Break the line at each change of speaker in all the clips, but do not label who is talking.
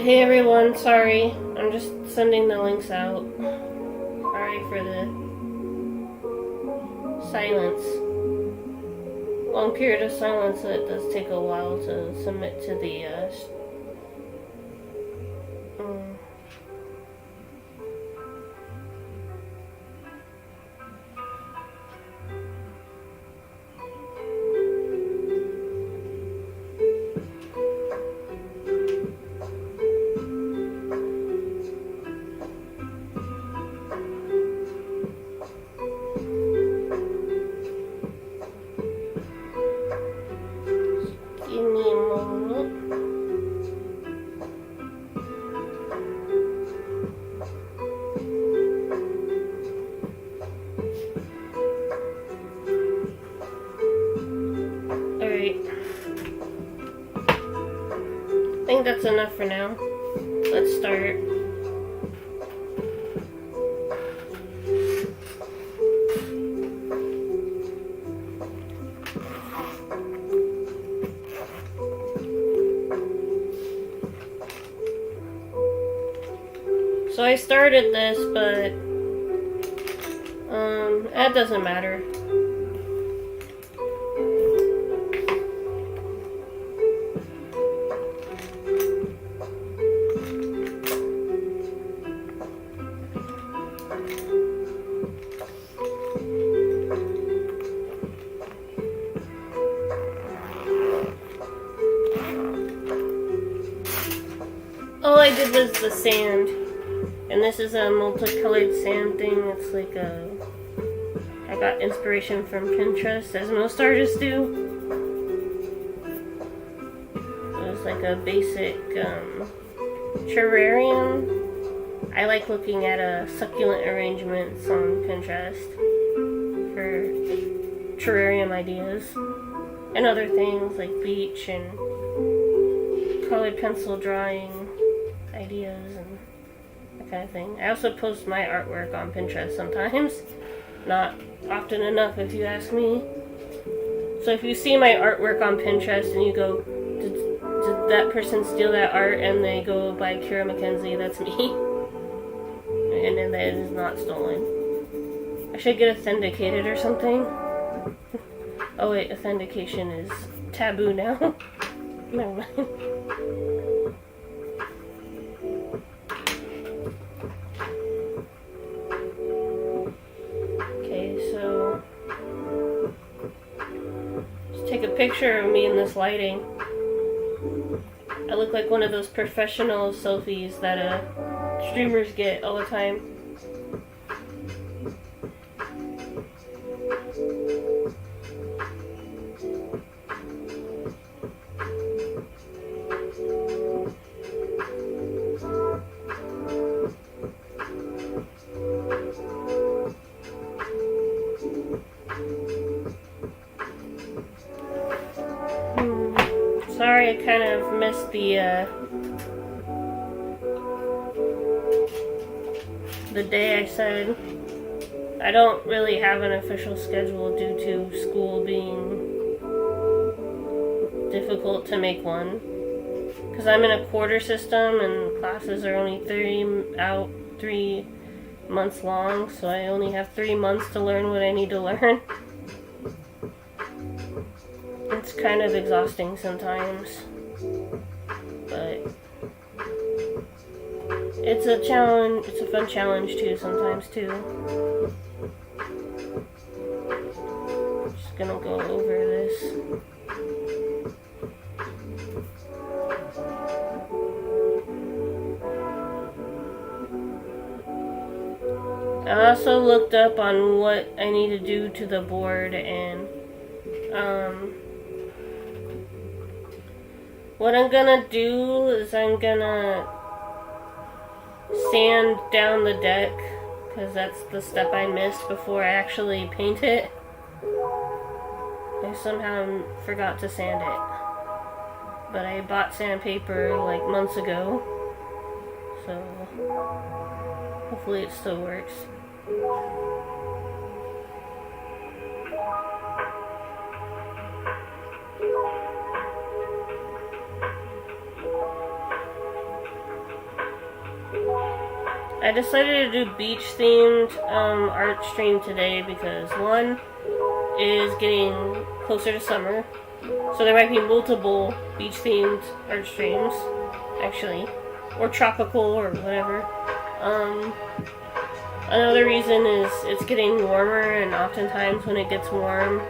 Hey everyone, sorry. I'm just sending the links out. Sorry for the silence. Long period of silence, so it does take a while to submit to the give me a moment. Alright. I think that's enough for now. Let's start. So I started this, but that doesn't matter. All I did was the sand. And this is a multicolored sand thing. It's like I got inspiration from Pinterest, as most artists do. It was like a basic terrarium. I like looking at succulent arrangements on Pinterest for terrarium ideas. And other things like beach and colored pencil drawing ideas and that kind of thing. I also post my artwork on Pinterest sometimes. Not often enough, if you ask me. So if you see my artwork on Pinterest and you go, did that person steal that art, and they go by Kira Mackenzie, that's me. And then that is not stolen. I should get authenticated or something. Oh wait, authentication is taboo now. Never mind. Take a picture of me in this lighting. I look like one of those professional selfies that streamers get all the time. Sorry, I kind of missed the day I said. I don't really have an official schedule due to school being difficult to make one. Because I'm in a quarter system and classes are only 3 months long, so I only have 3 months to learn what I need to learn. It's kind of exhausting sometimes, but it's a challenge. It's a fun challenge too sometimes too. Just gonna go over this. I also looked up on what I need to do to the board, and what I'm gonna do is I'm gonna sand down the deck, because that's the step I missed before I actually paint it. I somehow forgot to sand it. But I bought sandpaper like months ago, so hopefully it still works. I decided to do beach themed art stream today because one is getting closer to summer, so there might be multiple beach themed art streams, actually, or tropical or whatever. Another reason is it's getting warmer, and oftentimes when it gets warm,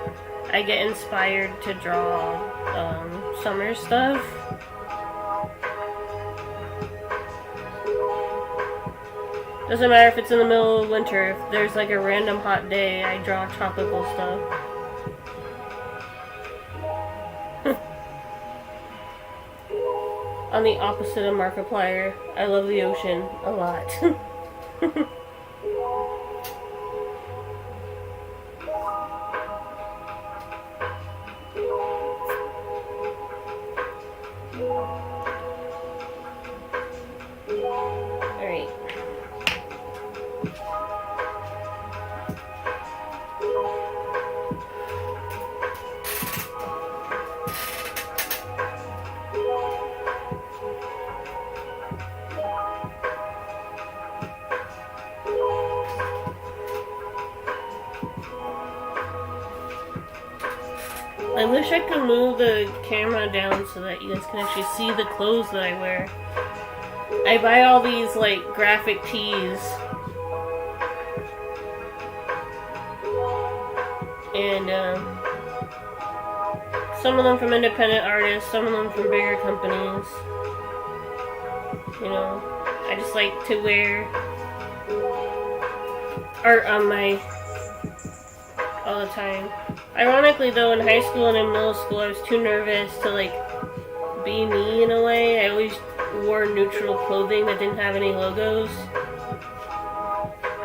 I get inspired to draw summer stuff. Doesn't matter if it's in the middle of winter, if there's like a random hot day, I draw tropical stuff. On the opposite of Markiplier, I love the ocean a lot. Alright. I wish I could move the camera down so that you guys can actually see the clothes that I wear. I buy all these like graphic tees, and some of them from independent artists, some of them from bigger companies. You know, I just like to wear art on my all the time. Ironically though, in high school and in middle school, I was too nervous to like be me in a way. I always wore neutral clothing that didn't have any logos,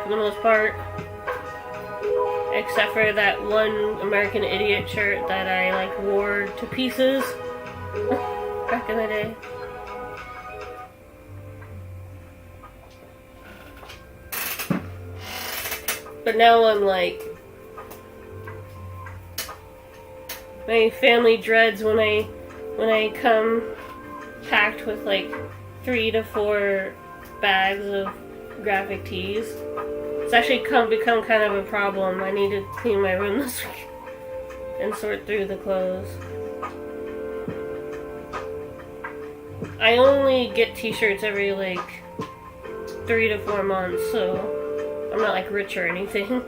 for the most part. Except for that one American Idiot shirt that I like wore to pieces back in the day. But now I'm like, my family dreads when I come packed with like 3 to 4 bags of graphic tees. It's actually become kind of a problem. I need to clean my room this week and sort through the clothes. I only get t-shirts every like 3 to 4 months, so I'm not like rich or anything.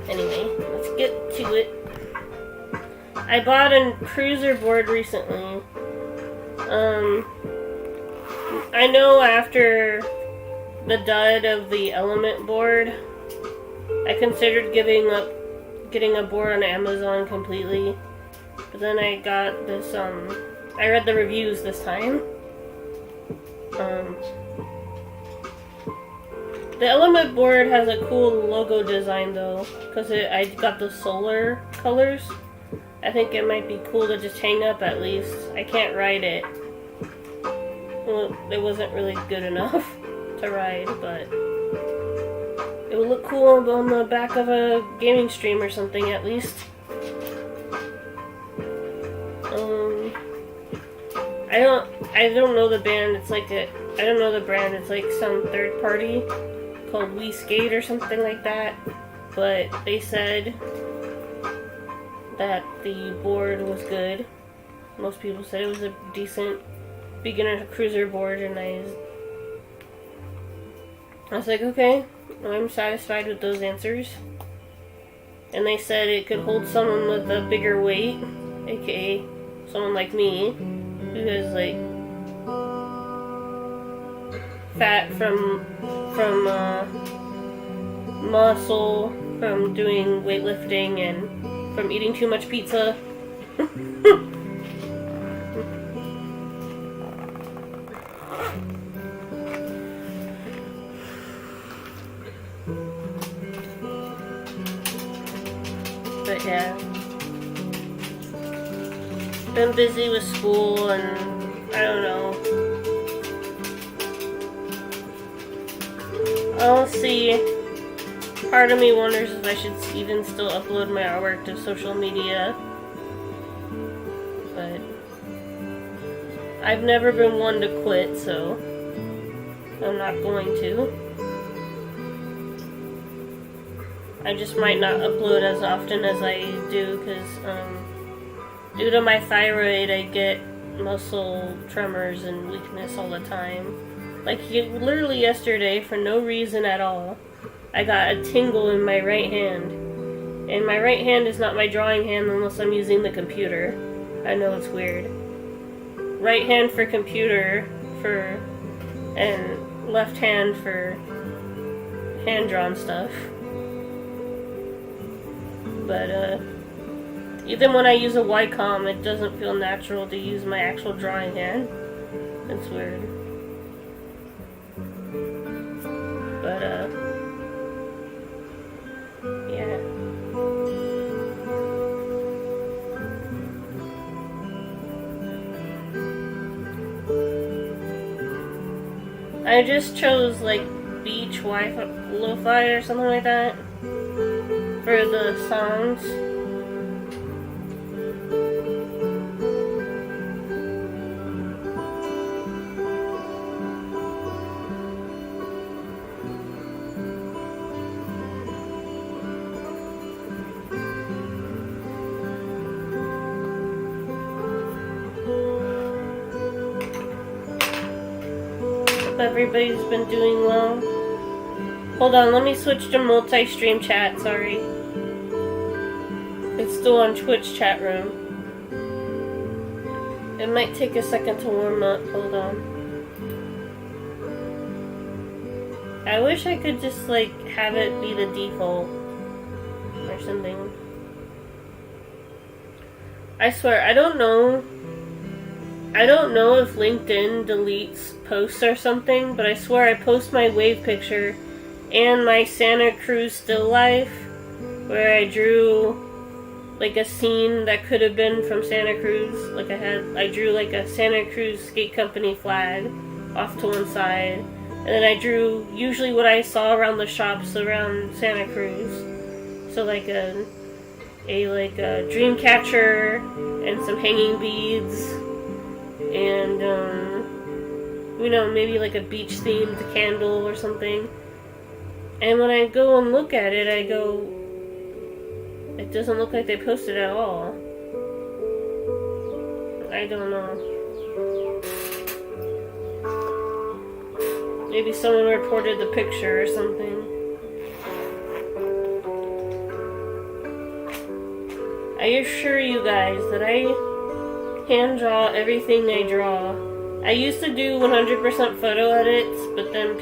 Anyway, let's get to it. I bought a cruiser board recently. I know after the dud of the Element board, I considered giving up getting a board on Amazon completely. But then I got this, I read the reviews this time. The Element board has a cool logo design though, because I got the solar colors. I think it might be cool to just hang up at least. I can't ride it. Well, it wasn't really good enough to ride, but it would look cool on the back of a gaming stream or something at least. I don't know the band. It's like I don't know the brand. It's like some third party called We Skate or something like that. But they said that the board was good. Most people said it was a decent beginner cruiser board, and I was like, okay, I'm satisfied with those answers. And they said it could hold someone with a bigger weight, aka someone like me, who is like fat from muscle, from doing weightlifting, and from eating too much pizza. But yeah, been busy with school, and I don't know. I'll see. part of me wonders if I should even still upload my artwork to social media. But I've never been one to quit, so I'm not going to. I just might not upload as often as I do, because due to my thyroid, I get muscle tremors and weakness all the time. Like, literally yesterday, for no reason at all, I got a tingle in my right hand. And my right hand is not my drawing hand unless I'm using the computer. I know it's weird. Right hand for computer, and left hand for hand-drawn stuff. But, even when I use a Wacom, it doesn't feel natural to use my actual drawing hand. It's weird. But, yeah. I just chose, like, beach lo-fi or something like that for the songs. Everybody's been doing well. Hold on, let me switch to multi-stream chat, sorry. It's still on Twitch chat room. It might take a second to warm up, hold on. I wish I could just, like, have it be the default or something. I swear, I don't know if LinkedIn deletes posts or something, but I swear I post my wave picture and my Santa Cruz still life, where I drew like a scene that could have been from Santa Cruz. Like I drew like a Santa Cruz skate company flag off to one side, and then I drew usually what I saw around the shops around Santa Cruz. So like a dream catcher and some hanging beads. And, you know, maybe like a beach-themed candle or something. And when I go and look at it, I go, it doesn't look like they posted at all. I don't know. Maybe someone reported the picture or something. I assure you guys that I hand draw everything I draw. I used to do 100% photo edits, but then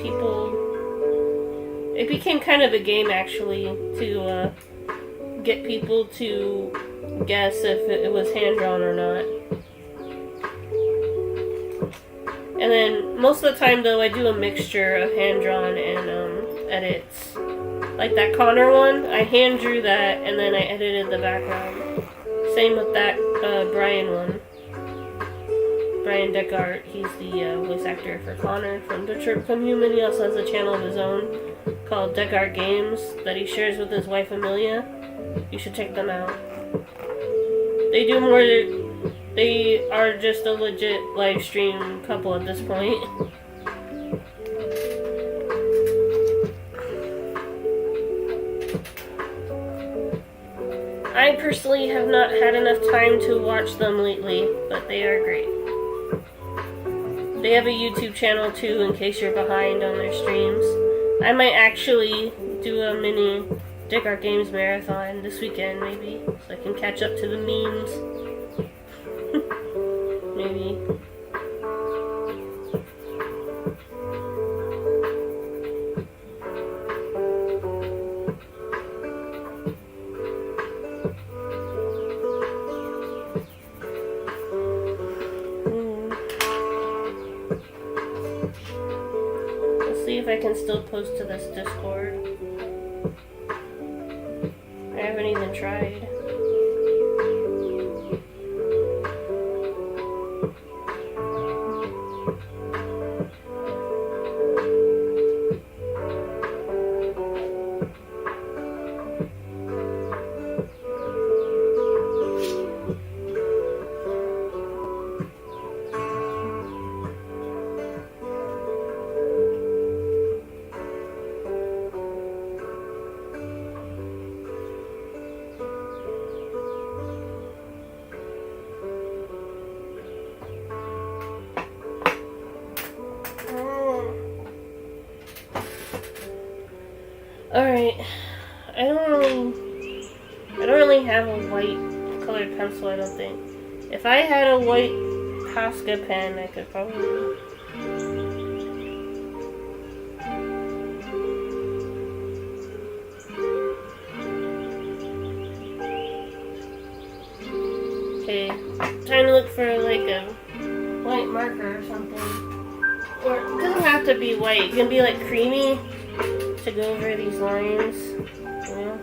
it became kind of a game actually to get people to guess if it was hand drawn or not. And then most of the time though, I do a mixture of hand drawn and edits. Like that Connor one, I hand drew that and then I edited the background. Same with that Brian one. Brian Deckard, he's the voice actor for Connor from Detroit Become Human. He also has a channel of his own called Deckard Games that he shares with his wife Amelia. You should check them out. They are just a legit live stream couple at this point. I personally have not had enough time to watch them lately, but they are great. They have a YouTube channel too, in case you're behind on their streams. I might actually do a mini Deckard Games marathon this weekend, maybe, so I can catch up to the memes. Maybe. If I can still post to this Discord. I haven't even tried. Alright. I don't really have a white colored pencil, I don't think. If I had a white Posca pen, I could probably... Okay, trying to look for like a white marker or something. Or it doesn't have to be white, it can be like creamy to go over these lines, you know?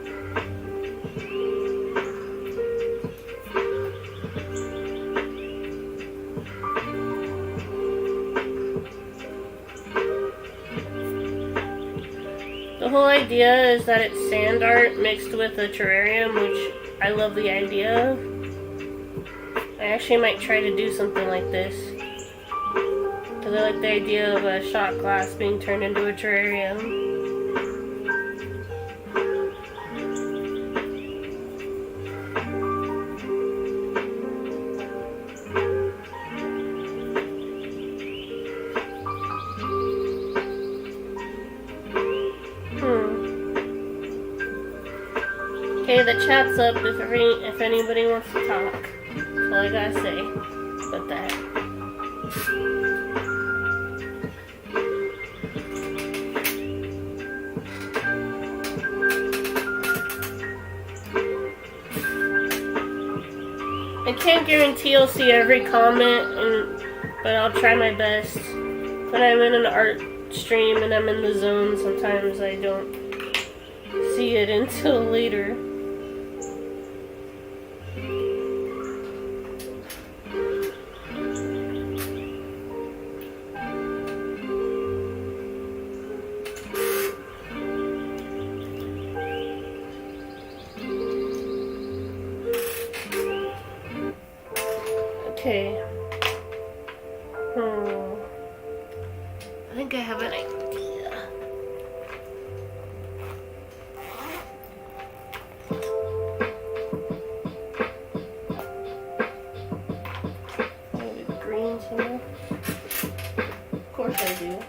The whole idea is that it's sand art mixed with a terrarium, which I love the idea of. I actually might try to do something like this. Because I like the idea of a shot glass being turned into a terrarium. Okay, the chat's up if anybody wants to talk. That's all I gotta say about that. I can't guarantee you'll see every comment, but I'll try my best. When I'm in an art stream and I'm in the zone, sometimes I don't see it until later. Okay. I think I have an idea. Maybe green somewhere. Of course I do.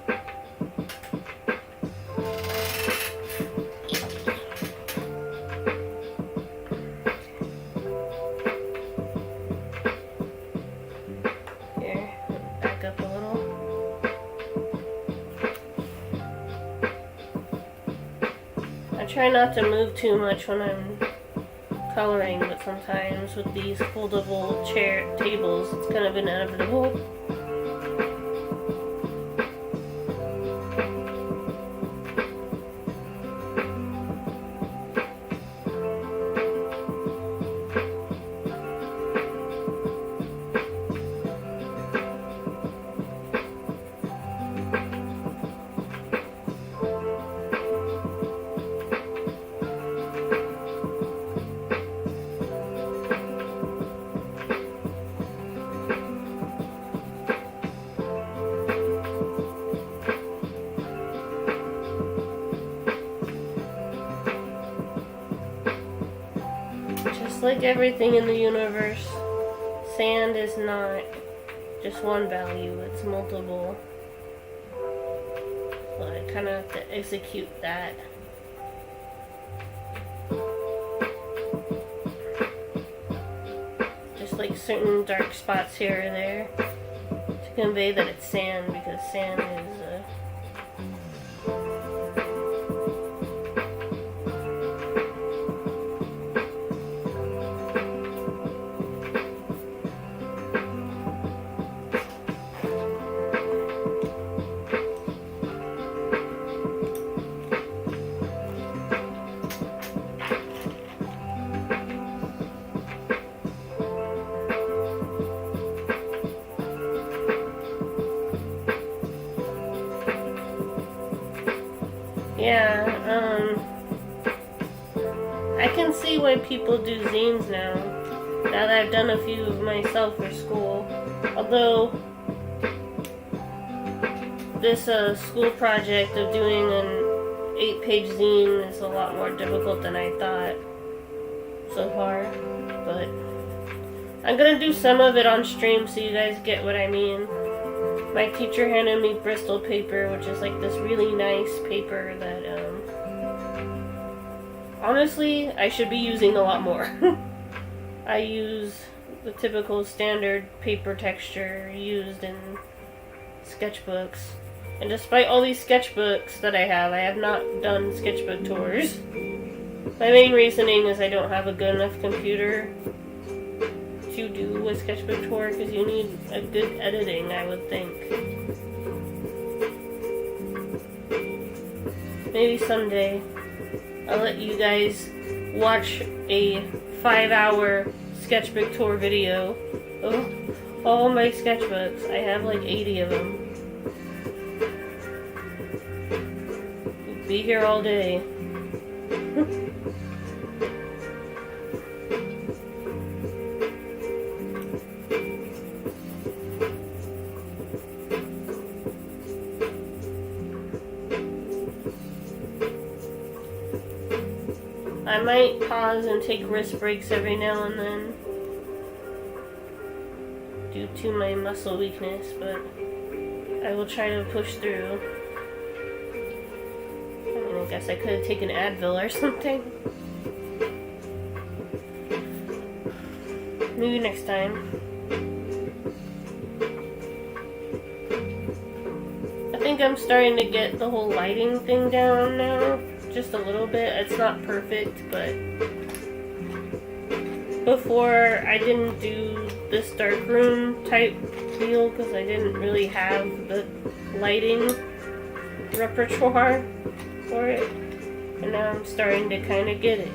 Try not to move too much when I'm coloring, but sometimes with these foldable tables, it's kind of inevitable. Just like everything in the universe, sand is not just one value, it's multiple. So I kind of have to execute that. Just like certain dark spots here or there to convey that it's sand, because sand is I can see why people do zines now that I've done a few of myself for school. Although this school project of doing an 8-page zine is a lot more difficult than I thought so far. But I'm gonna do some of it on stream so you guys get what I mean. My teacher handed me Bristol paper, which is like this really nice paper that honestly, I should be using a lot more. I use the typical standard paper texture used in sketchbooks. And despite all these sketchbooks that I have not done sketchbook tours. My main reasoning is I don't have a good enough computer to do a sketchbook tour because you need a good editing, I would think. Maybe someday I'll let you guys watch a 5-hour sketchbook tour video of all my sketchbooks. I have like 80 of them. Be here all day. I might pause and take wrist breaks every now and then due to my muscle weakness, but I will try to push through. I mean, I guess I could have taken Advil or something. Maybe next time. I think I'm starting to get the whole lighting thing down now. Just a little bit. It's not perfect, but before I didn't do this darkroom type deal because I didn't really have the lighting repertoire for it, and now I'm starting to kind of get it.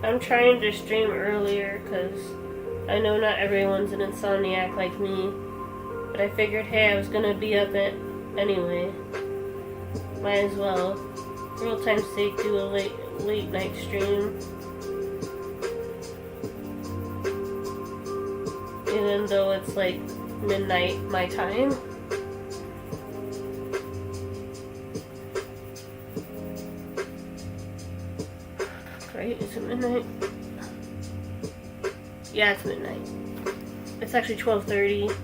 I'm trying to stream earlier because I know not everyone's an insomniac like me, but I figured, hey, I was gonna be up at anyway. Might as well, for old time's sake, do a late night stream. Even though it's like midnight my time. Right? Is it midnight? Yeah, it's midnight. It's actually 12:30.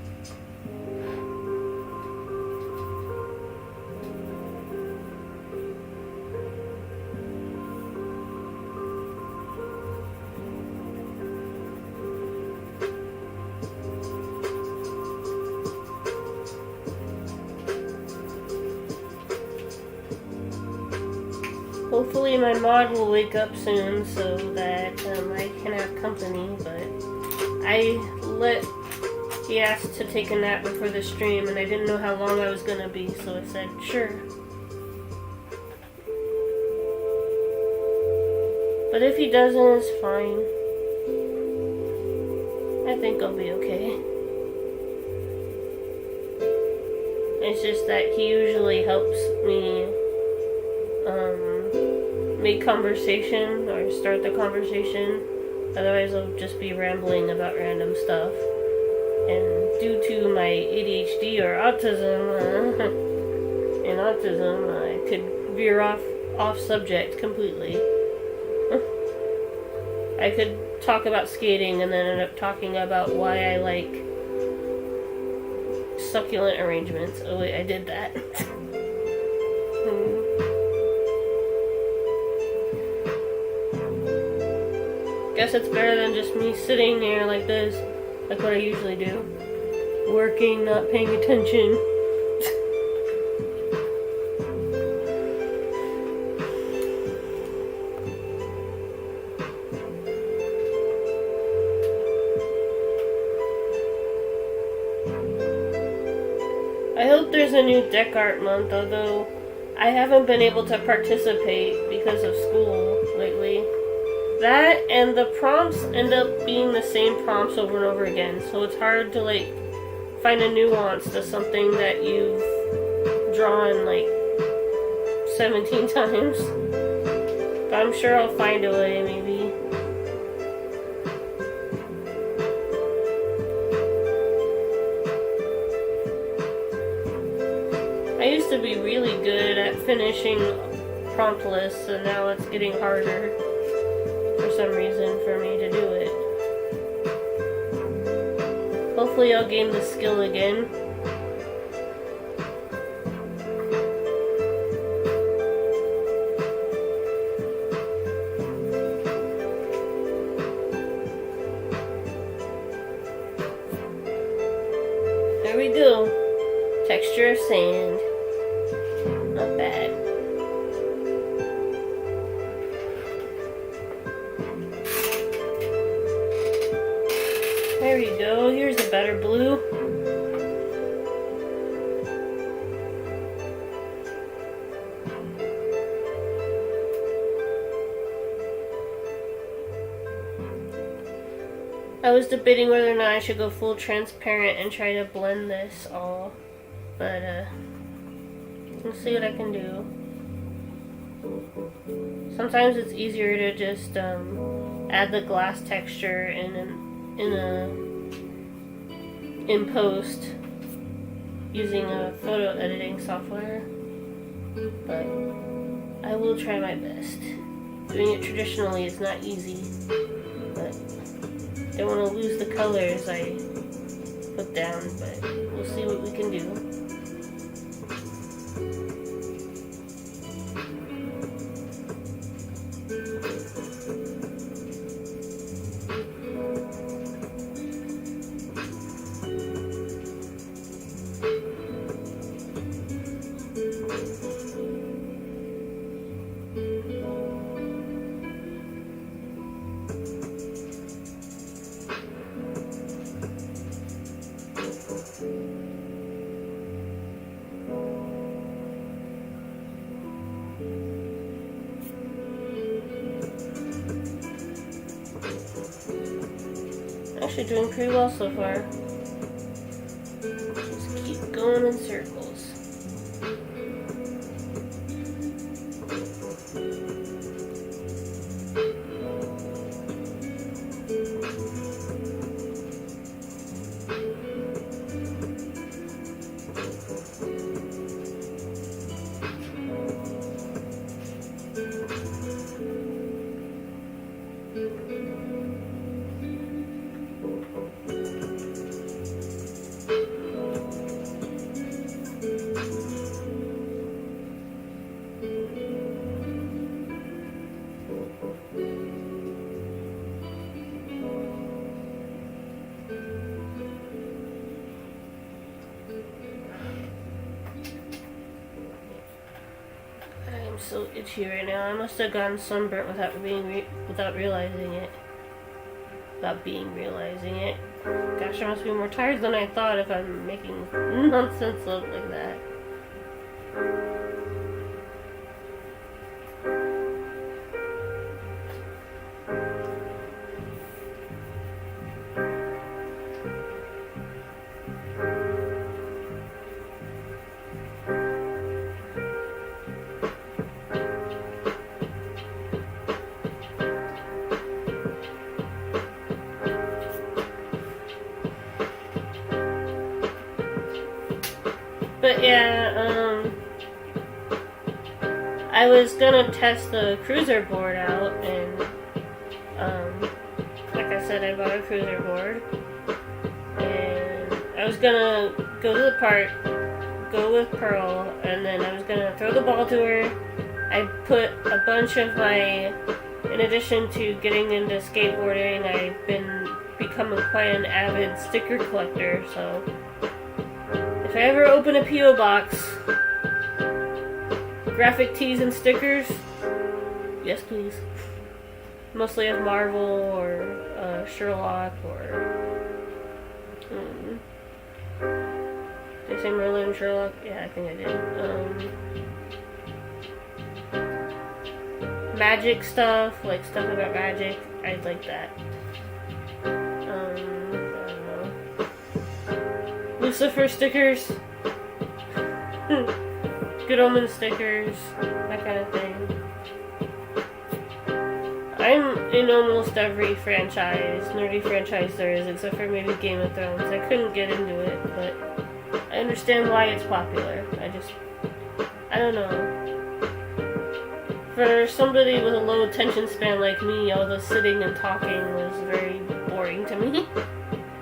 Hopefully my mod will wake up soon so that I can have company, but he asked to take a nap before the stream and I didn't know how long I was gonna be, so I said, sure. But if he doesn't, it's fine. I think I'll be okay. It's just that he usually helps me make conversation or start the conversation. Otherwise I'll just be rambling about random stuff. And due to my ADHD or autism, I could veer off subject completely. I could talk about skating and then end up talking about why I like succulent arrangements. Oh wait, I did that. Guess it's better than just me sitting there like this, like what I usually do. Working, not paying attention. I hope there's a new deck art month, although I haven't been able to participate because of school. lately. That and the prompts end up being the same prompts over and over again, so it's hard to like find a nuance to something that you've drawn like 17 times. But I'm sure I'll find a way, maybe. I used to be really good at finishing prompt lists, and now it's getting harder for some reason for me to do it. Hopefully I'll gain the skill again. There we go. Texture of sand. Not bad. There you go. Here's a better blue. I was debating whether or not I should go full transparent and try to blend this all, but let's see what I can do. Sometimes it's easier to just add the glass texture in post using a photo editing software, but I will try my best. Doing it traditionally is not easy, but don't want to lose the colors I put down, but we'll see what we can do. Actually doing pretty well so far. Just keep going in circles. I'm so itchy right now. I must have gotten sunburnt without realizing it. Gosh, I must be more tired than I thought if I'm making nonsense look like that. But yeah, I was gonna test the cruiser board out, and like I said, I bought a cruiser board, and I was gonna go to the park, go with Pearl, and then I was gonna throw the ball to her. I put a bunch of my, in addition to getting into skateboarding, I've been becoming quite an avid sticker collector, so if I ever open a P.O. box, graphic tees and stickers, yes please. Mostly of Marvel or Sherlock or did I say Merlin and Sherlock? Yeah, I think I did. magic stuff, like stuff about magic, I'd like that. I don't know. Lucifer stickers. Good Omen stickers, that kind of thing. I'm in almost every nerdy franchise there is, except for maybe Game of Thrones. I couldn't get into it, but I understand why it's popular. I don't know. For somebody with a low attention span like me, all the sitting and talking was very boring to me.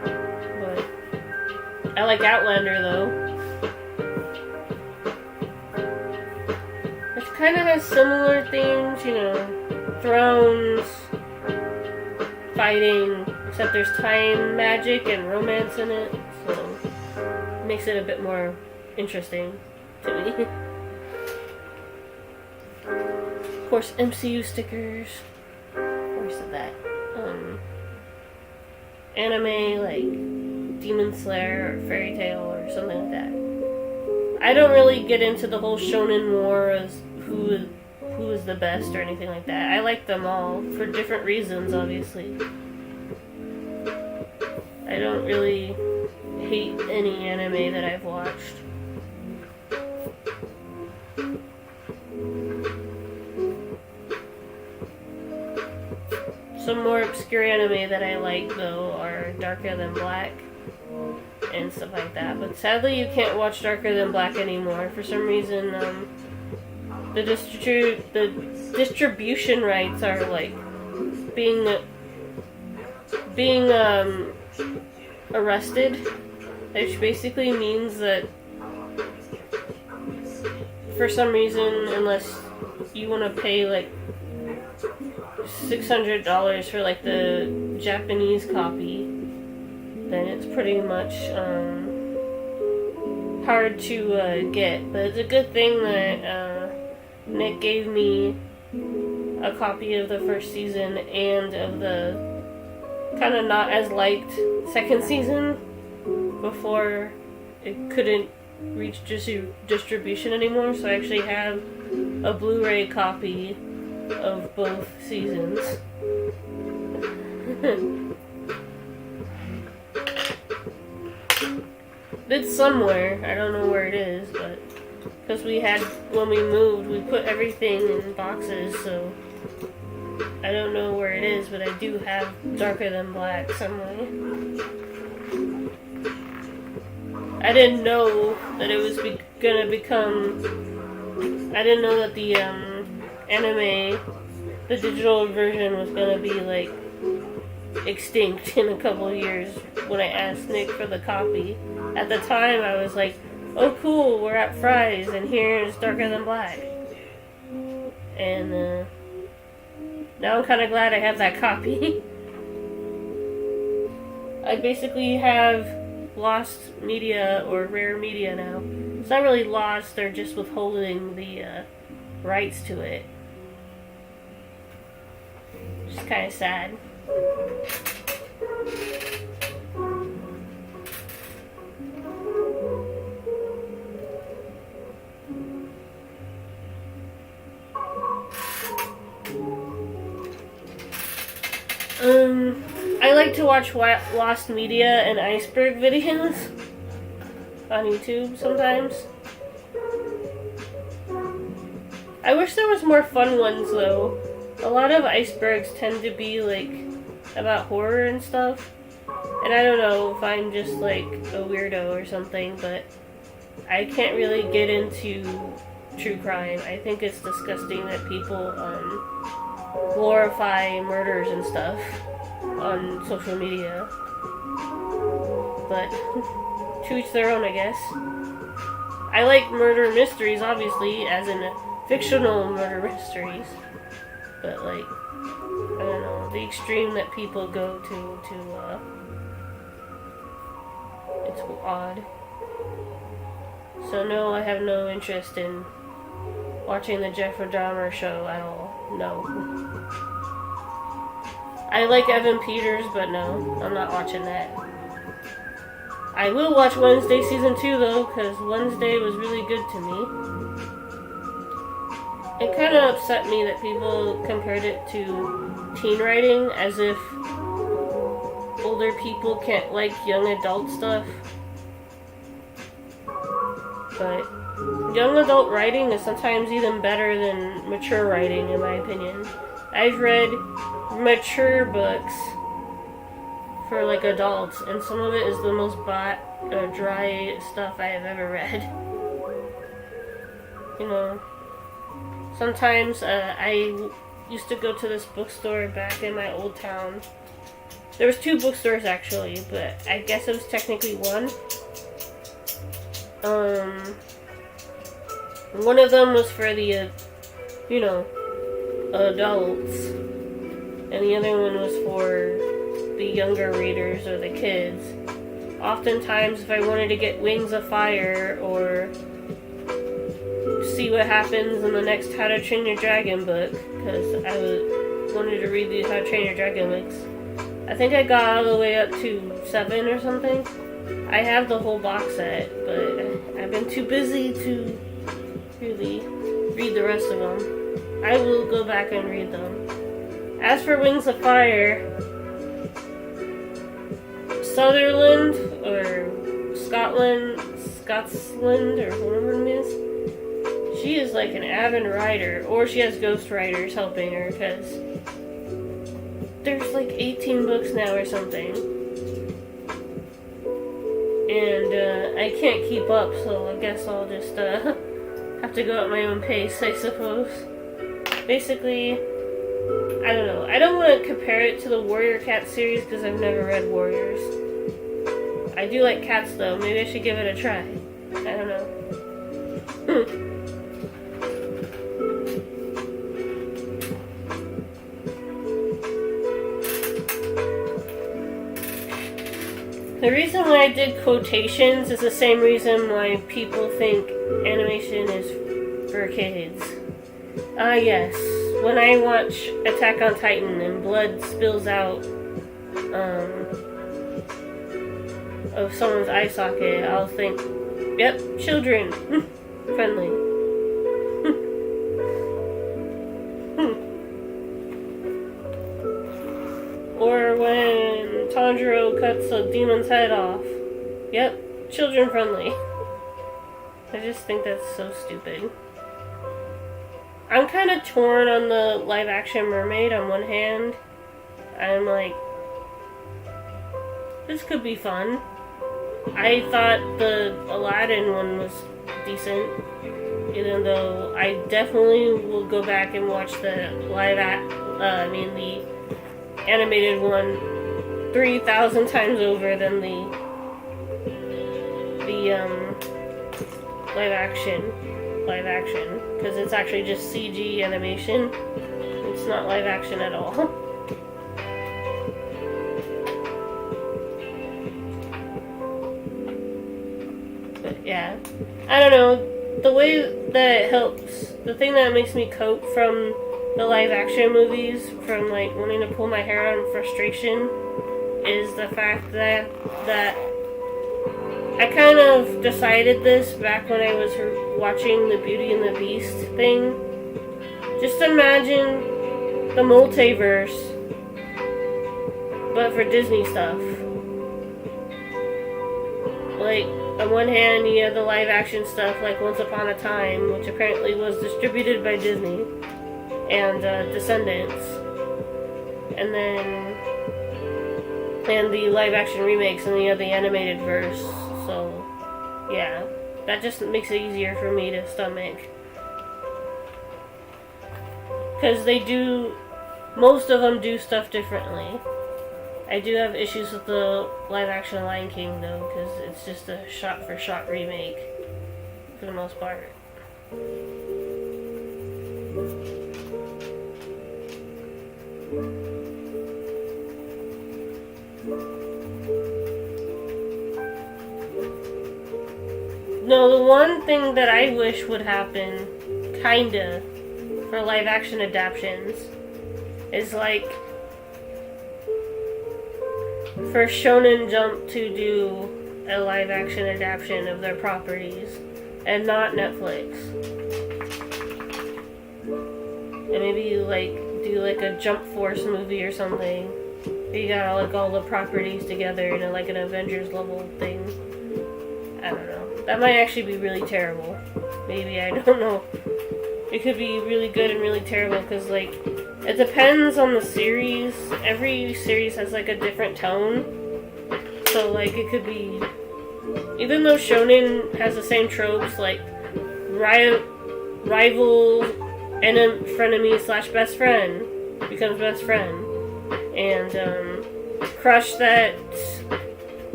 But I like Outlander, though. It kind of has similar themes, you know, thrones, fighting, except there's time magic and romance in it, so it makes it a bit more interesting to me. Of course, MCU stickers. Where's that? Anime like Demon Slayer or Fairy Tail or something like that. I don't really get into the whole shonen war as who is the best or anything like that. I like them all for different reasons, obviously. I don't really hate any anime that I've watched. Some more obscure anime that I like, though, are Darker Than Black and stuff like that. But sadly, you can't watch Darker Than Black anymore. For some reason, the distribution rights are like being arrested, which basically means that for some reason, unless you want to pay like $600 for like the Japanese copy, then it's pretty much hard to get. But it's a good thing that Nick gave me a copy of the first season and of the kind of not as liked second season before it couldn't reach distribution anymore. So I actually have a Blu-ray copy of both seasons. It's somewhere. I don't know where it is, but because when we moved, we put everything in boxes, so I don't know where it is, but I do have Darker Than Black somewhere. I didn't know that it was gonna become. I didn't know that the anime, the digital version, was gonna be like extinct in a couple of years when I asked Nick for the copy. At the time, I was like, oh cool, we're at Fry's and here's Darker Than Black. And now I'm kind of glad I have that copy. I basically have lost media or rare media now. It's not really lost, they're just withholding the rights to it. Which is kind of sad. I like to watch Lost Media and Iceberg videos on YouTube sometimes. I wish there was more fun ones though. A lot of icebergs tend to be like about horror and stuff. And I don't know if I'm just like a weirdo or something, but I can't really get into true crime. I think it's disgusting that people glorify murders and stuff on social media. But to each their own, I guess. I like murder mysteries, obviously, as in fictional murder mysteries. But like, I don't know, the extreme that people go to it's odd. So no, I have no interest in watching the Jeffrey Dahmer show at all. No. I like Evan Peters, but no, I'm not watching that. I will watch Wednesday Season 2, though, because Wednesday was really good to me. It kind of upset me that people compared it to teen writing, as if older people can't like young adult stuff. But young adult writing is sometimes even better than mature writing, in my opinion. I've read mature books for like adults, and some of it is the most dry stuff I have ever read. You know, sometimes I used to go to this bookstore back in my old town. There was 2 bookstores actually, but I guess it was technically one. One of them was for the, adults, and the other one was for the younger readers or the kids. Oftentimes, if I wanted to get Wings of Fire or see what happens in the next How to Train Your Dragon book, because I wanted to read the How to Train Your Dragon books, I think I got all the way up to 7 or something. I have the whole box set, but I've been too busy to really read the rest of them. I will go back and read them. As for Wings of Fire, Sutherland, or Scotsland, or whatever her name is, she is like an avid writer, or she has ghostwriters helping her, because there's like 18 books now or something. And I can't keep up, so I guess I'll just have to go at my own pace, I suppose. Basically, I don't know. I don't want to compare it to the Warrior Cat series because I've never read Warriors. I do like cats though. Maybe I should give it a try. I don't know. The reason why I did quotations is the same reason why people think animation is for kids. Yes. When I watch Attack on Titan and blood spills out of someone's eye socket, I'll think, yep, children. Friendly. Or when Tanjiro cuts a demon's head off. Yep, children friendly. I just think that's so stupid. I'm kind of torn on the live action mermaid. On one hand, I'm like, this could be fun. I thought the Aladdin one was decent, even though I definitely will go back and watch the the animated one 3,000 times over than the live action, because it's actually just CG animation. It's not live action at all. But yeah, I don't know, the way that it helps, the thing that makes me cope from the live action movies, from like wanting to pull my hair out in frustration, is the fact that I kind of decided this back when I was watching the Beauty and the Beast thing. Just imagine the multiverse, but for Disney stuff. Like, on one hand, you have the live action stuff like Once Upon a Time, which apparently was distributed by Disney, and Descendants, and the live action remakes, and the animated verse. So, yeah, that just makes it easier for me to stomach. Because most of them do stuff differently. I do have issues with the live action Lion King though, because it's just a shot for shot remake, for the most part. No, the one thing that I wish would happen, kinda, for live action adaptions, is like, for Shonen Jump to do a live action adaptation of their properties, and not Netflix. And maybe you like do like a Jump Force movie or something. You got like all the properties together in like an Avengers level thing. I don't know. That might actually be really terrible. Maybe, I don't know. It could be really good and really terrible because like it depends on the series. Every series has like a different tone. So like it could be, even though shonen has the same tropes like rival frenemy slash best friend becomes best friend, and crush that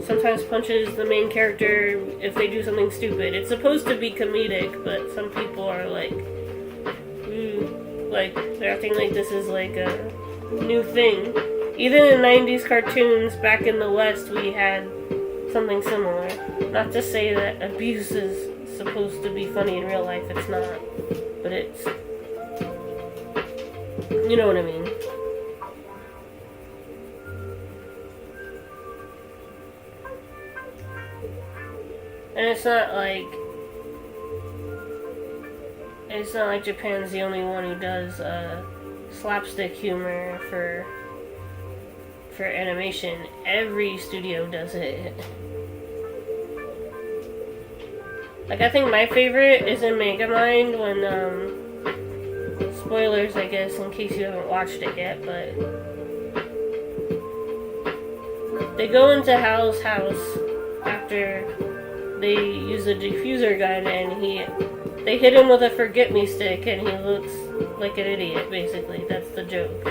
sometimes punches the main character if they do something stupid. It's supposed to be comedic, but some people are like, like they're acting like this is like a new thing. Even in 90s cartoons back in the West, we had something similar. Not to say that abuse is supposed to be funny in real life, it's not. But it's, you know what I mean. And it's not like Japan's the only one who does slapstick humor for animation. Every studio does it. Like, I think my favorite is in Megamind when, spoilers, I guess, in case you haven't watched it yet, but they go into Hal's house after they use a diffuser gun, and they hit him with a forget-me stick, and he looks like an idiot, basically. That's the joke.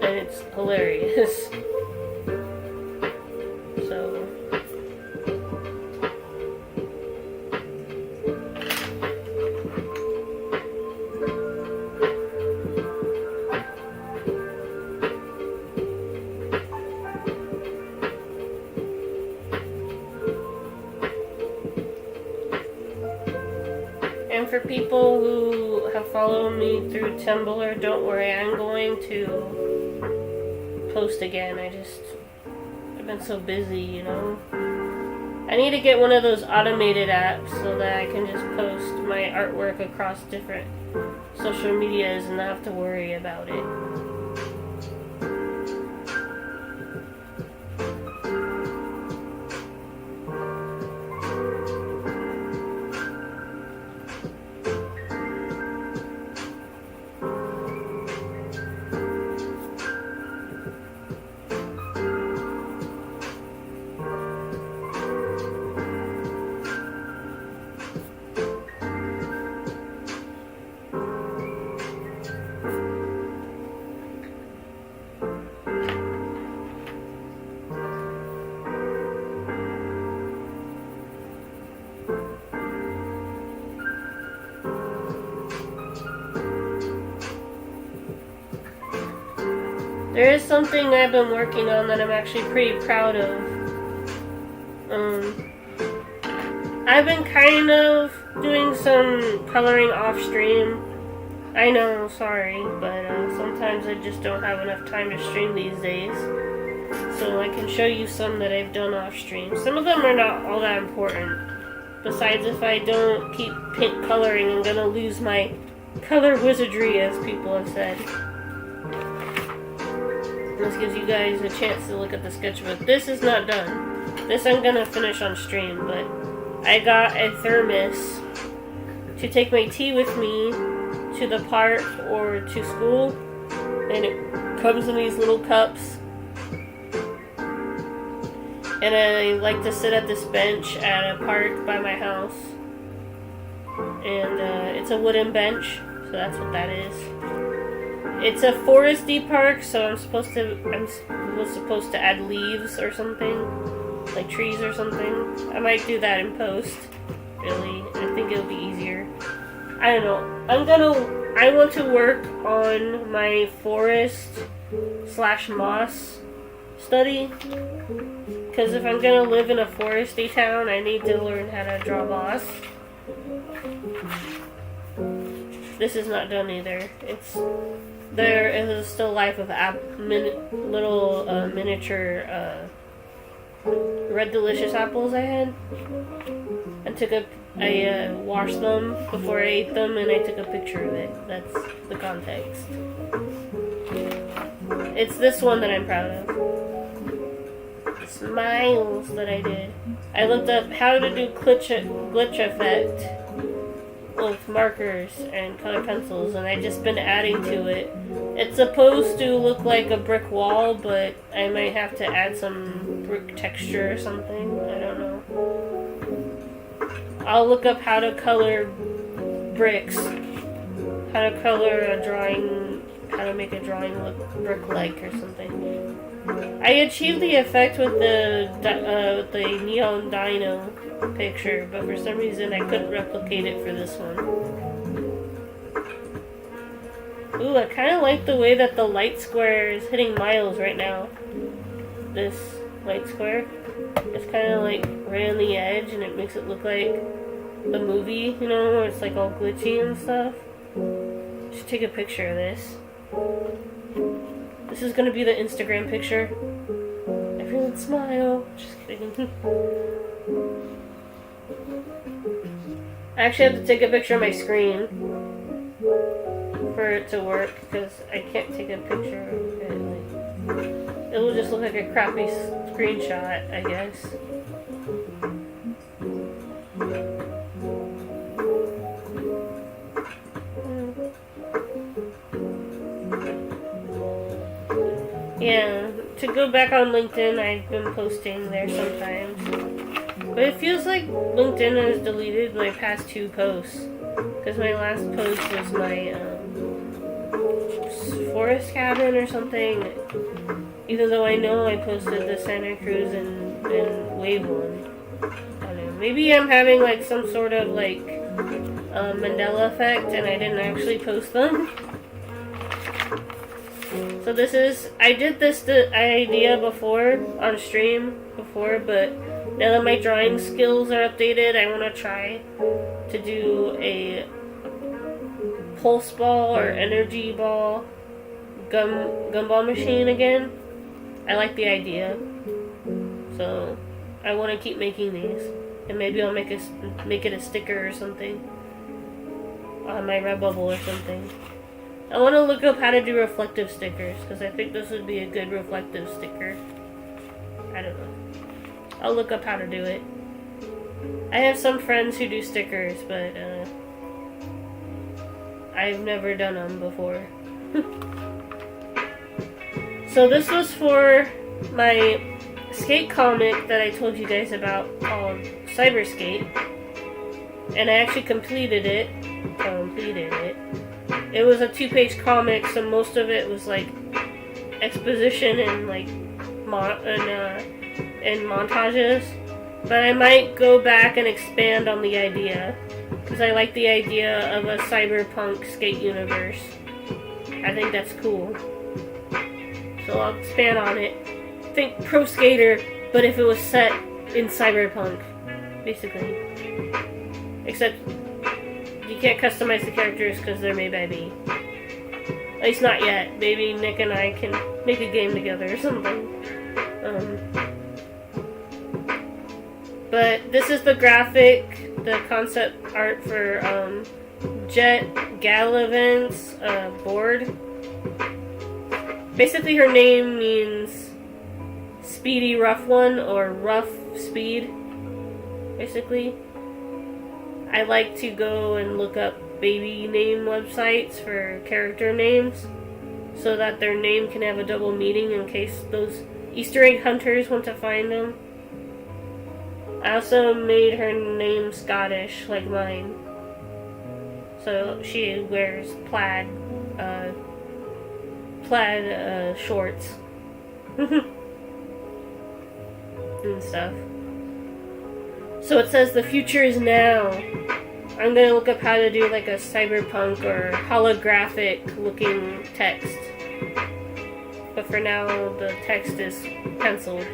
And it's hilarious. So, and for people who have followed me through Tumblr, don't worry, I'm going to post again. I've been so busy, you know. I need to get one of those automated apps so that I can just post my artwork across different social medias and not have to worry about it. There is something I've been working on that I'm actually pretty proud of. I've been kind of doing some coloring off stream. I know, sorry, but sometimes I just don't have enough time to stream these days. So I can show you some that I've done off stream. Some of them are not all that important. Besides, if I don't keep paint coloring, I'm gonna lose my color wizardry, as people have said. This gives you guys a chance to look at the sketchbook. This is not done. This I'm gonna finish on stream, but I got a thermos to take my tea with me to the park or to school, and it comes in these little cups. And I like to sit at this bench at a park by my house, and it's a wooden bench, so that's what that is. It's a foresty park, so I was supposed to add leaves or something, like trees or something. I might do that in post. Really, I think it'll be easier. I don't know. I want to work on my forest/moss study, because if I'm gonna live in a foresty town, I need to learn how to draw moss. This is not done either. There is still life of little miniature red delicious apples I had. I took a I washed them before I ate them, and I took a picture of it. That's the context. It's this one that I'm proud of. Smiles that I did. I looked up how to do glitch effect with markers and color pencils, and I've just been adding to it. It's supposed to look like a brick wall, but I might have to add some brick texture or something. I don't know. I'll look up how to color bricks, how to color a drawing, how to make a drawing look brick-like or something. I achieved the effect with the neon dino picture, but for some reason I couldn't replicate it for this one. Ooh, I kind of like the way that the light square is hitting Miles right now. This light square. It's kind of like right on the edge, and it makes it look like the movie, you know, where it's like all glitchy and stuff. I should take a picture of this. This is gonna be the Instagram picture. Everyone smile. Just kidding. I actually have to take a picture of my screen for it to work, because I can't take a picture of it. Like, it will just look like a crappy screenshot, I guess. Yeah, to go back on LinkedIn, I've been posting there sometimes. But it feels like LinkedIn has deleted my past 2 posts. Because my last post was my forest cabin or something. Even though I know I posted the Santa Cruz and Wave one. I don't know. Maybe I'm having like some sort of like Mandela effect and I didn't actually post them. So this is, I did this idea before, on stream before, but now that my drawing skills are updated, I want to try to do a pulse ball or energy ball gumball machine again. I like the idea. So I want to keep making these. And maybe I'll make it a sticker or something on my Redbubble or something. I want to look up how to do reflective stickers, because I think this would be a good reflective sticker. I don't know. I'll look up how to do it. I have some friends who do stickers, but I've never done them before. So this was for my skate comic that I told you guys about called Cyber Skate. And I actually completed it. It was a 2-page comic, so most of it was like exposition and like and montages. But I might go back and expand on the idea, because I like the idea of a cyberpunk skate universe. I think that's cool. So I'll expand on it. Think Pro Skater, but if it was set in cyberpunk, basically. Except you can't customize the characters because they're made by me. At least not yet. Maybe Nick and I can make a game together or something. But this is the graphic, the concept art for Jet Gallivant's board. Basically her name means Speedy Rough One, or Rough Speed, basically. I like to go and look up baby name websites for character names, so that their name can have a double meaning in case those Easter egg hunters want to find them. I also made her name Scottish, like mine. So she wears plaid shorts and stuff. So it says the future is now. I'm gonna look up how to do like a cyberpunk or holographic looking text. But for now, the text is penciled.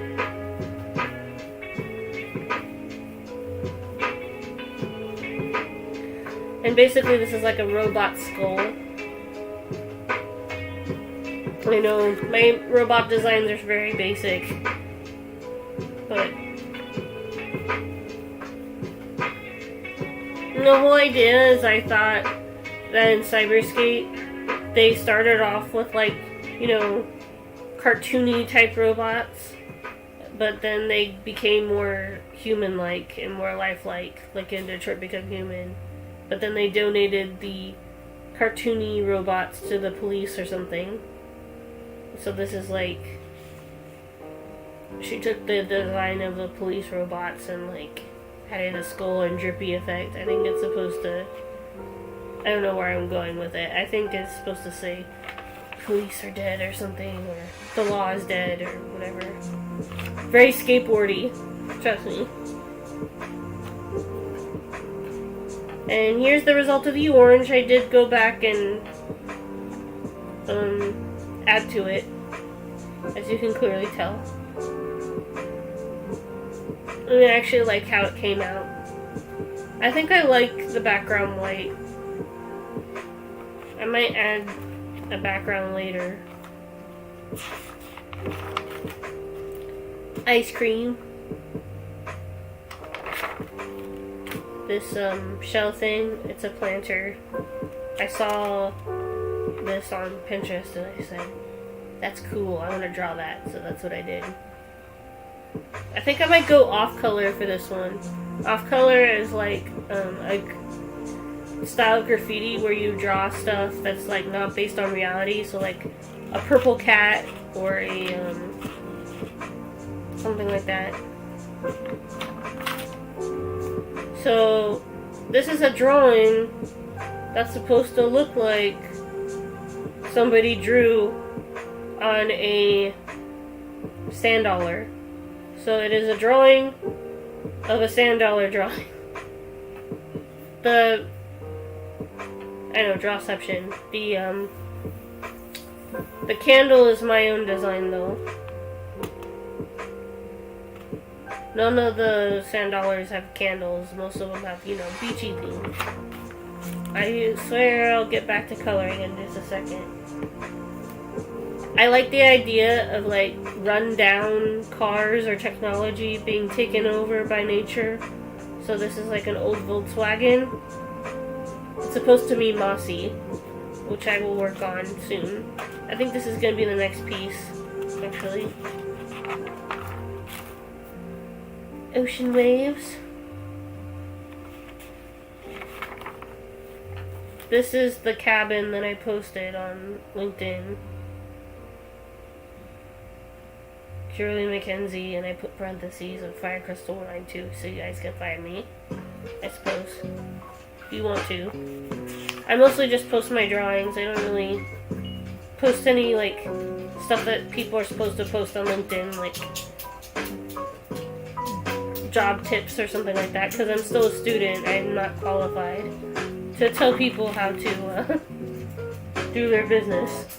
And basically this is like a robot skull. I know, my robot designs are very basic. But The whole idea is I thought that in Cyberskate, they started off with like, you know, cartoony type robots, but then they became more human-like and more lifelike, like in Detroit Become Human. But then they donated the cartoony robots to the police or something. So this is like, she took the design of the police robots and like added a skull and drippy effect. I think it's supposed to, I don't know where I'm going with it. I think it's supposed to say police are dead or something, or the law is dead or whatever. Very skateboardy, trust me. And here's the result of the orange. I did go back and add to it, as you can clearly tell. I actually like how it came out. I think I like the background white. I might add a background later. Ice cream. This shell thing, it's a planter. I saw this on Pinterest and I said, that's cool, I want to draw that, so that's what I did. I think I might go off color for this one. Off color is like a style of graffiti where you draw stuff that's like not based on reality, so like a purple cat or a something like that. So this is a drawing that's supposed to look like somebody drew on a sand dollar. So it is a drawing of a sand dollar drawing. I know, drawception. The candle is my own design though. None of the sand dollars have candles. Most of them have, you know, beachy themes. I swear I'll get back to coloring in just a second. I like the idea of like run-down cars or technology being taken over by nature. So this is like an old Volkswagen. It's supposed to be mossy, which I will work on soon. I think this is going to be the next piece, actually. Ocean waves. This is the cabin that I posted on LinkedIn. Shirley Mackenzie, and I put parentheses of Fire Crystal 92 so you guys can find me, I suppose, if you want to. I mostly just post my drawings. I don't really post any, like, stuff that people are supposed to post on LinkedIn, like job tips or something like that, because I'm still a student. I'm not qualified to tell people how to do their business.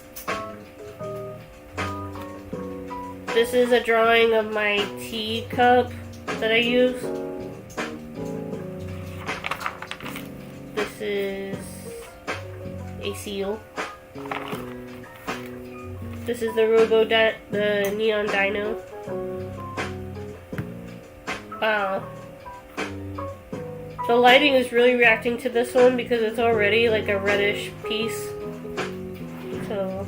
This is a drawing of my tea cup that I use. This is a seal. This is the neon dino. Wow. The lighting is really reacting to this one because it's already like a reddish piece. So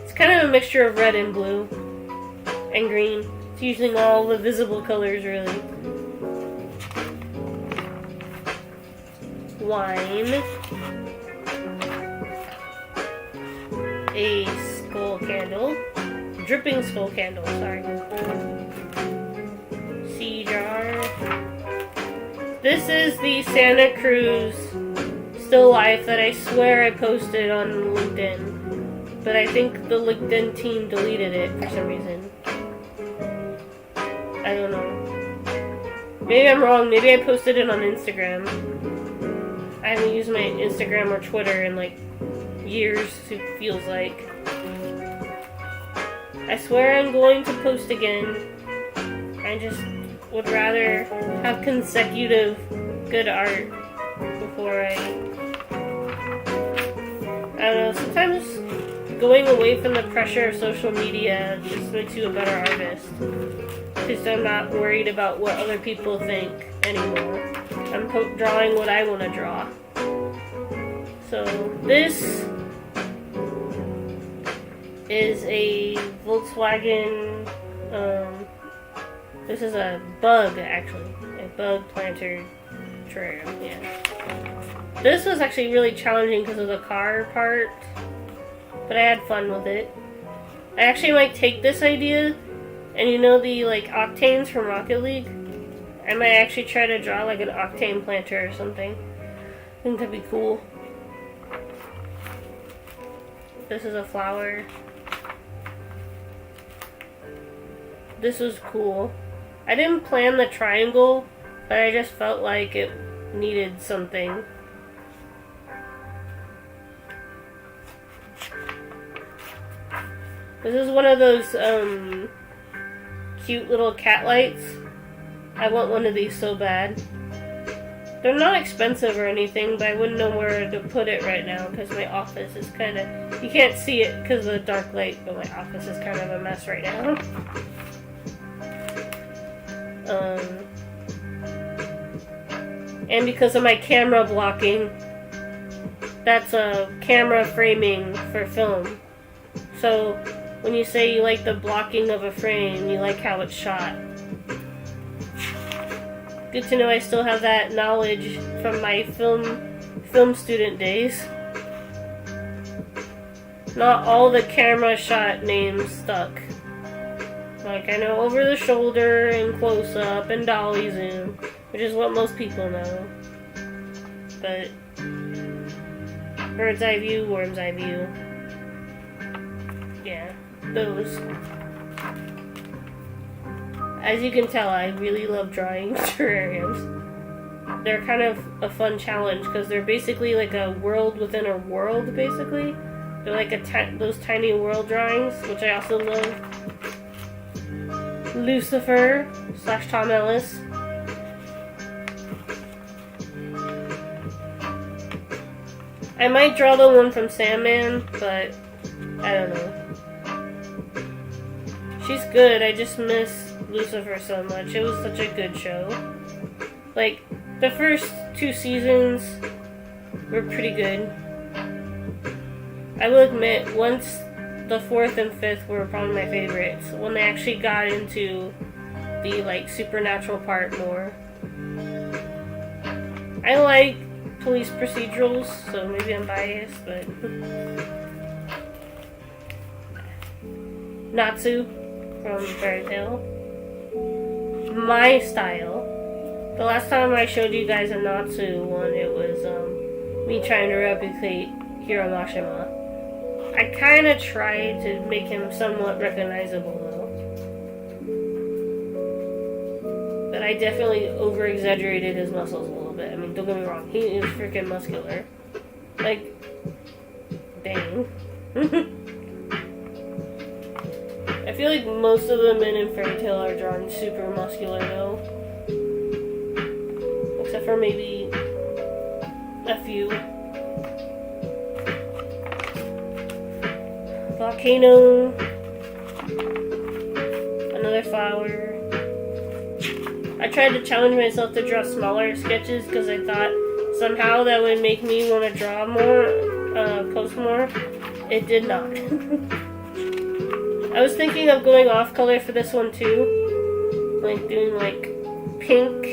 it's kind of a mixture of red and blue and green. It's using all the visible colors really. Wine. A skull candle. Dripping skull candle, sorry. Sea jar. This is the Santa Cruz still life that I swear I posted on LinkedIn. But I think the LinkedIn team deleted it for some reason. I don't know. Maybe I'm wrong. Maybe I posted it on Instagram. I haven't used my Instagram or Twitter in like years, it feels like. I swear I'm going to post again. I just would rather have consecutive good art before I don't know, sometimes going away from the pressure of social media just makes you a better artist. because I'm not worried about what other people think anymore. I'm drawing what I want to draw. So this is a Volkswagen, this is a bug, actually. A bug planter terrarium, yeah. This was actually really challenging because of the car part, but I had fun with it. I actually might take this idea, and you know the like octanes from Rocket League? I might actually try to draw like an octane planter or something. I think that'd be cool. This is a flower. This was cool. I didn't plan the triangle, but I just felt like it needed something. This is one of those cute little cat lights. I want one of these so bad. They're not expensive or anything, but I wouldn't know where to put it right now because my office is kind of... You can't see it because of the dark light, but my office is kind of a mess right now. And because of my camera blocking, that's a camera framing for film. So when you say you like the blocking of a frame, you like how it's shot. Good to know I still have that knowledge from my film student days. Not all the camera shot names stuck. Like, I know over the shoulder and close up and dolly zoom, which is what most people know. But bird's eye view, worm's eye view. Yeah, those. As you can tell, I really love drawing terrariums. They're kind of a fun challenge because they're basically like a world within a world, basically. They're like those tiny world drawings, which I also love. Lucifer / Tom Ellis. I might draw the one from Sandman, but I don't know. She's good, I just miss Lucifer so much. It was such a good show. Like, the first 2 seasons were pretty good. I will admit, once the 4th and 5th were probably my favorites, when they actually got into the, like, supernatural part more. I like police procedurals, so maybe I'm biased, but... Natsu from Fairy Tail. My style. The last time I showed you guys a Natsu one, it was me trying to replicate Hiro Mashima. I kind of tried to make him somewhat recognizable though. But I definitely over-exaggerated his muscles a little bit. I mean, don't get me wrong, he is freaking muscular. Like, dang. I feel like most of the men in Fairy Tail are drawn super muscular though. Except for maybe a few. Volcano. Another flower. I tried to challenge myself to draw smaller sketches because I thought somehow that would make me want to draw more, post more. It did not. I was thinking of going off color for this one too. Like doing like pink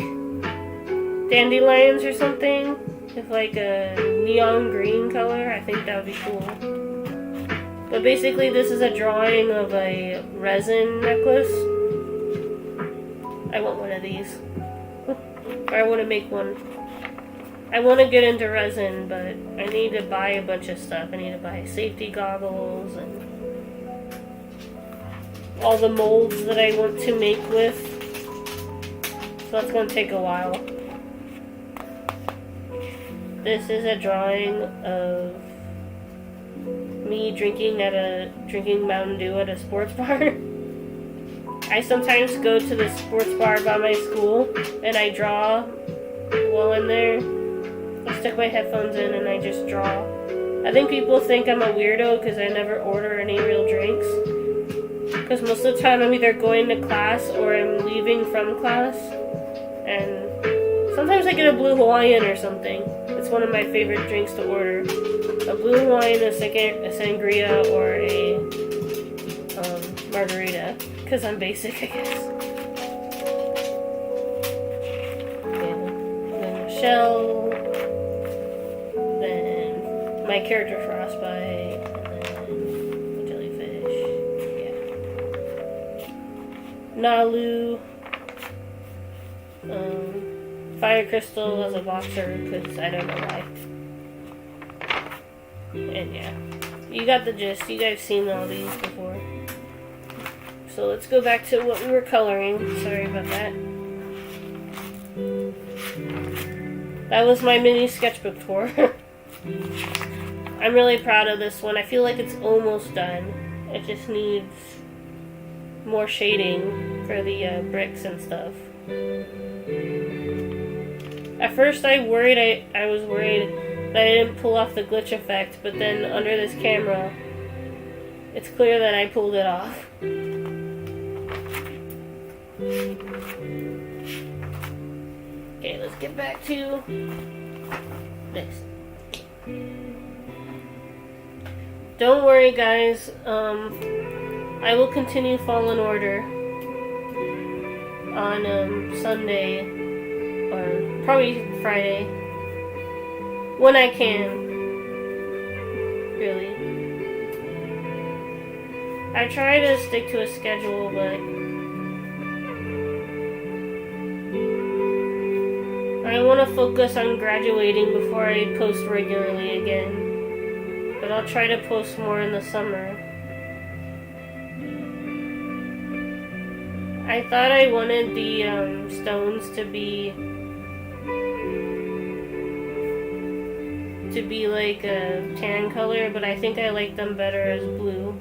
dandelions or something. With like a neon green color. I think that would be cool. But basically this is a drawing of a resin necklace. I want one of these. Or I want to make one. I want to get into resin, but I need to buy a bunch of stuff. I need to buy safety goggles and all the molds that I want to make with. So that's going to take a while. This is a drawing of me drinking Mountain Dew at a sports bar. I sometimes go to the sports bar by my school and I draw while I'm there. I stick my headphones in and I just draw. I think people think I'm a weirdo because I never order any real drinks. because most of the time I'm either going to class or I'm leaving from class, and sometimes I get a blue Hawaiian or something. It's one of my favorite drinks to order. A blue Hawaiian, a sangria, or a margarita, because I'm basic, I guess. And then Michelle, then my character Frostbite, and then jellyfish, yeah. Nalu, Fire Crystal as a boxer, because I don't know why. And yeah, you got the gist. You guys seen all these before. So let's go back to what we were coloring. Sorry about that. That was my mini sketchbook tour. I'm really proud of this one. I feel like it's almost done. It just needs more shading for the bricks and stuff. At first I was worried that I didn't pull off the glitch effect, but then under this camera, it's clear that I pulled it off. Okay, let's get back to this. Don't worry, guys. I will continue Fallen Order on Sunday, or probably Friday, when I can. Really, I try to stick to a schedule, but I want to focus on graduating before I post regularly again. But I'll try to post more in the summer. I thought I wanted the stones to be like a tan color, but I think I like them better as blue.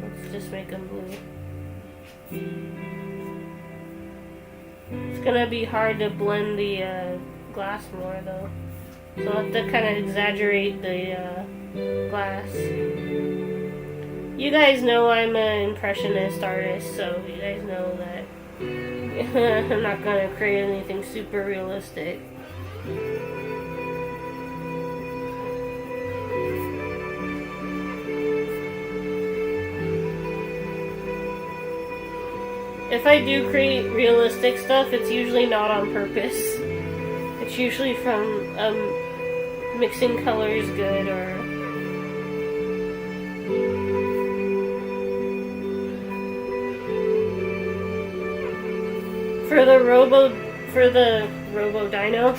Let's just make them blue. It's gonna be hard to blend the glass more though, so I'll have to kind of exaggerate the glass. You guys know I'm an impressionist artist, so you guys know that I'm not gonna create anything super realistic. If I do create realistic stuff, it's usually not on purpose. It's usually from mixing colors good, or for the Robo Dino.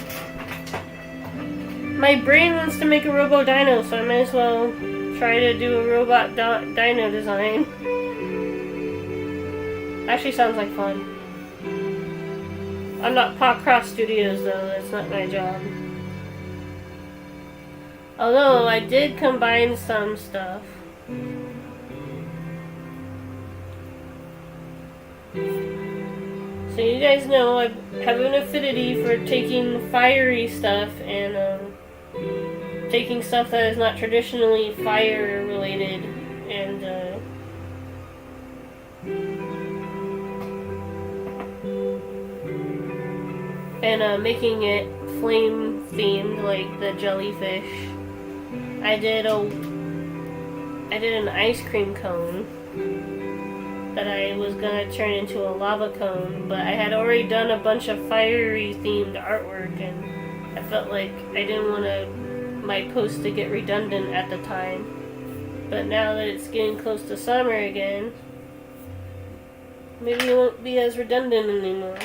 My brain wants to make a Robo Dino, so I might as well try to do a robot dino design. Actually sounds like fun. I'm not Popcross Studios though, that's not my job. Although I did combine some stuff. So you guys know I have an affinity for taking fiery stuff and taking stuff that is not traditionally fire related and making it flame themed, like the jellyfish. I did an ice cream cone that I was gonna turn into a lava cone, but I had already done a bunch of fiery themed artwork, and I felt like I didn't want my post to get redundant at the time. But now that it's getting close to summer again, maybe it won't be as redundant anymore.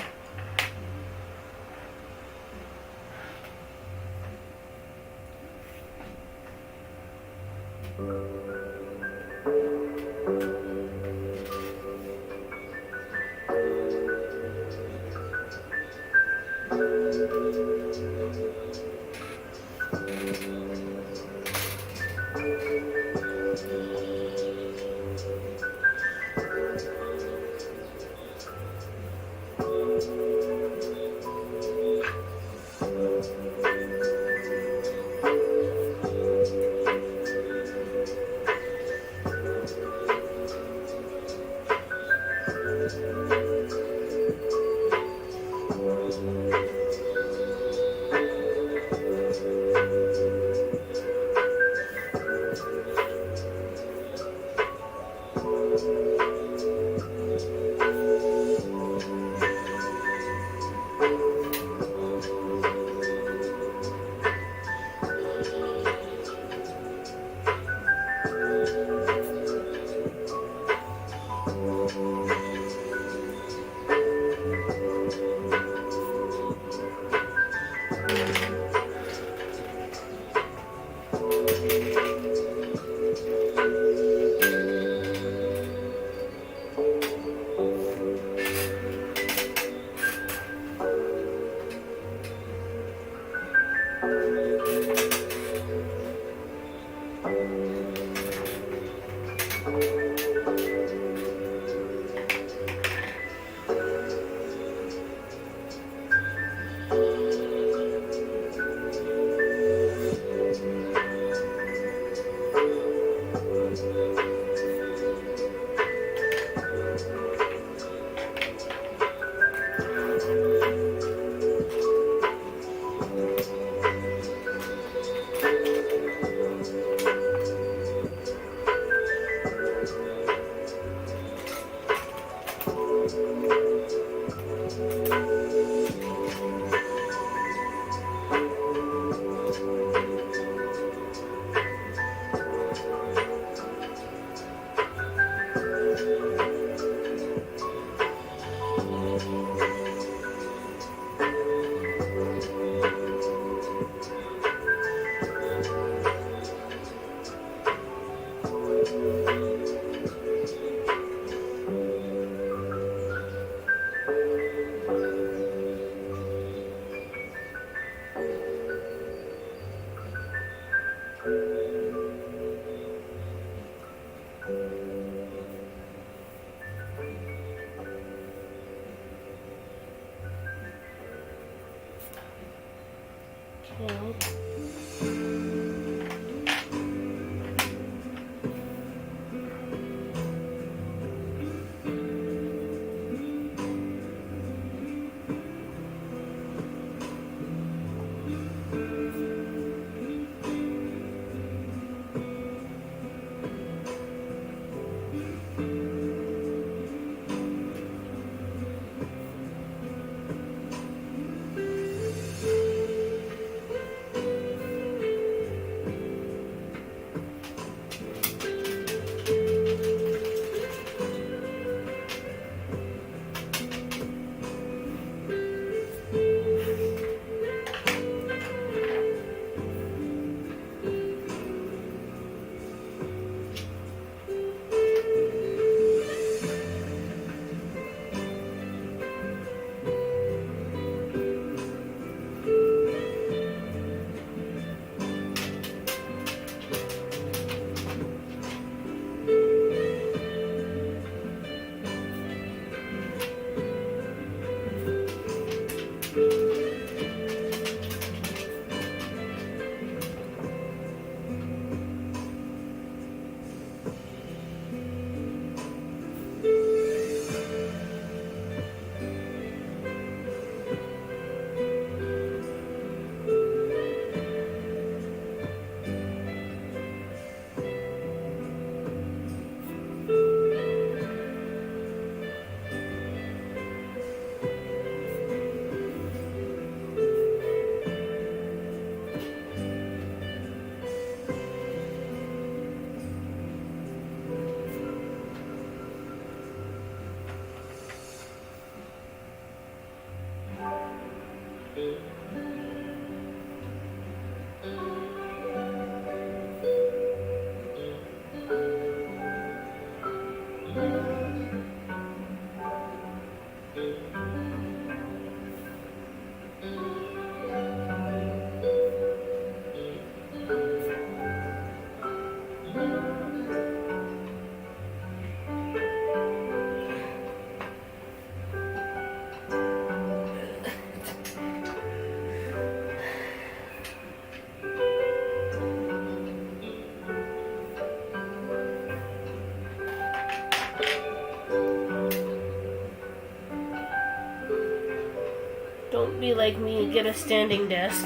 Don't be like me, get a standing desk.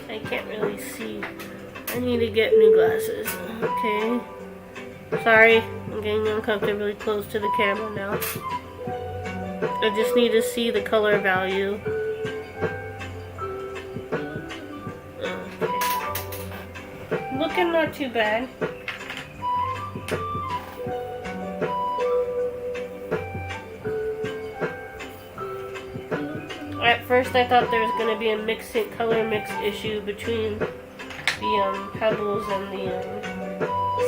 I can't really see. I need to get new glasses. Okay. Sorry, I'm getting uncomfortably close to the camera now. I just need to see the color value. Okay. Looking not too bad. At first I thought there was going to be a color mix issue between the pebbles and the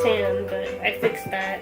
sand, but I fixed that.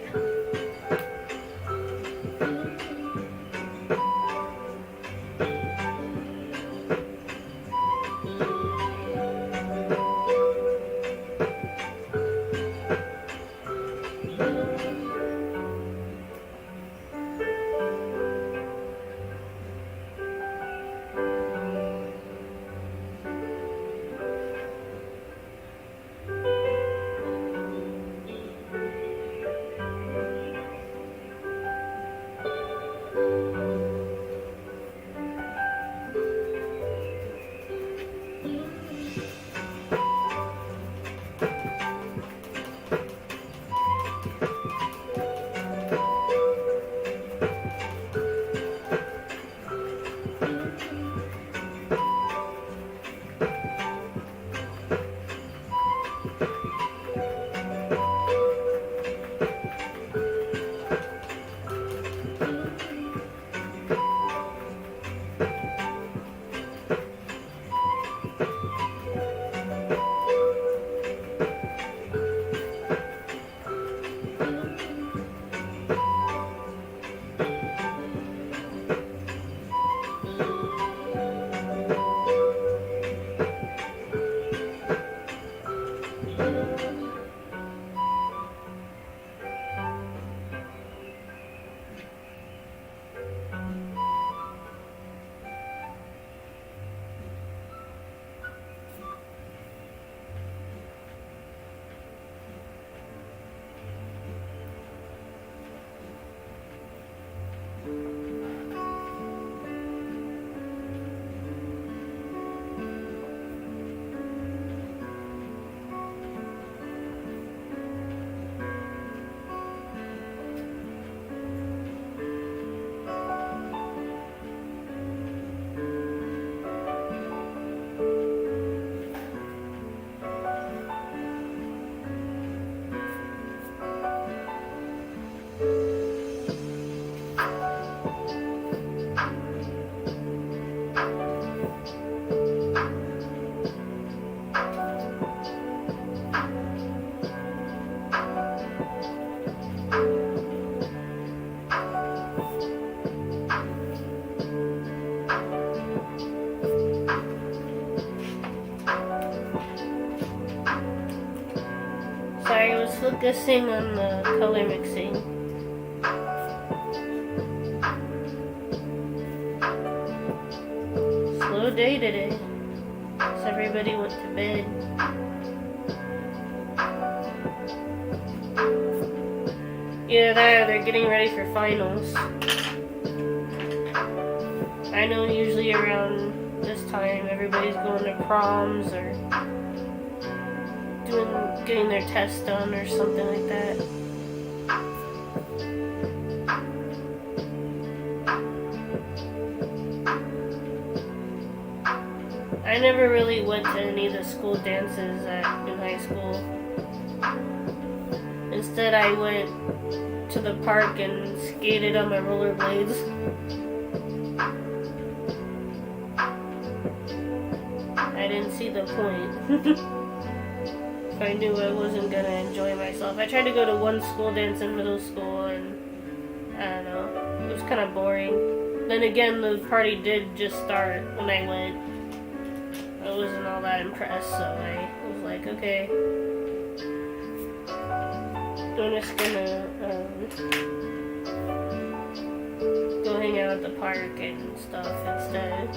Sorry, I was focusing on the color mixing. Slow day today, so everybody went to bed. Either that or they're getting ready for finals. I know usually around this time everybody's going to proms or getting their tests done or something like that. I never really went to any of the school dances in high school. Instead, I went to the park and skated on my rollerblades. I didn't see the point. I knew I wasn't gonna enjoy myself. I tried to go to one school dance in middle school and I don't know, it was kind of boring. Then again, the party did just start when I went. I wasn't all that impressed, so I was like, okay, I'm just gonna go hang out at the park and stuff instead.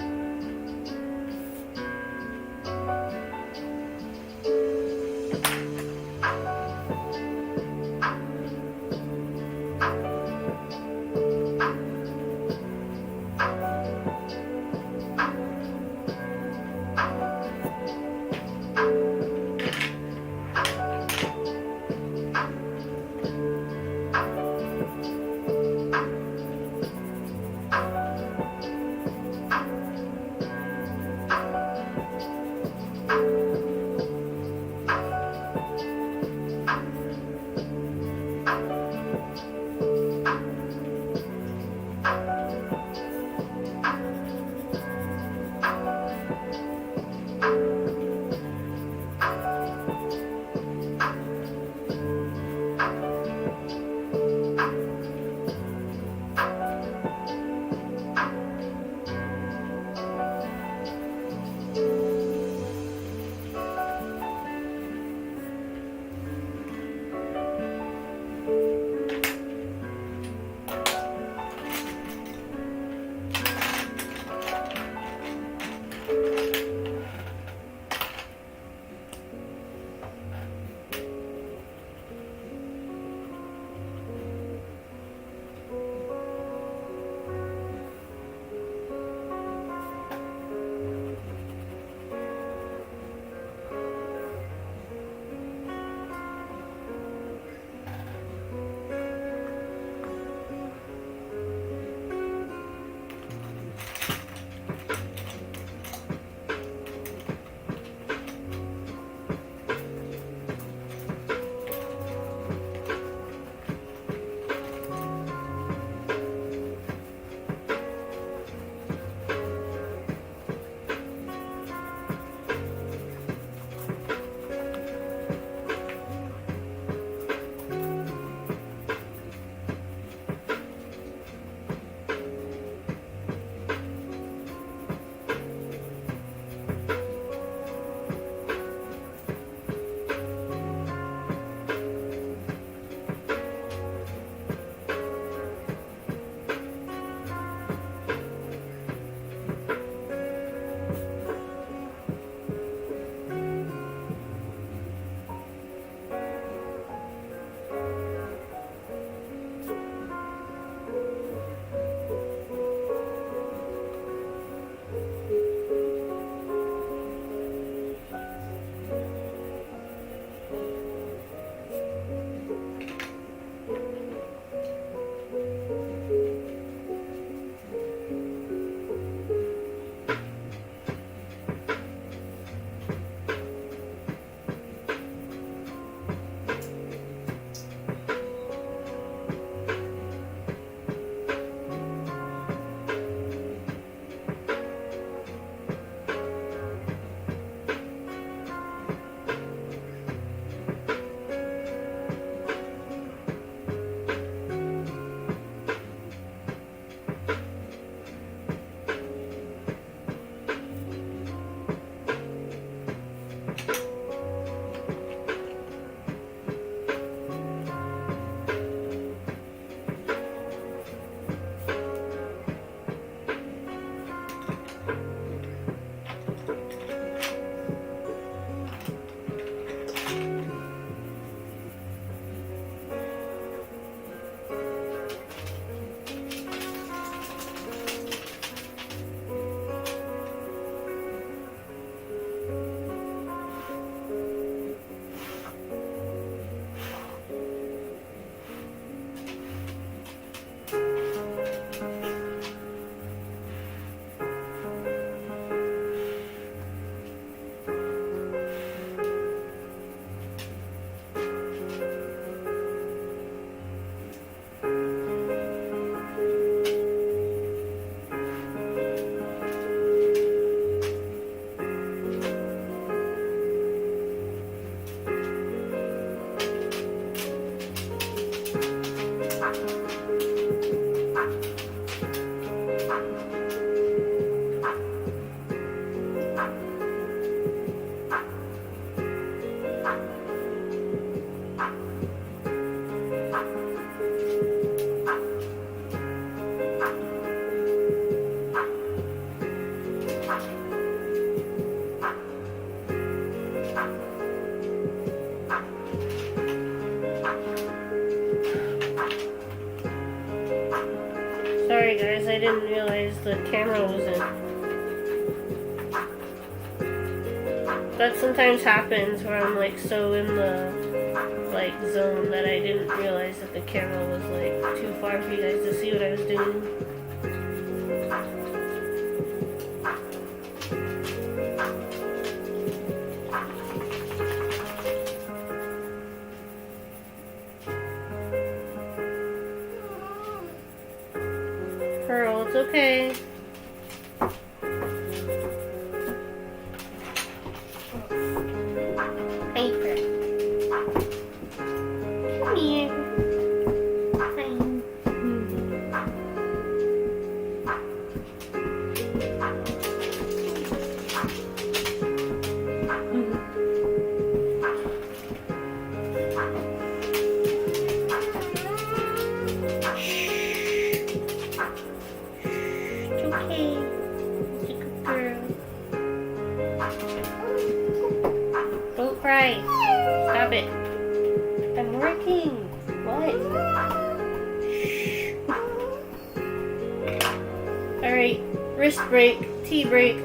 didn't realize the camera was in. That sometimes happens where I'm like so in the like zone that I didn't realize that the camera was like too far for you guys to see what I was doing. Pearl, it's okay. Hey, Pearl. Come here. Hi. Okay. It's a good girl. Don't cry. Stop it. I'm working. What? Alright. Wrist break. Tea break.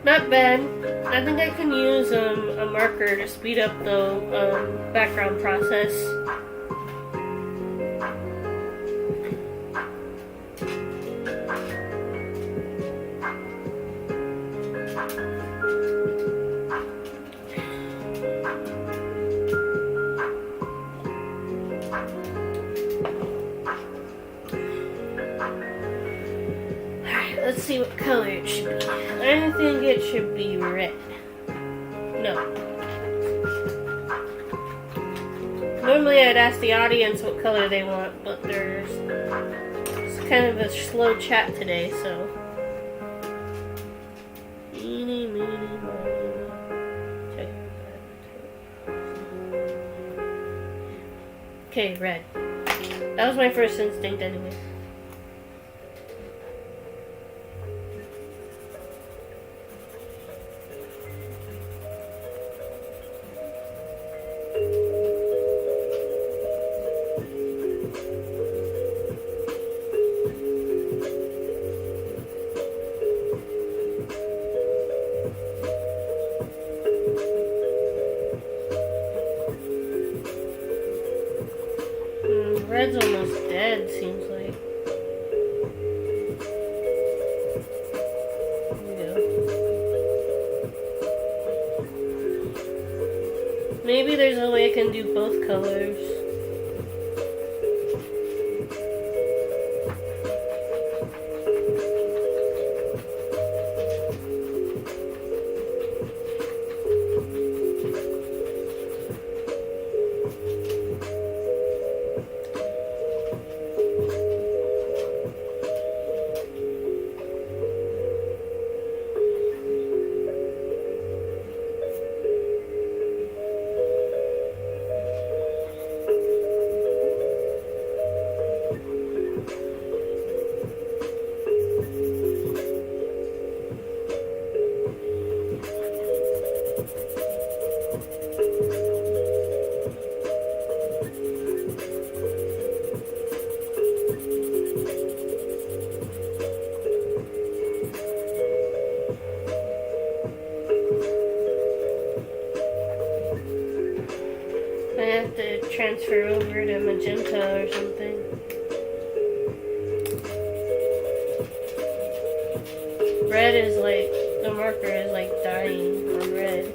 Not bad. I think I can use a marker to speed up the background process. Let's see what color it should be. I think it should be red. No. Normally I'd ask the audience what color they want, but it's kind of a slow chat today, so. Okay, red. That was my first instinct anyway. Red's almost dead, seems like. There we go. Maybe there's a way I can do both colors. I have to transfer over to magenta or something. Red is like, the marker is like dying on red.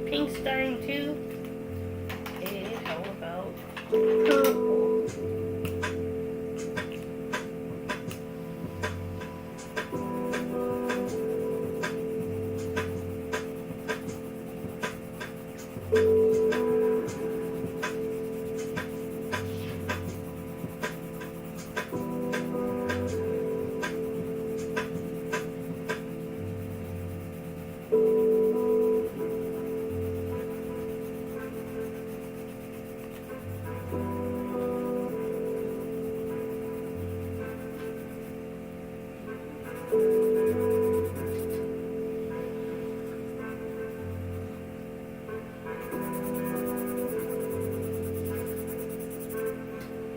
Pink's dying too. Okay, how about purple?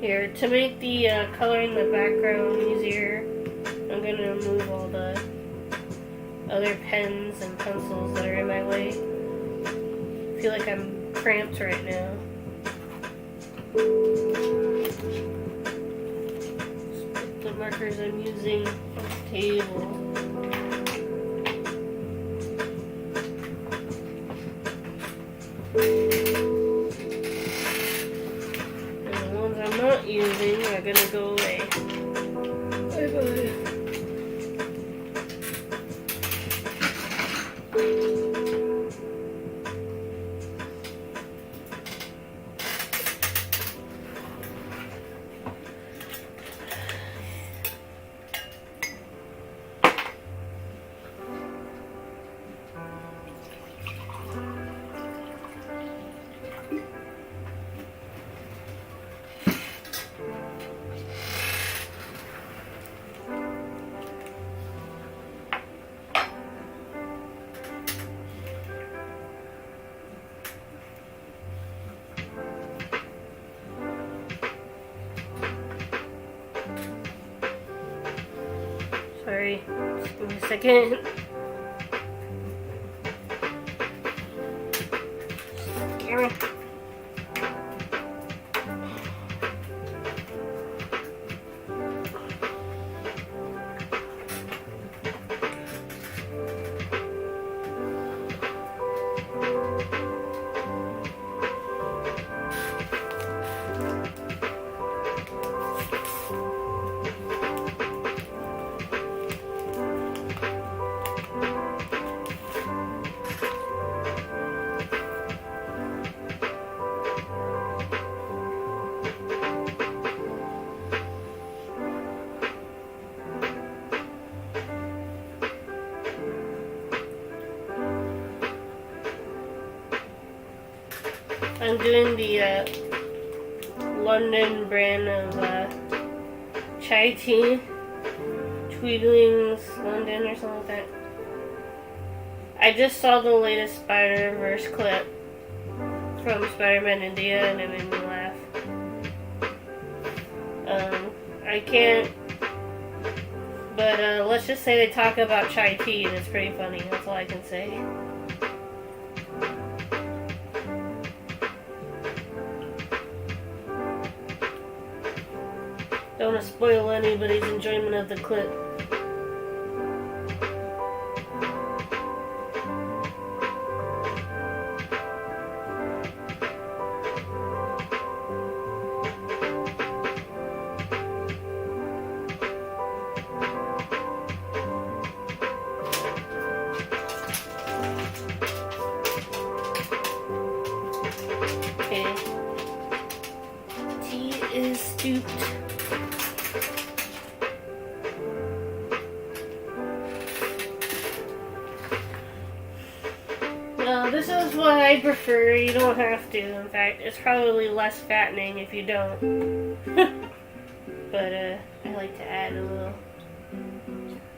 Here, to make the color in the background easier, I'm going to remove all the other pens and pencils that are in my way. I feel like I'm cramped right now. Just put the markers I'm using on the table. Not using are gonna go away. Bye bye. Sorry, just give me a second. Camera. I'm doing the London brand of chai tea, Tweedlings London or something like that. I just saw the latest Spider-Verse clip from Spider-Man India and it made me laugh. I can't, but let's just say they talk about chai tea and it's pretty funny, that's all I can say. Don't want to spoil anybody's enjoyment of the clip. Okay. Tea is stooped. This is what I prefer. You don't have to. In fact, it's probably less fattening if you don't. But I like to add a little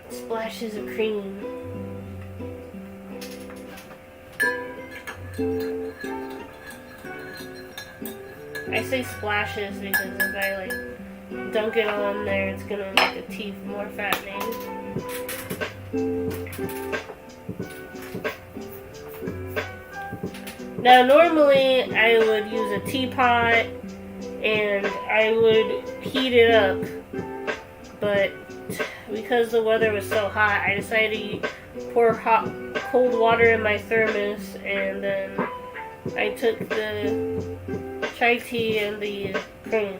splashes of cream. I say splashes because if I like dunk it on there, it's gonna make the tea more fattening. Now normally I would use a teapot and I would heat it up, but because the weather was so hot, I decided to pour cold water in my thermos, and then I took the chai tea and the cream,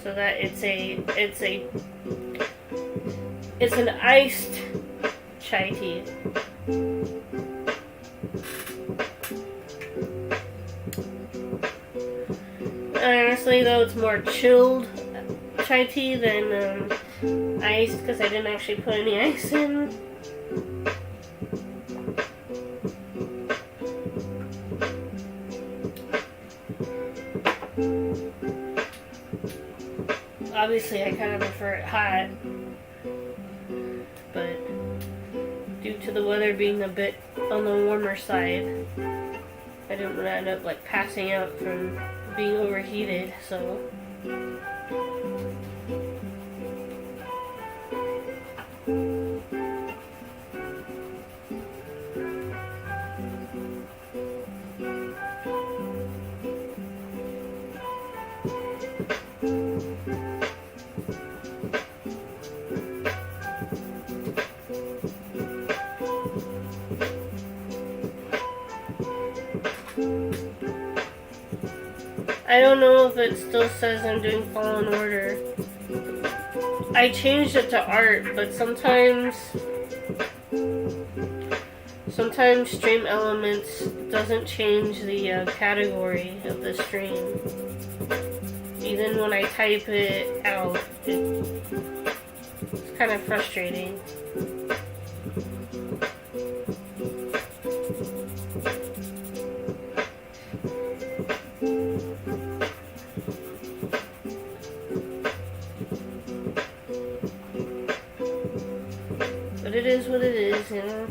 so that it's an iced chai tea. Honestly, though, it's more chilled chai tea than iced because I didn't actually put any ice in. Obviously, I kind of prefer it hot, but due to the weather being a bit on the warmer side, I didn't want to end up like passing out from being overheated, so I don't know if it still says I'm doing Fallen Order. I changed it to art, but sometimes Stream Elements doesn't change the category of the stream. Even when I type it out, it's kind of frustrating. But it is what it is, you know?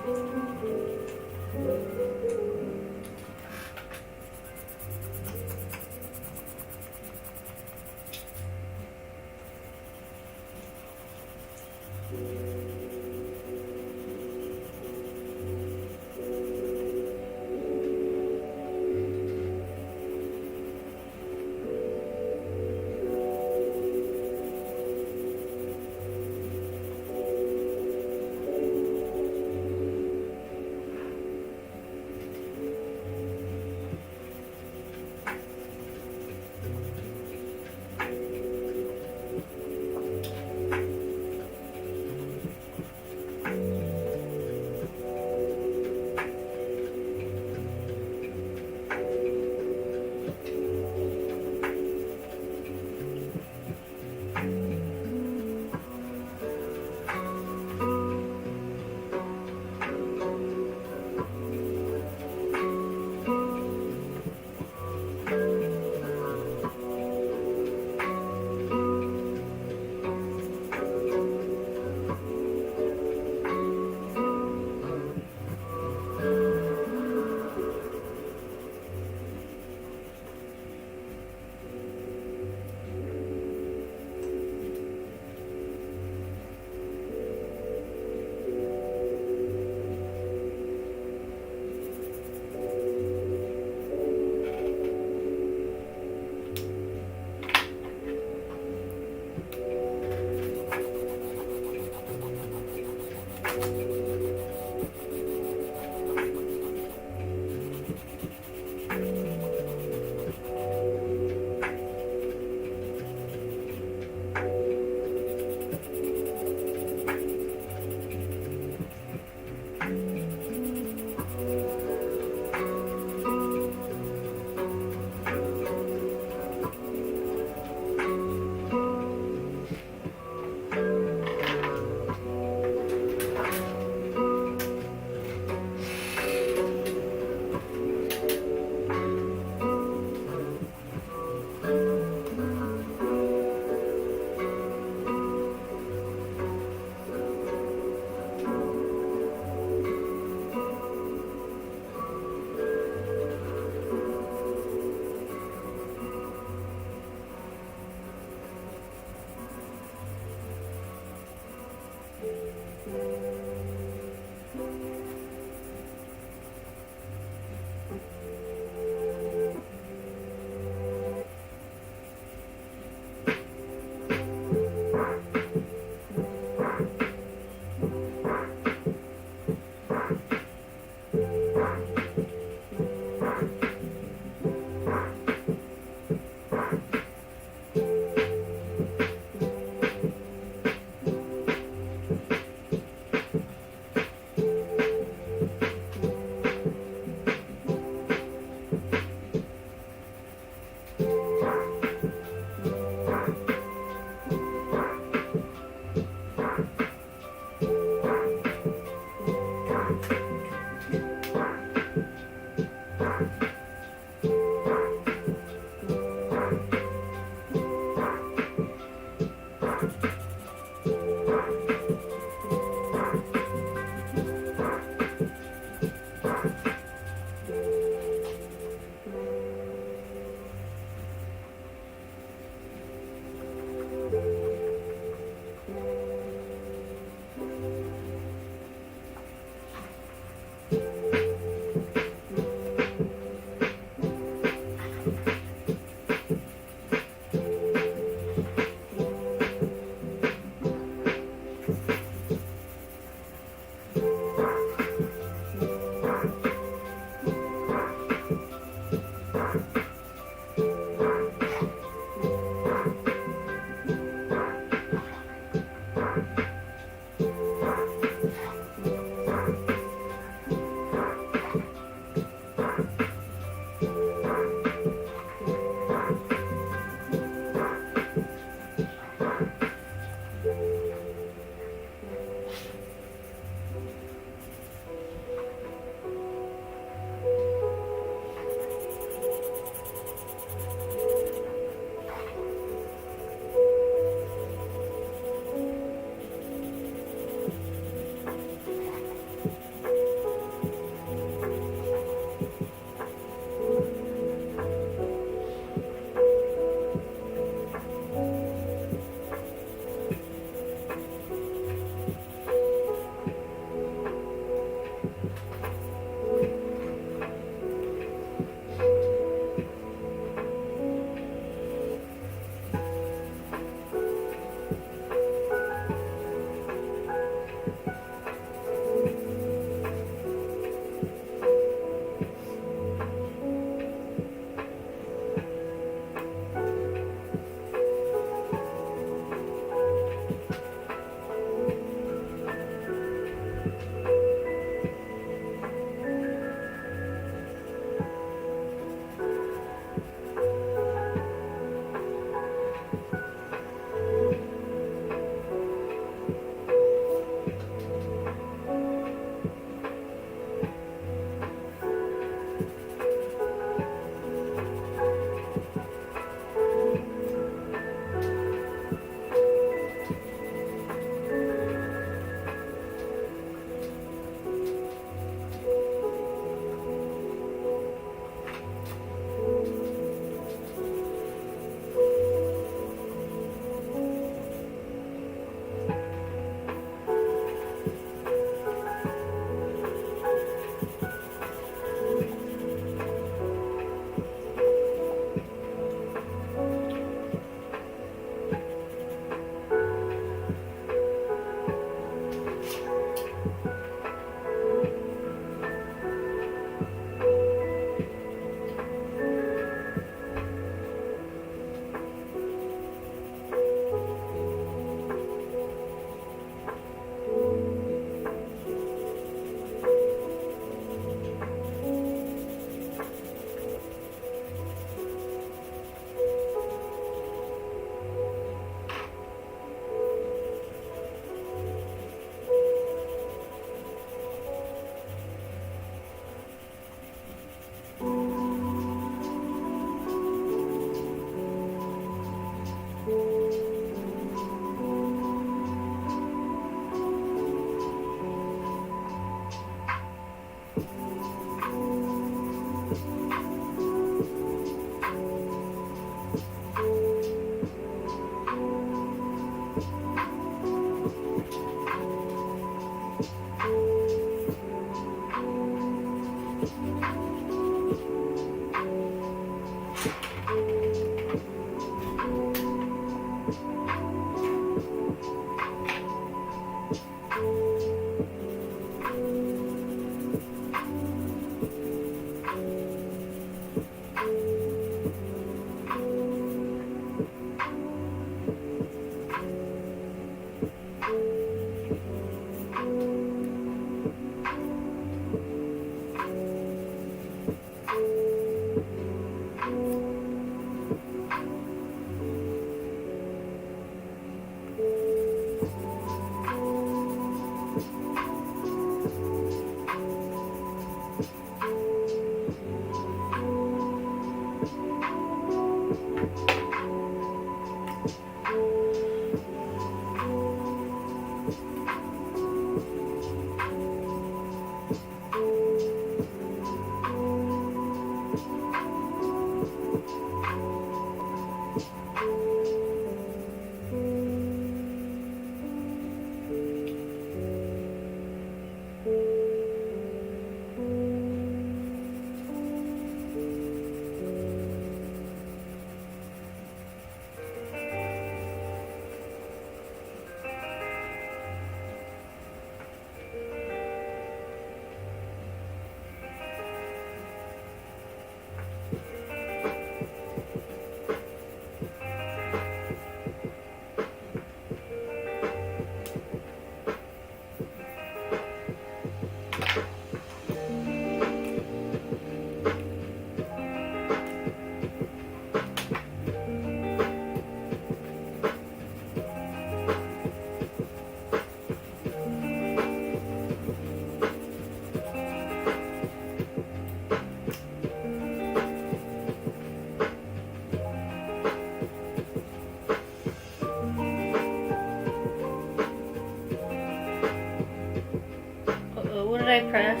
did I press?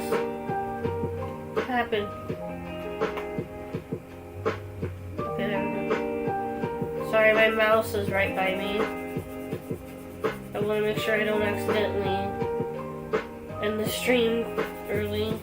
What happened? Okay, there we go. Sorry, my mouse is right by me. I want to make sure I don't accidentally end the stream early.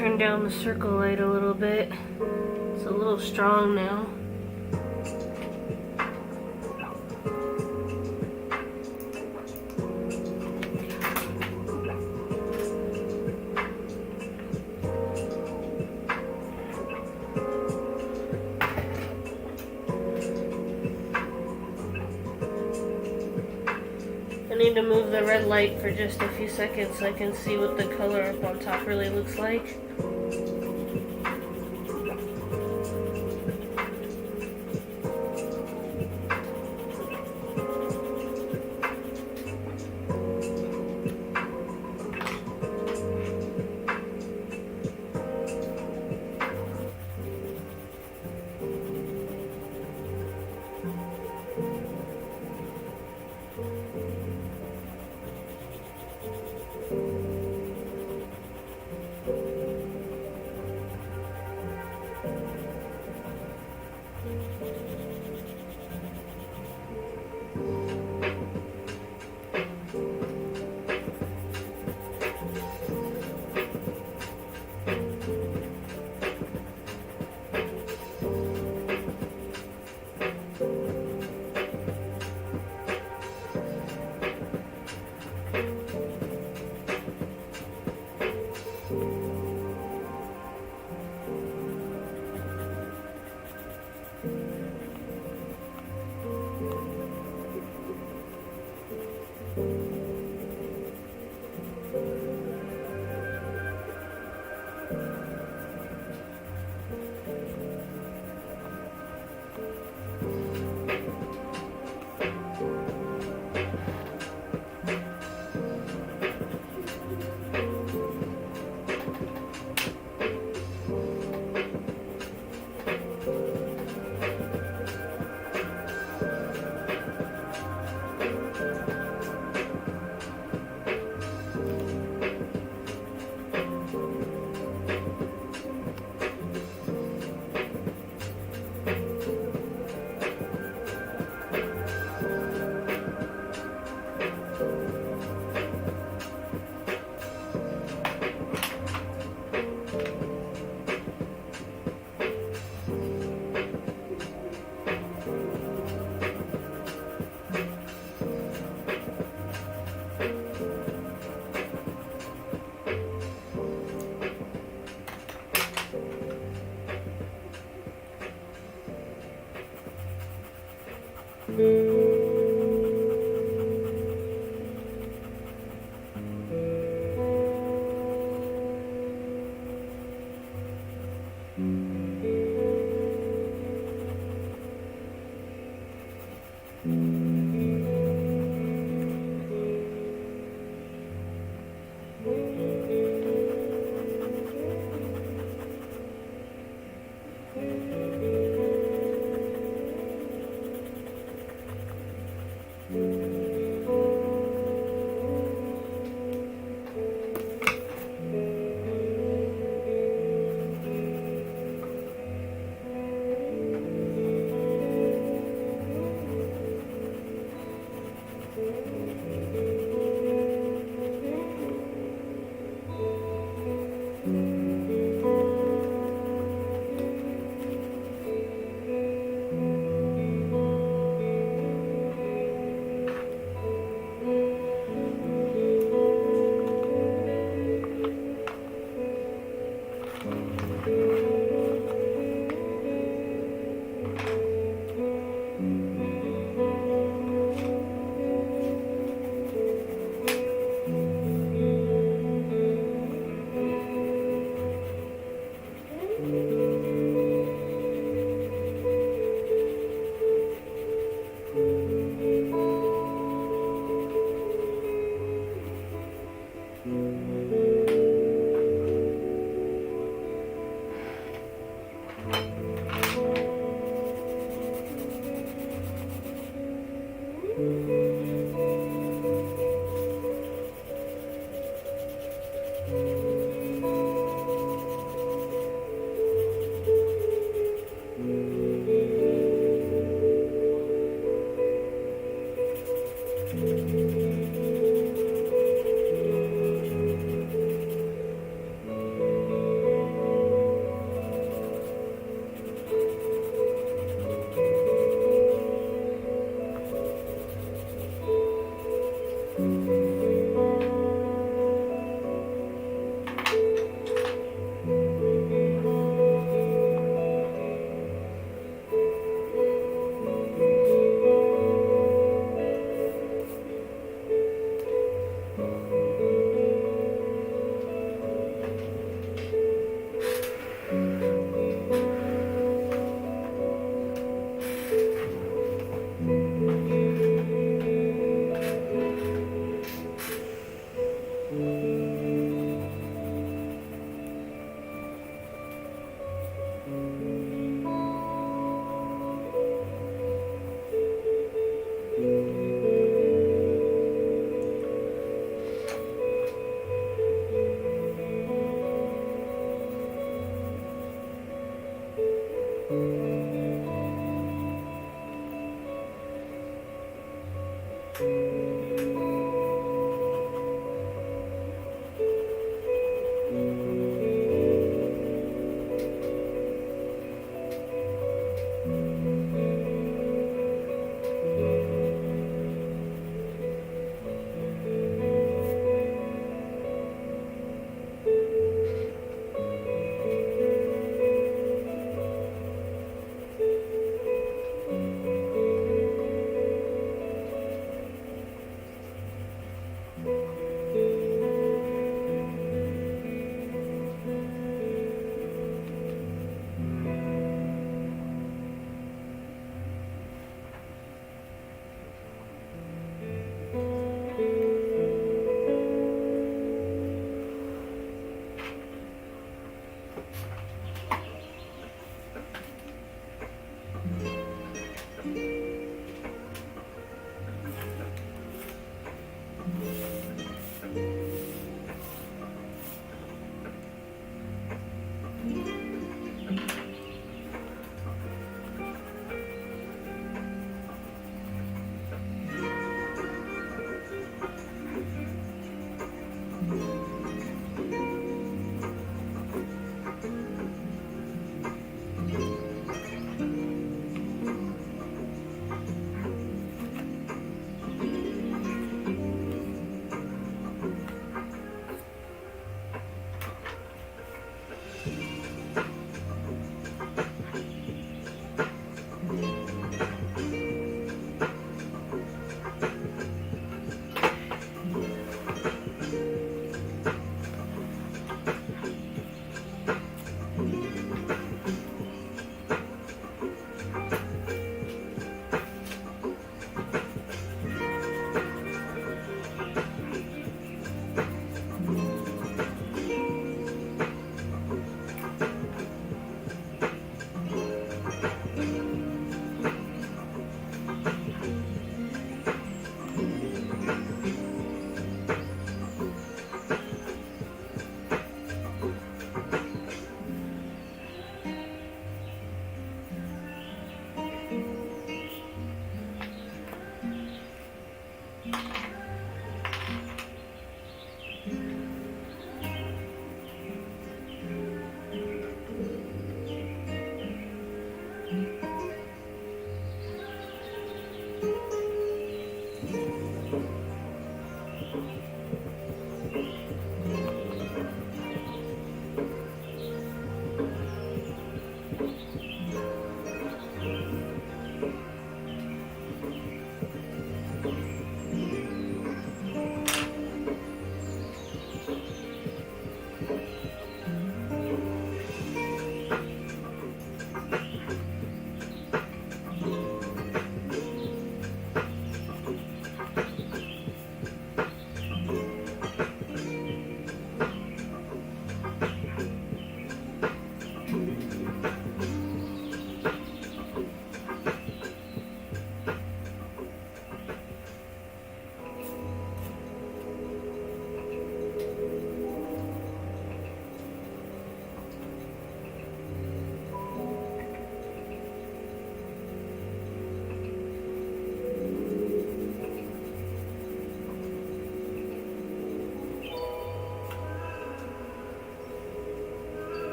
turn down the circle light a little bit. It's a little strong now. I need to move the red light for just a few seconds so I can see what the color up on top really looks like.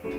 Sorry,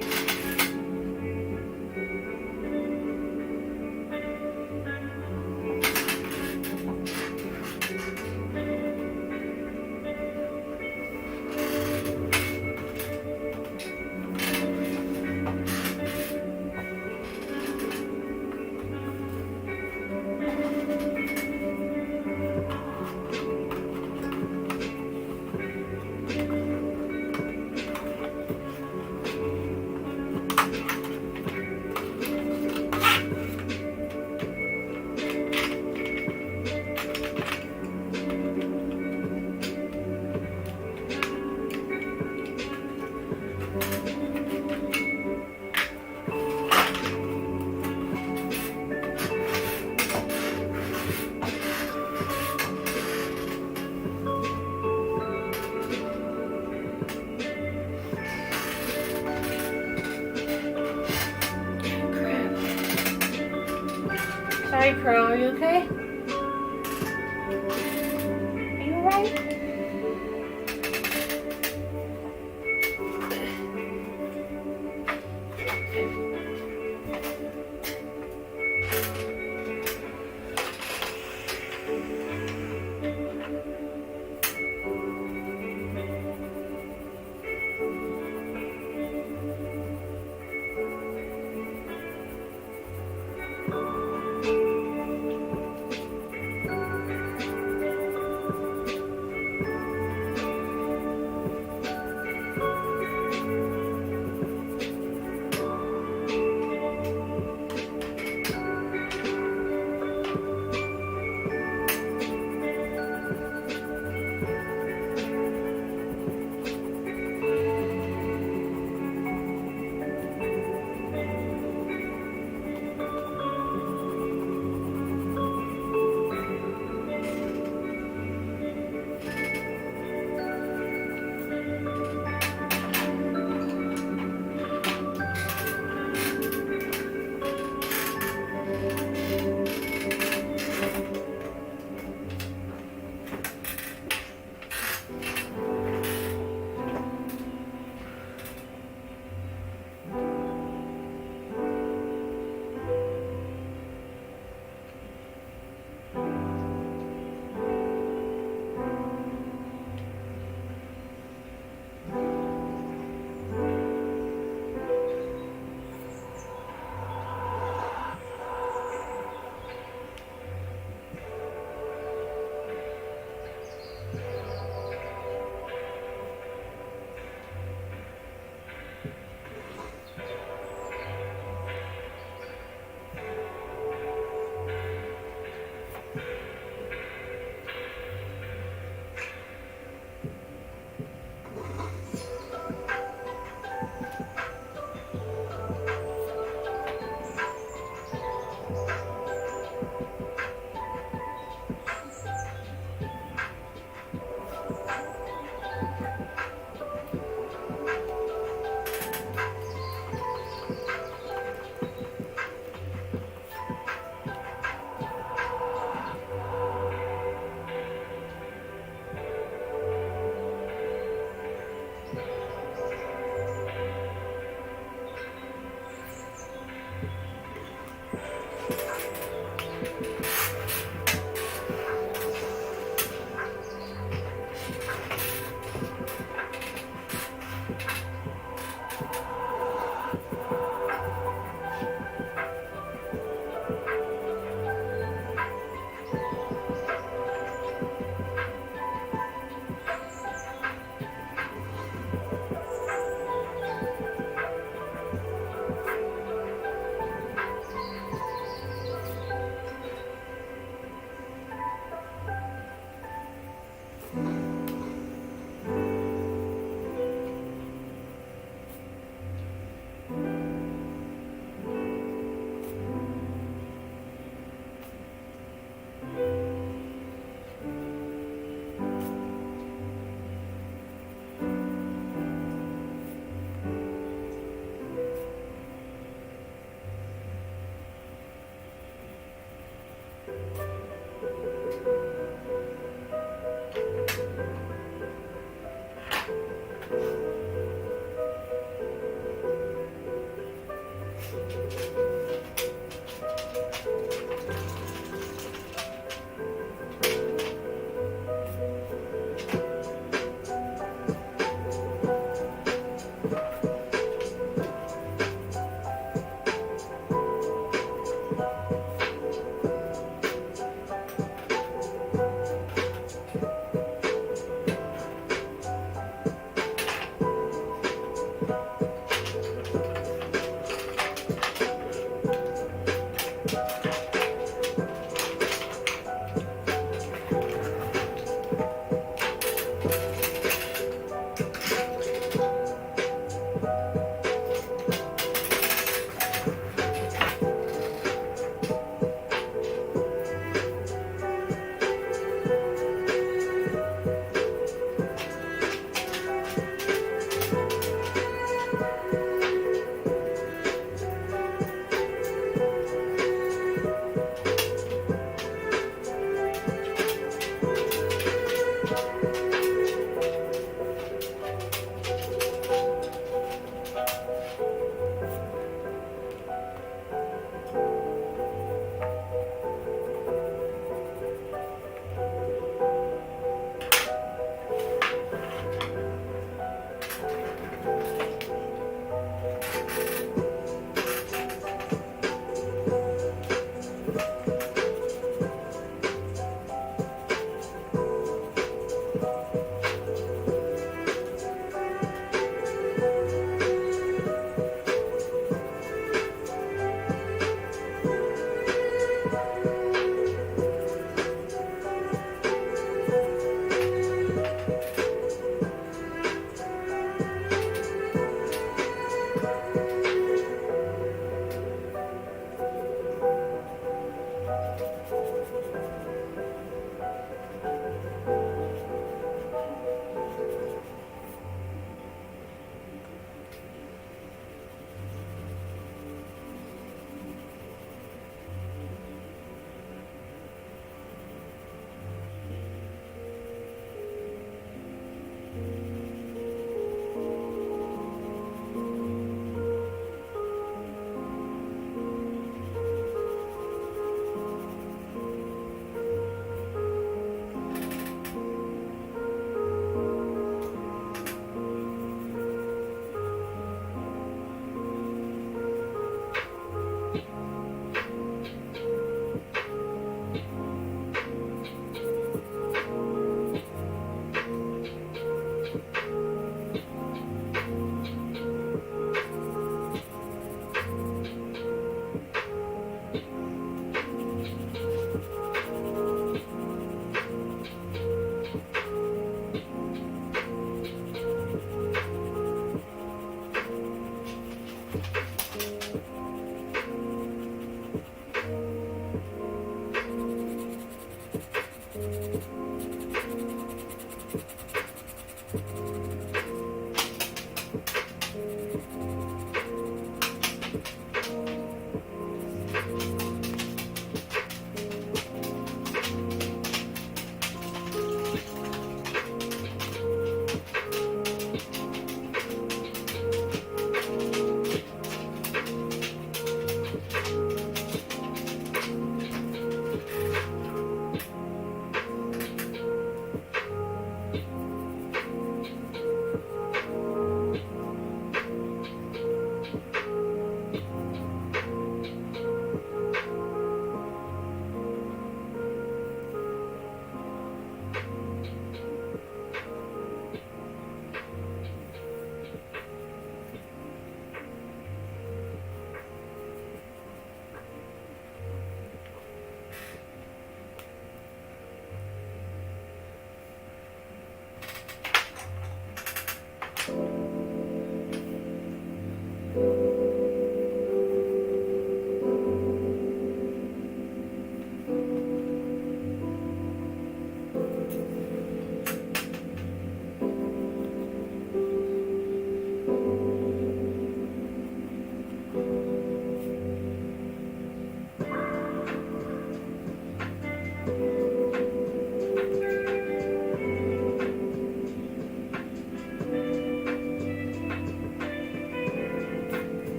Pearl, are you okay? Are you alright?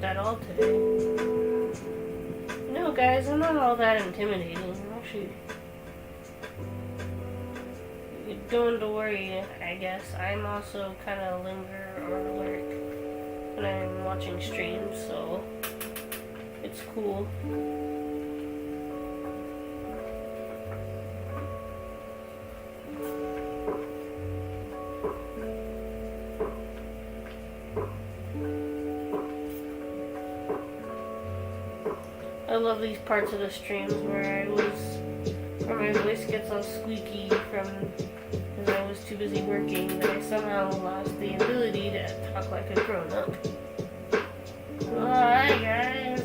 At all today. No, guys, I'm not all that intimidating. I'm actually don't to worry, I guess. I'm also kind of linger or lurk when I'm watching streams, so it's cool. I love these parts of the streams where my voice gets all squeaky because I was too busy working, that I somehow lost the ability to talk like a grown up. Oh, hi guys.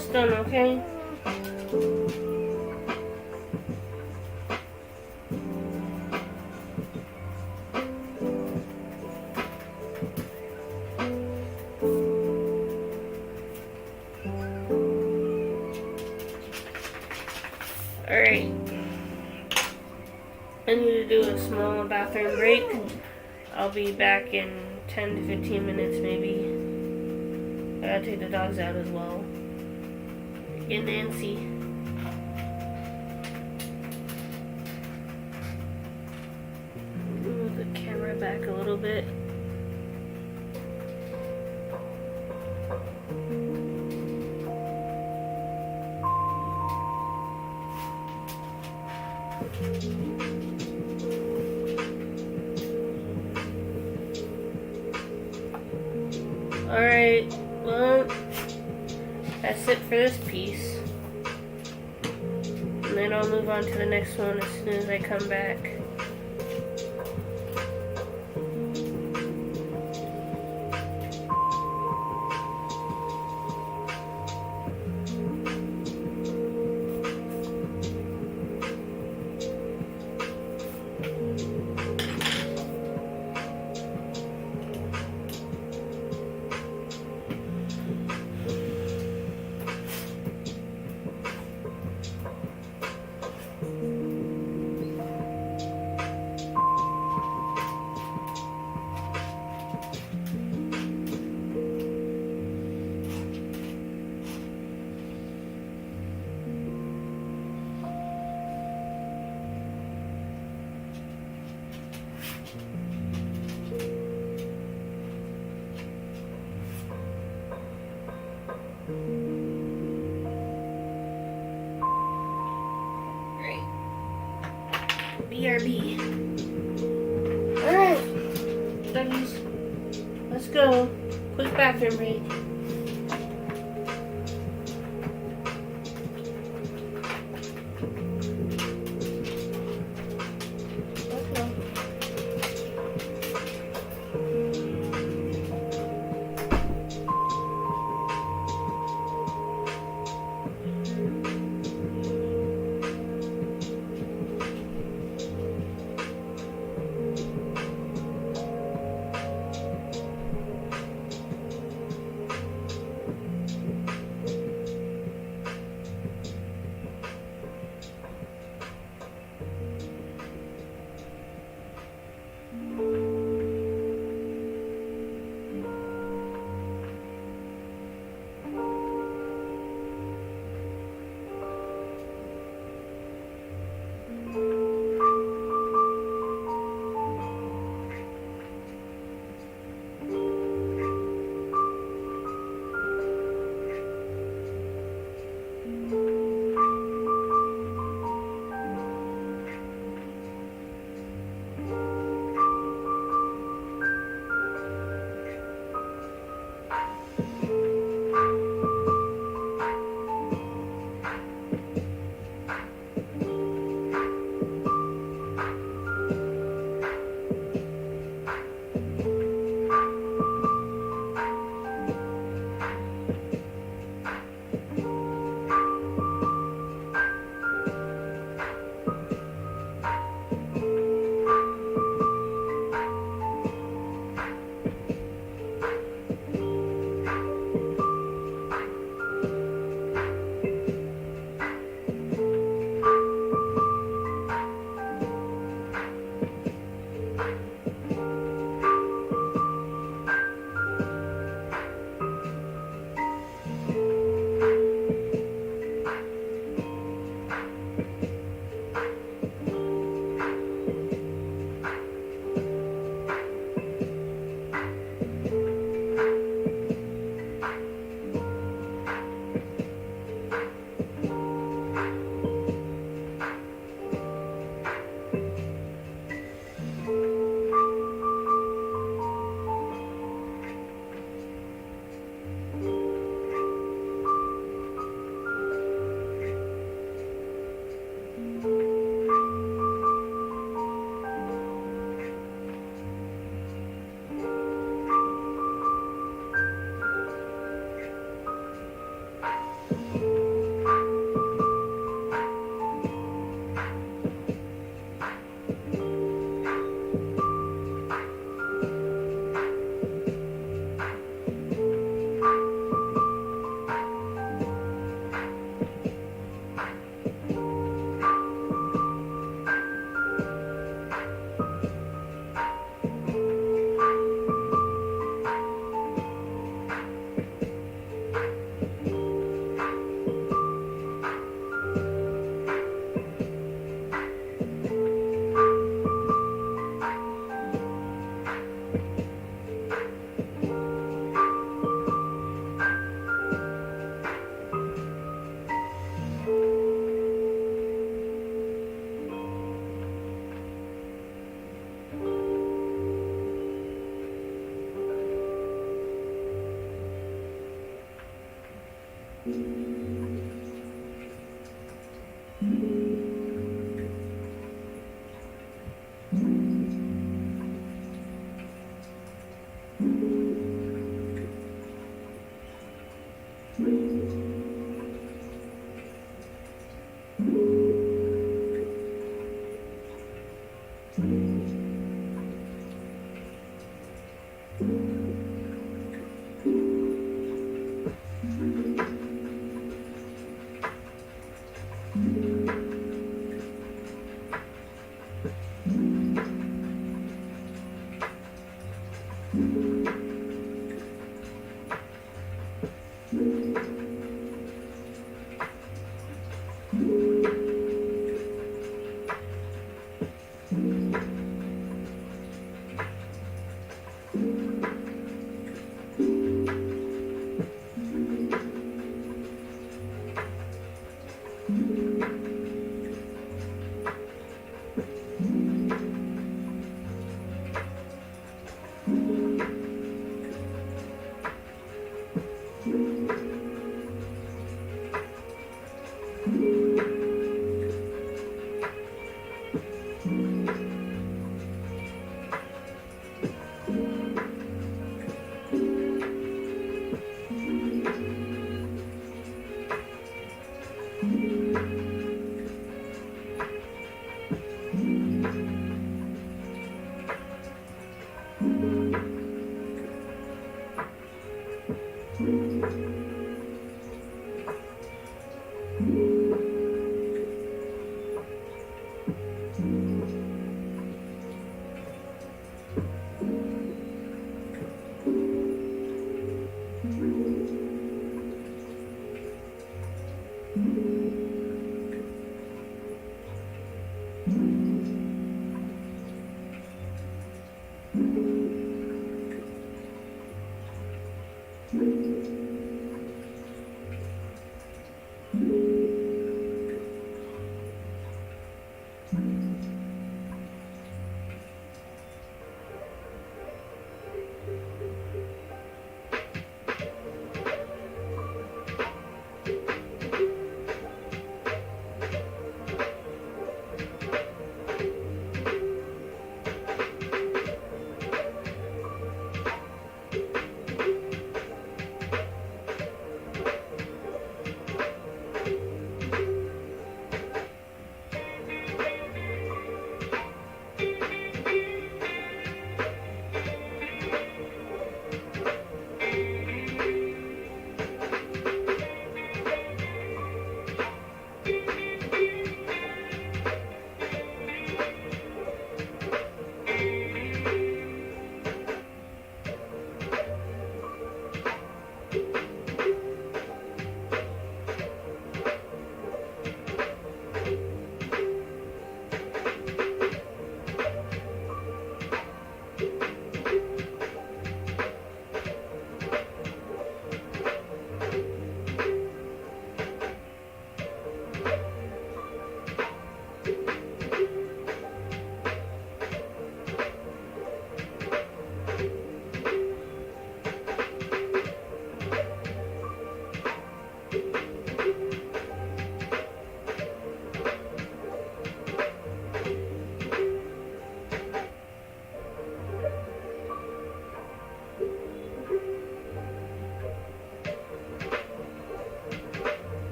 almost done, okay? Alright. I need to do a small bathroom break. I'll be back in 10 to 15 minutes maybe. I gotta take the dogs out as well. Get Nancy. Move the camera back a little bit. Alright, well, that's it for this piece. And then I'll move on to the next one as soon as I come back. BRB. Alright, doggies, let's go. Quick bathroom break.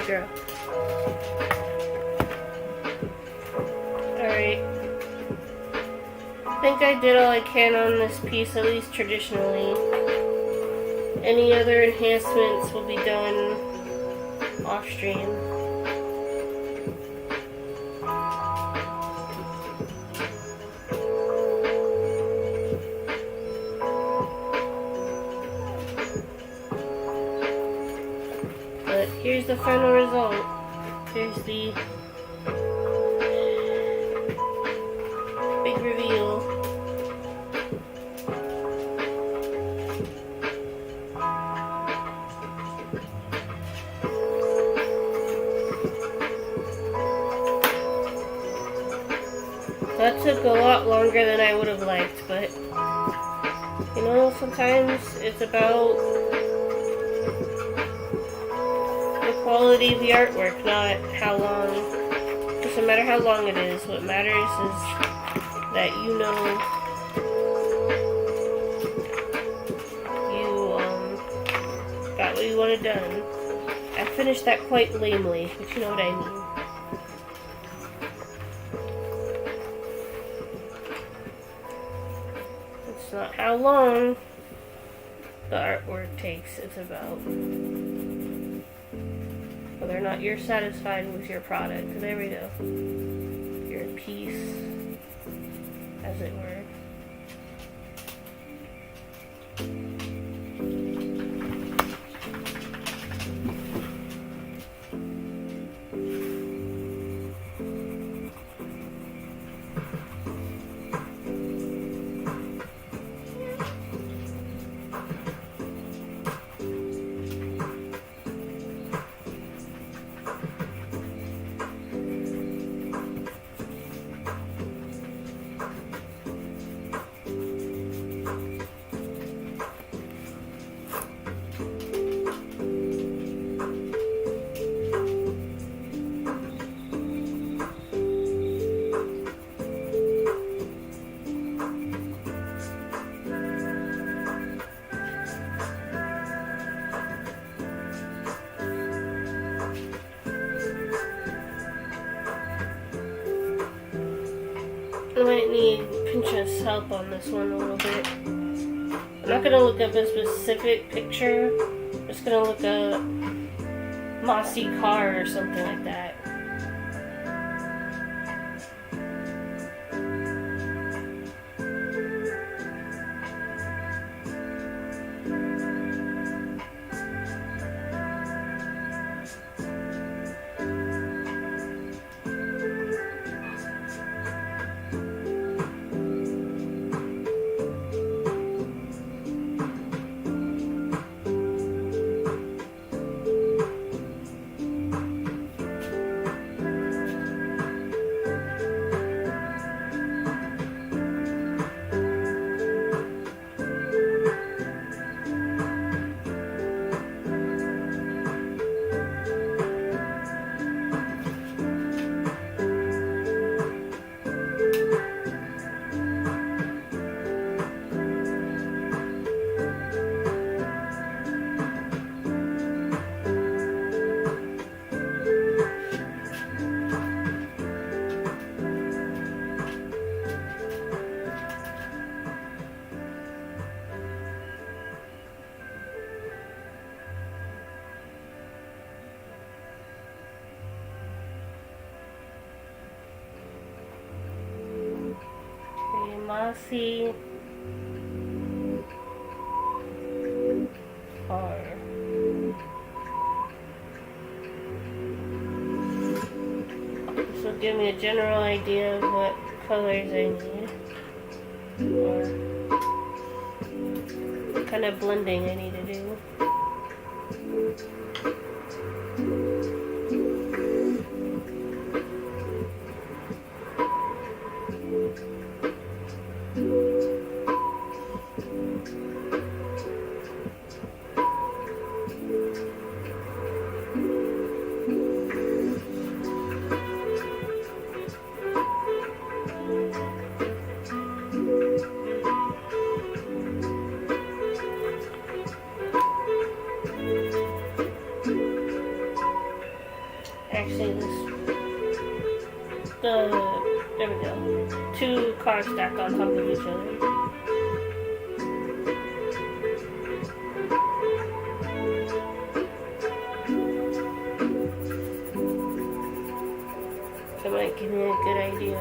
girl. Alright. I think I did all I can on this piece, at least traditionally. Any other enhancements will be done off stream. But here's the final result. Here's the big reveal. That took a lot longer than I would have liked, but you know, sometimes it's about the quality of the artwork, not how long. It doesn't matter how long it is. What matters is that you know you got what you wanted done. I finished that quite lamely, but you know what I mean. It's not how long the artwork takes, it's about whether or not you're satisfied with your product. There we go. Your piece, as it were. I might need Pinterest help on this one a little bit. I'm not going to look up a specific picture. I'm just going to look up mossy car or something like that. Mossy car. This will give me a general idea of what colors I need, or what kind of blending I need to do. Actually, there we go. Two cars stacked on top of each other. That might give me a good idea.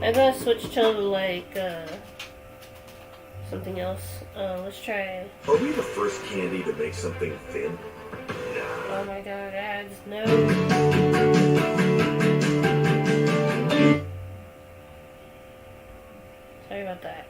I'm gonna switch to like something else. Let's try.
Are we the first candy to make something thin?
Oh my god, ads, no. Sorry about that.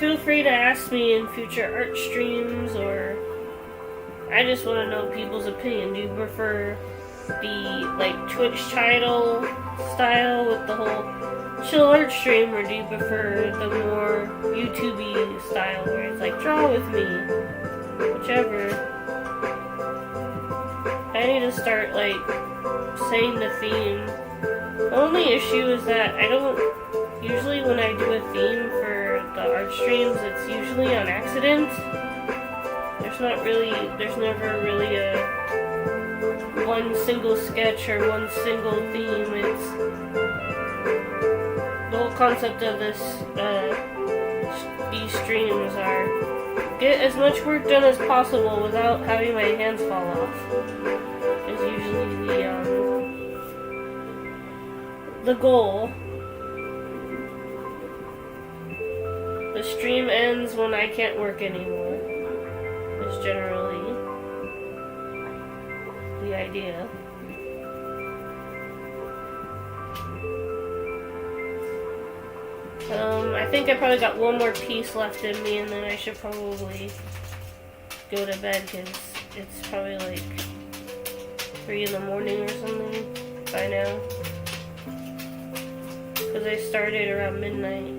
feel free to ask me in future art streams, or I just want to know people's opinion. Do you prefer the like Twitch title style with the whole chill art stream, or do you prefer the more YouTube-y style where it's like draw with me? Whichever. I need to start like saying the theme. The only issue is that I don't usually when I do a theme for the art streams, it's usually on accident. There's never really a one single sketch or one single theme. It's the whole concept of these streams are get as much work done as possible without having my hands fall off. Is usually the goal. The stream ends when I can't work anymore. Is generally the idea. I think I probably got one more piece left in me, and then I should probably go to bed because it's probably like 3 in the morning or something by now. Because I started around midnight.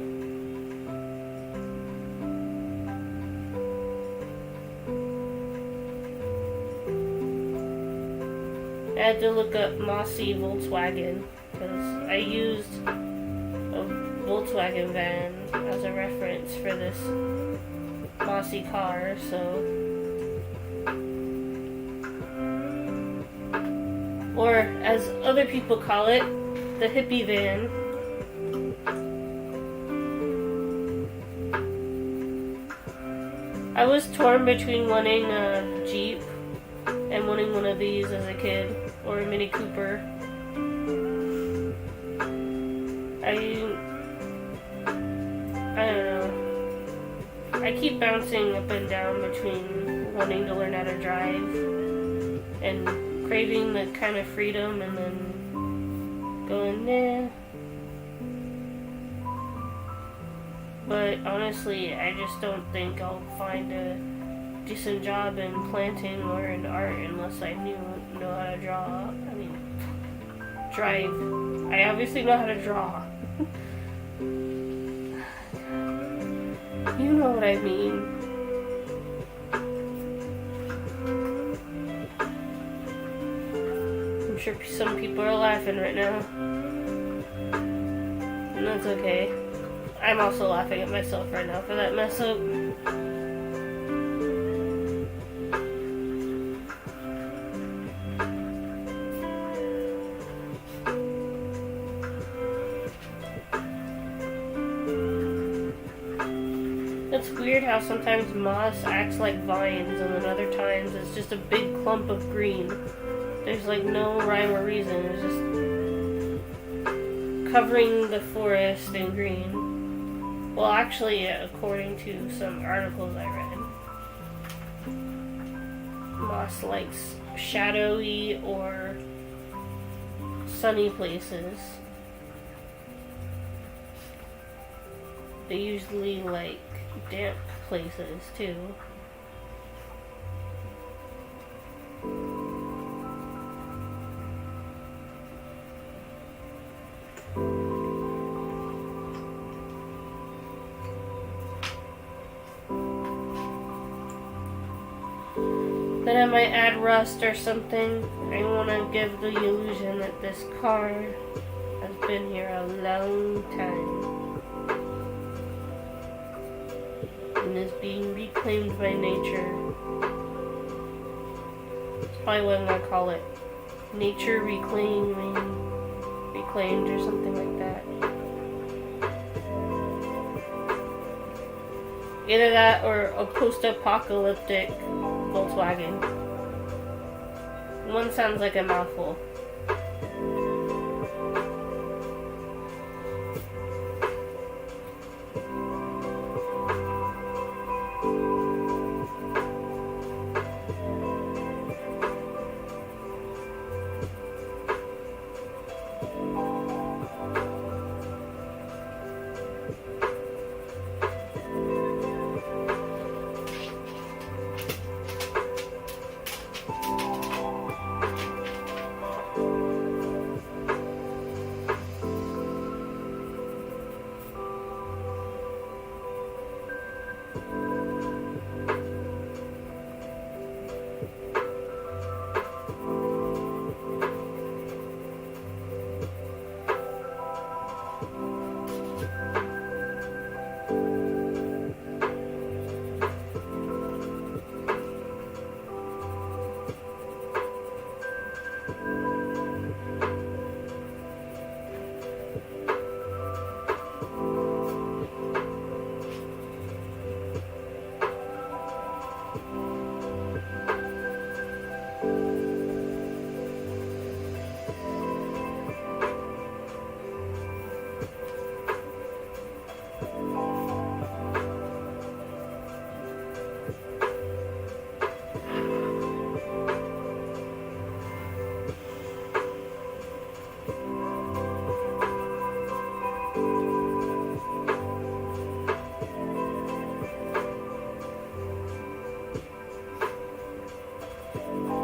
I had to look up Mossy Volkswagen because I used a Volkswagen van as a reference for this Mossy car, so. Or as other people call it, the hippie van. I was torn between wanting a Jeep and wanting one of these as a kid, or a Mini Cooper. I don't know. I keep bouncing up and down between wanting to learn how to drive and craving the kind of freedom and then going, nah. But honestly, I just don't think I'll find a decent job in planting or in art unless I know how to draw. I mean, drive. I obviously know how to draw. You know what I mean. I'm sure some people are laughing right now. And that's okay. I'm also laughing at myself right now for that mess up. It's weird how sometimes moss acts like vines and then other times it's just a big clump of green. There's like no rhyme or reason. It's just covering the forest in green. Well, actually, according to some articles I read, moss likes shadowy or sunny places. They usually like damp places too. Then I might add rust or something. I want to give the illusion that this car has been here a long time and is being reclaimed by nature. That's probably what I'm going to call it. Nature reclaimed or something like that. Either that or a post-apocalyptic Volkswagen. One sounds like a mouthful.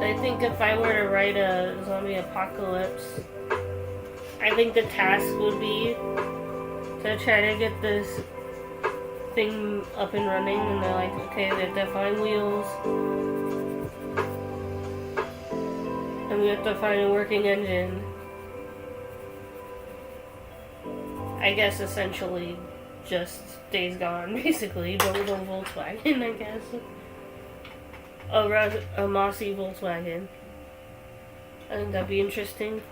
I think if I were to write a zombie apocalypse, I think the task would be to try to get this thing up and running, and they're like, okay, we have to find wheels, and we have to find a working engine. I guess essentially just Days Gone, basically, but with a Volkswagen, I guess. A mossy Volkswagen. I think that'd be interesting.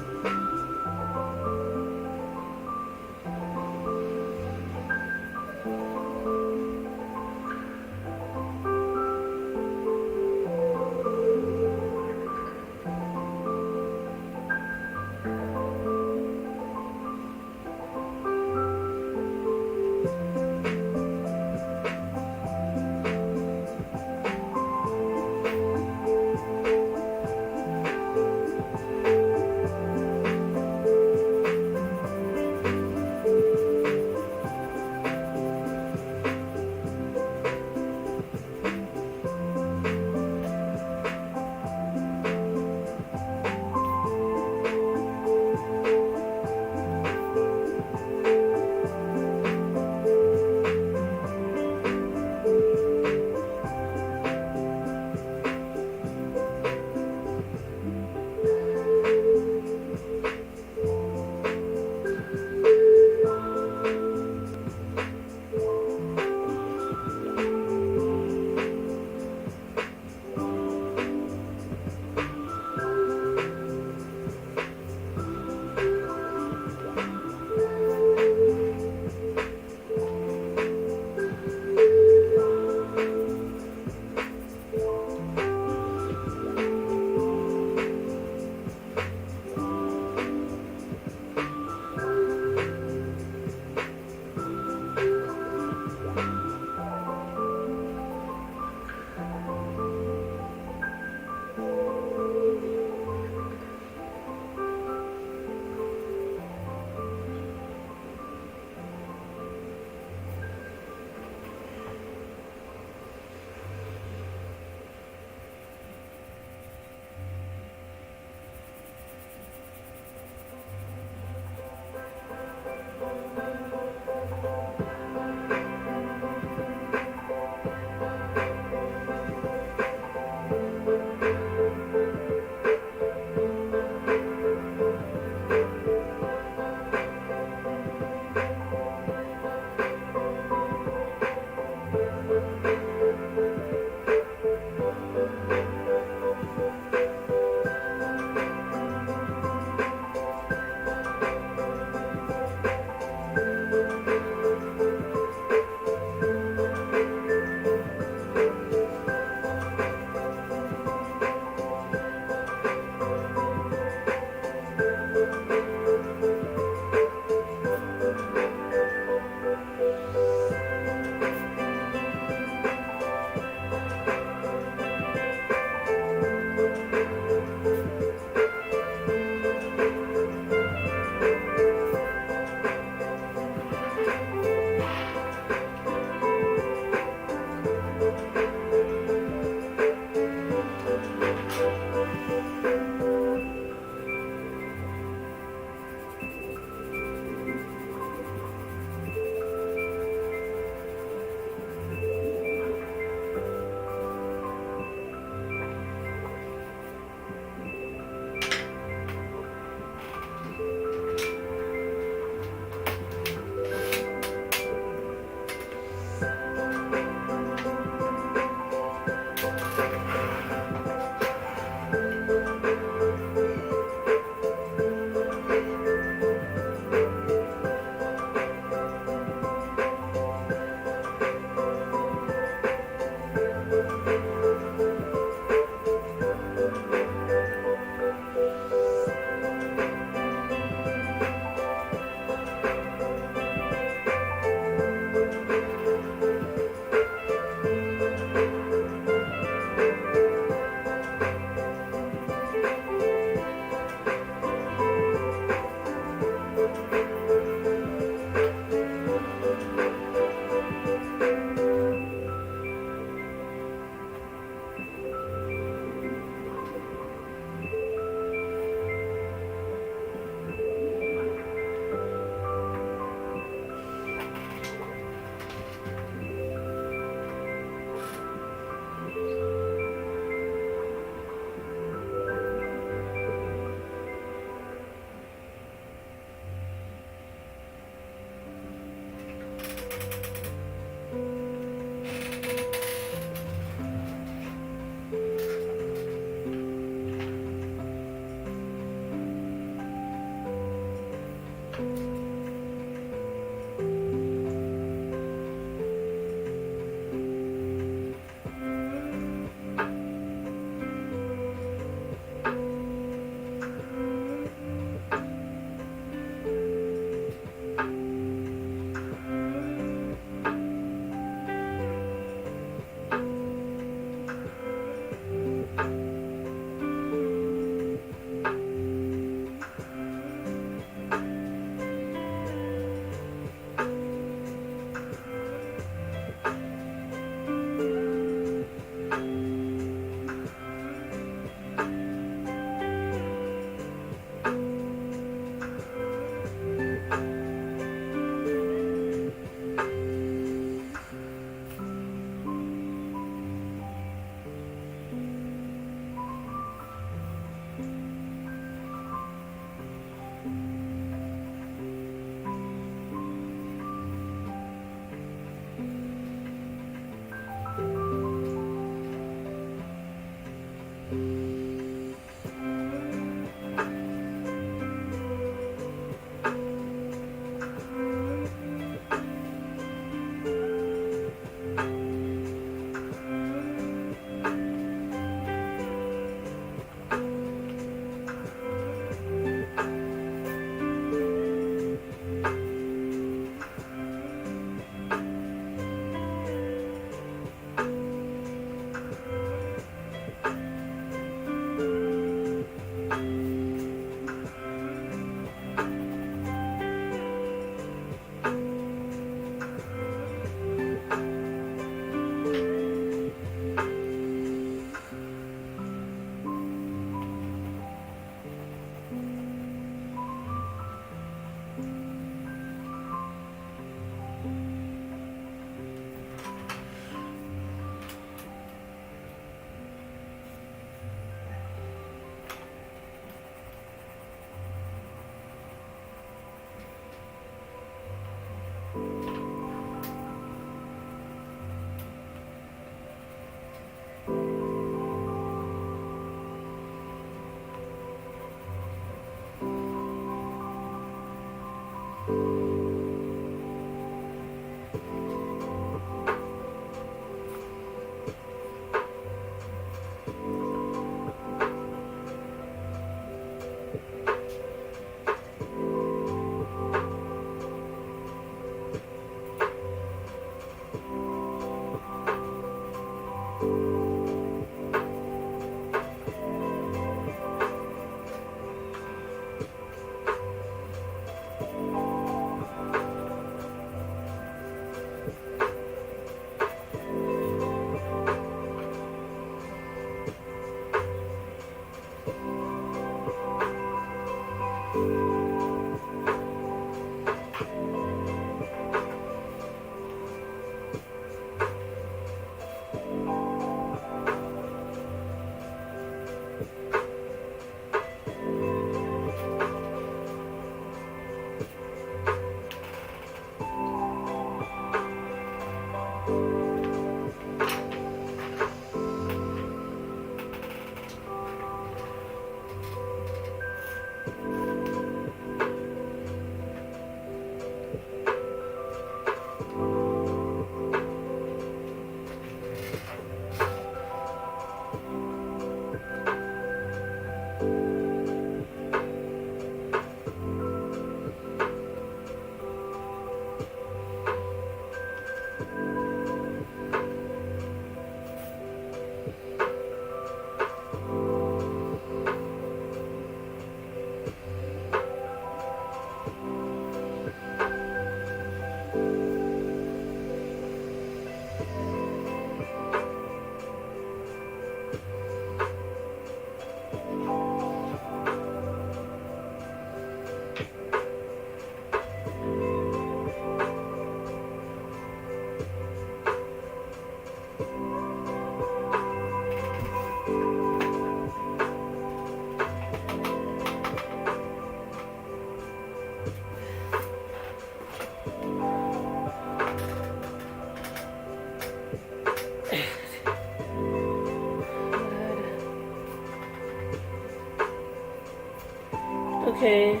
okay.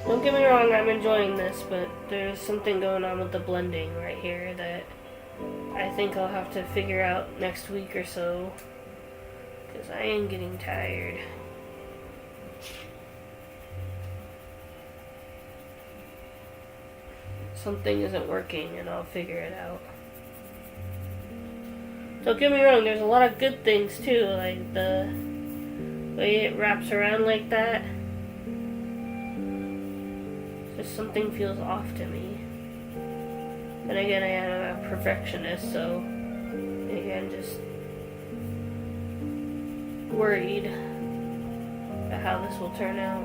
Don't get me wrong, I'm enjoying this, but there's something going on with the blending right here that I think I'll have to figure out next week or so, because I am getting tired. Something isn't working, and I'll figure it out. Don't get me wrong, there's a lot of good things too, like the way it wraps around like that. Just something feels off to me. And again, I am a perfectionist, so again, just worried about how this will turn out.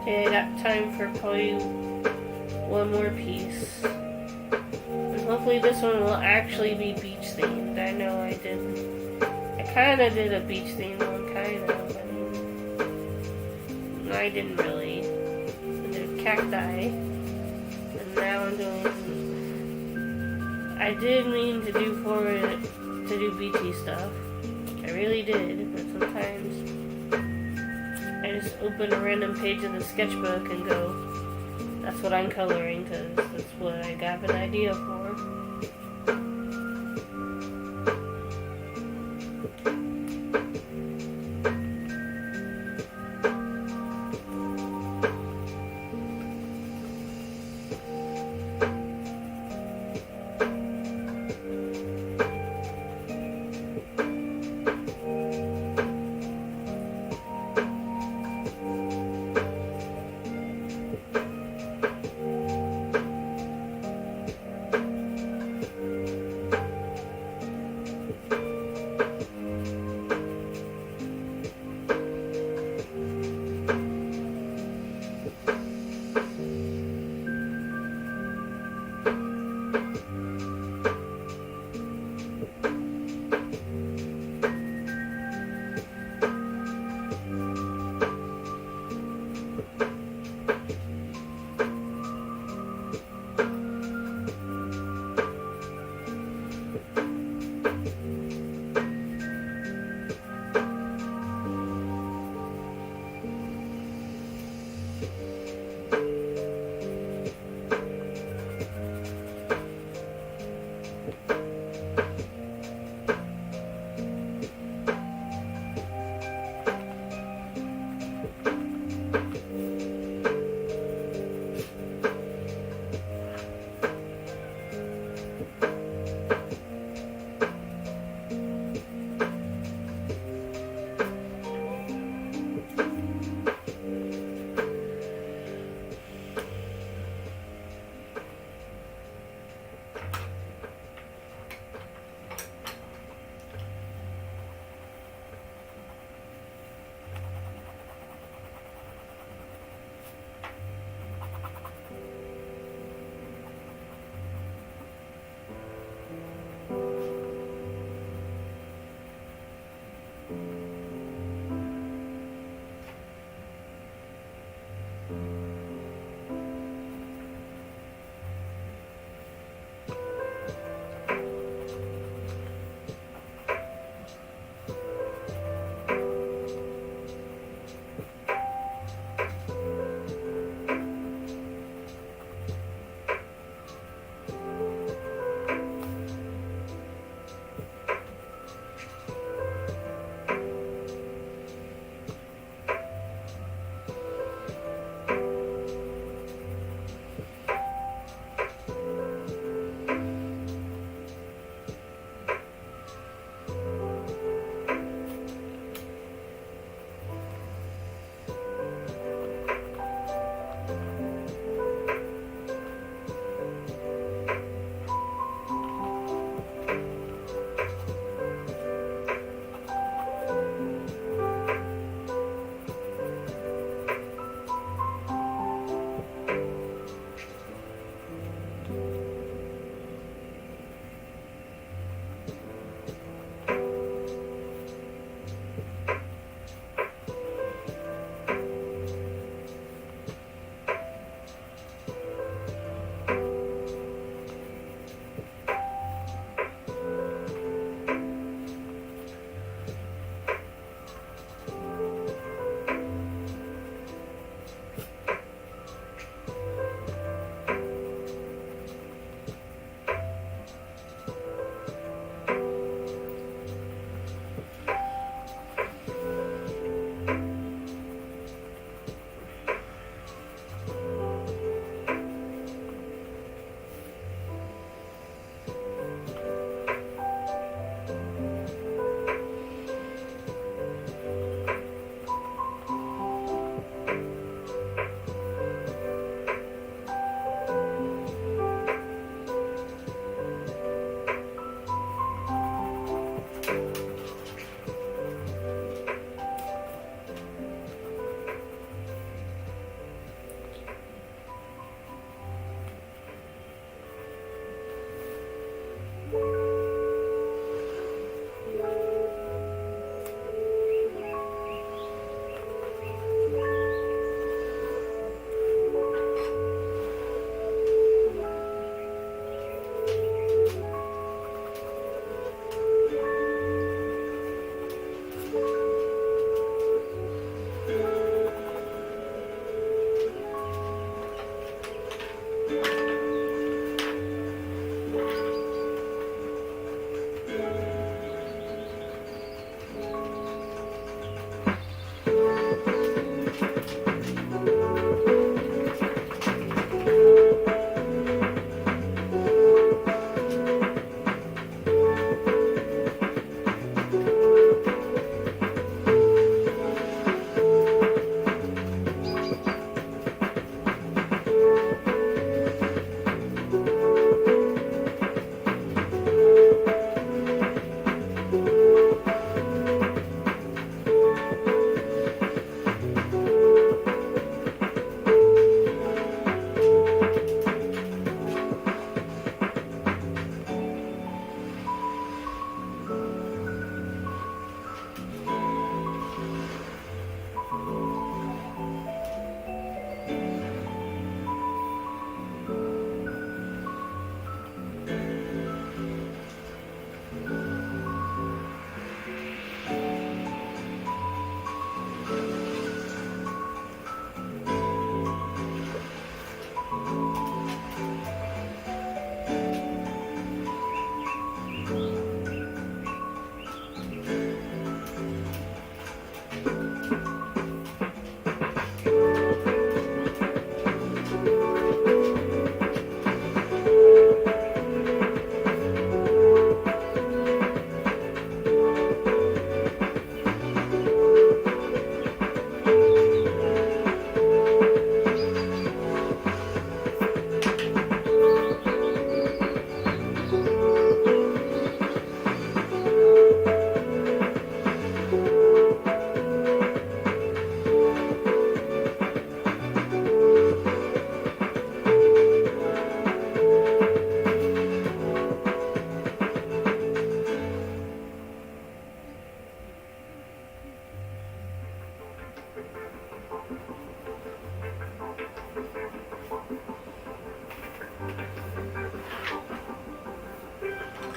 Okay, I got time for probably one more piece. And hopefully this one will actually be beach themed. I know I kinda did a beach themed one, kind of. I didn't really. I did cacti. And now I'm doing... I did mean to do beachy stuff. I really did, but sometimes I just open a random page of the sketchbook and go, that's what I'm coloring, because that's what I got an idea for.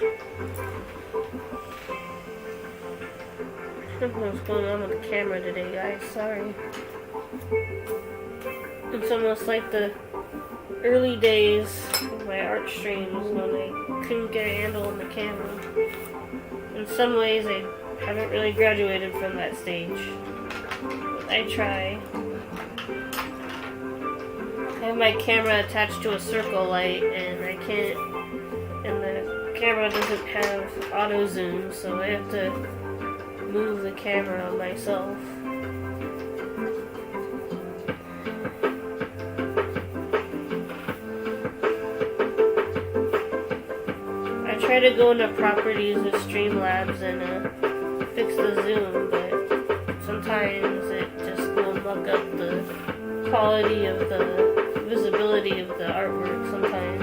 I don't know what's going on with the camera today, guys. Sorry. It's almost like the early days of my art streams when I couldn't get a handle on the camera. In some ways, I haven't really graduated from that stage. But I try. I have my camera attached to a circle light, and I can't. And the camera doesn't have auto zoom, so I have to move the camera myself. I try to go into properties with Streamlabs and fix the zoom, but sometimes it just will muck up the quality of the visibility of the artwork sometimes.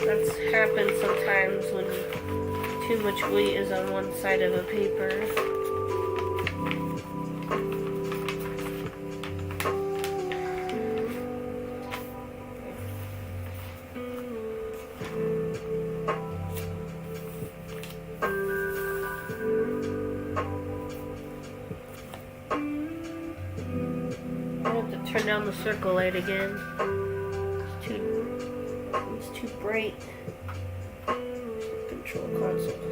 That's happened sometimes when too much weight is on one side of a paper. I have to turn down the circle light again. It's too bright. Control console.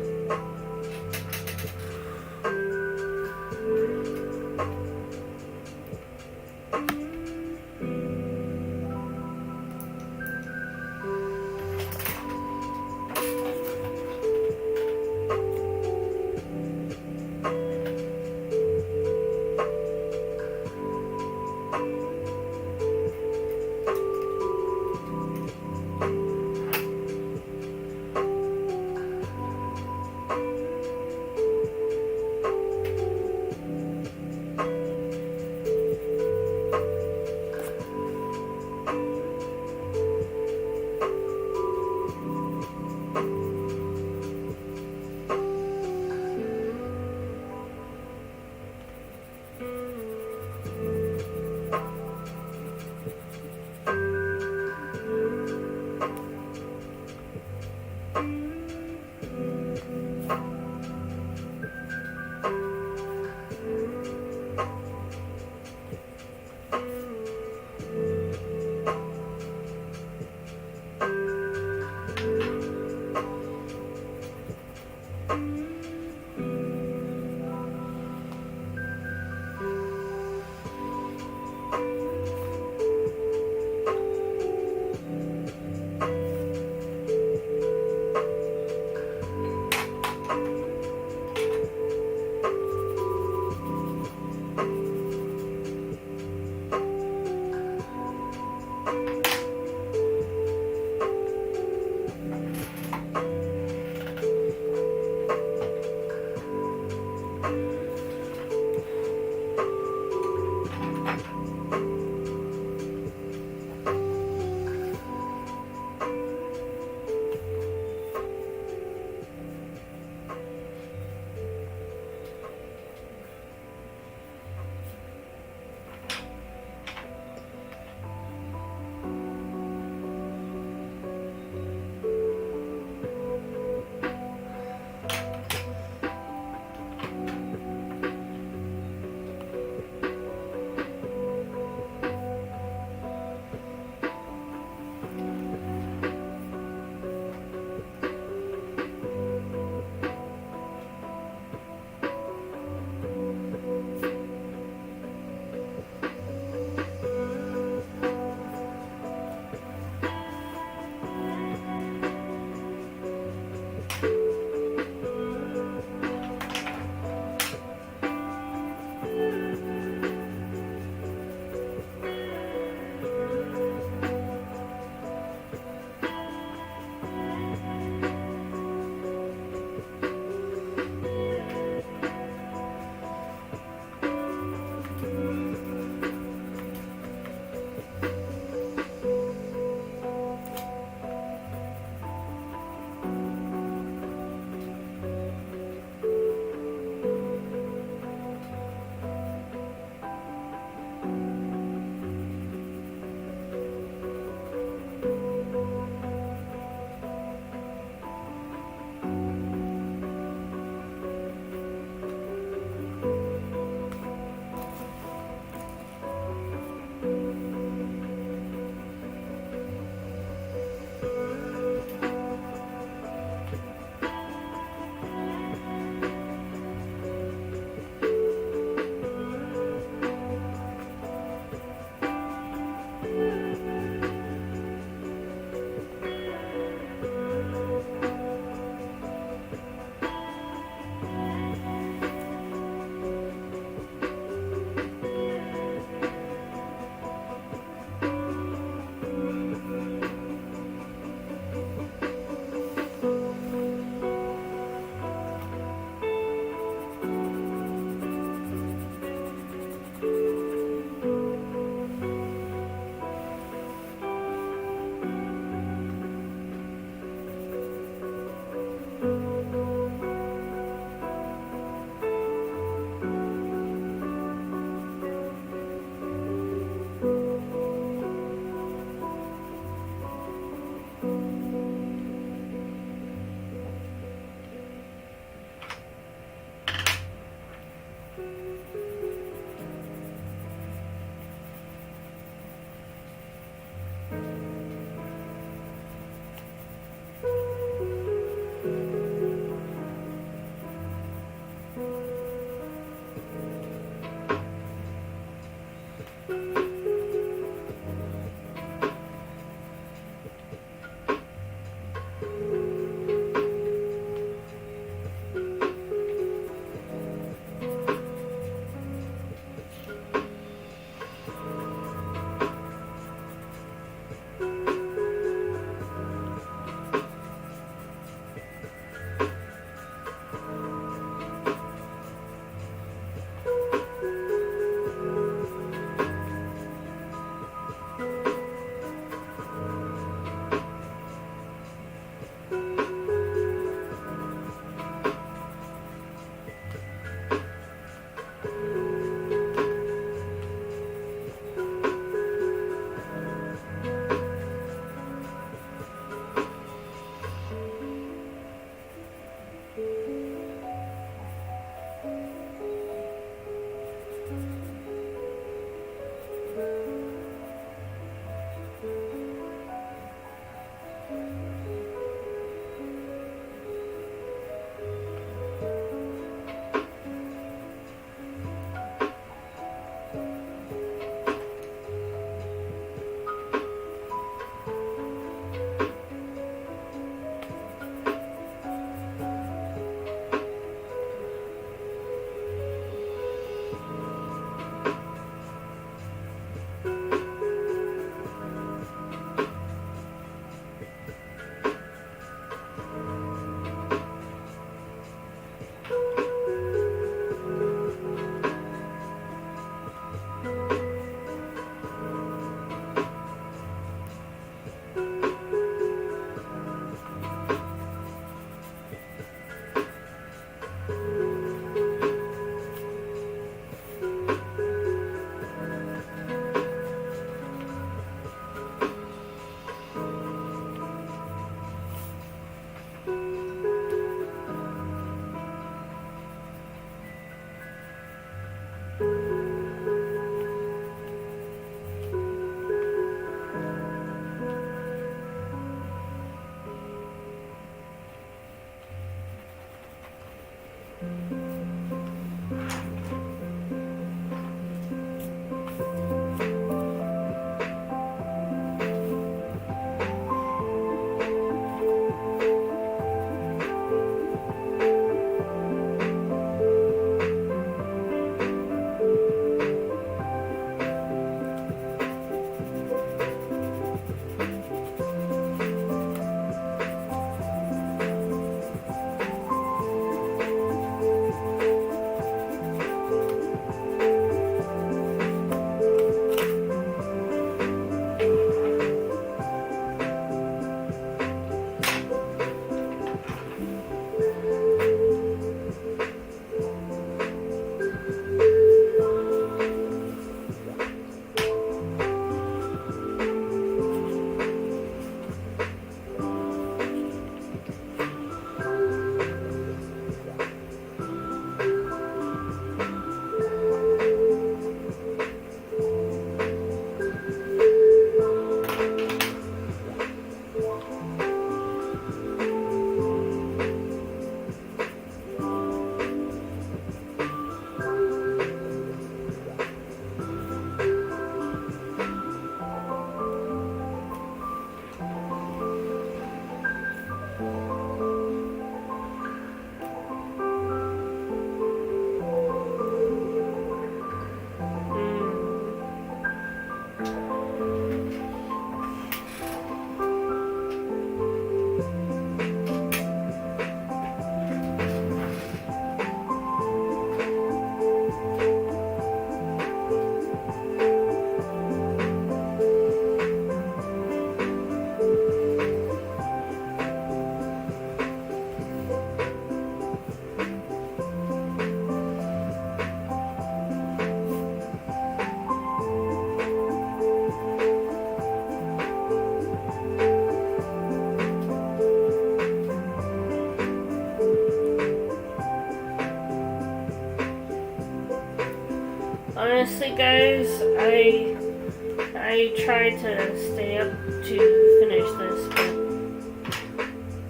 Honestly, guys, I tried to stay up to finish this, but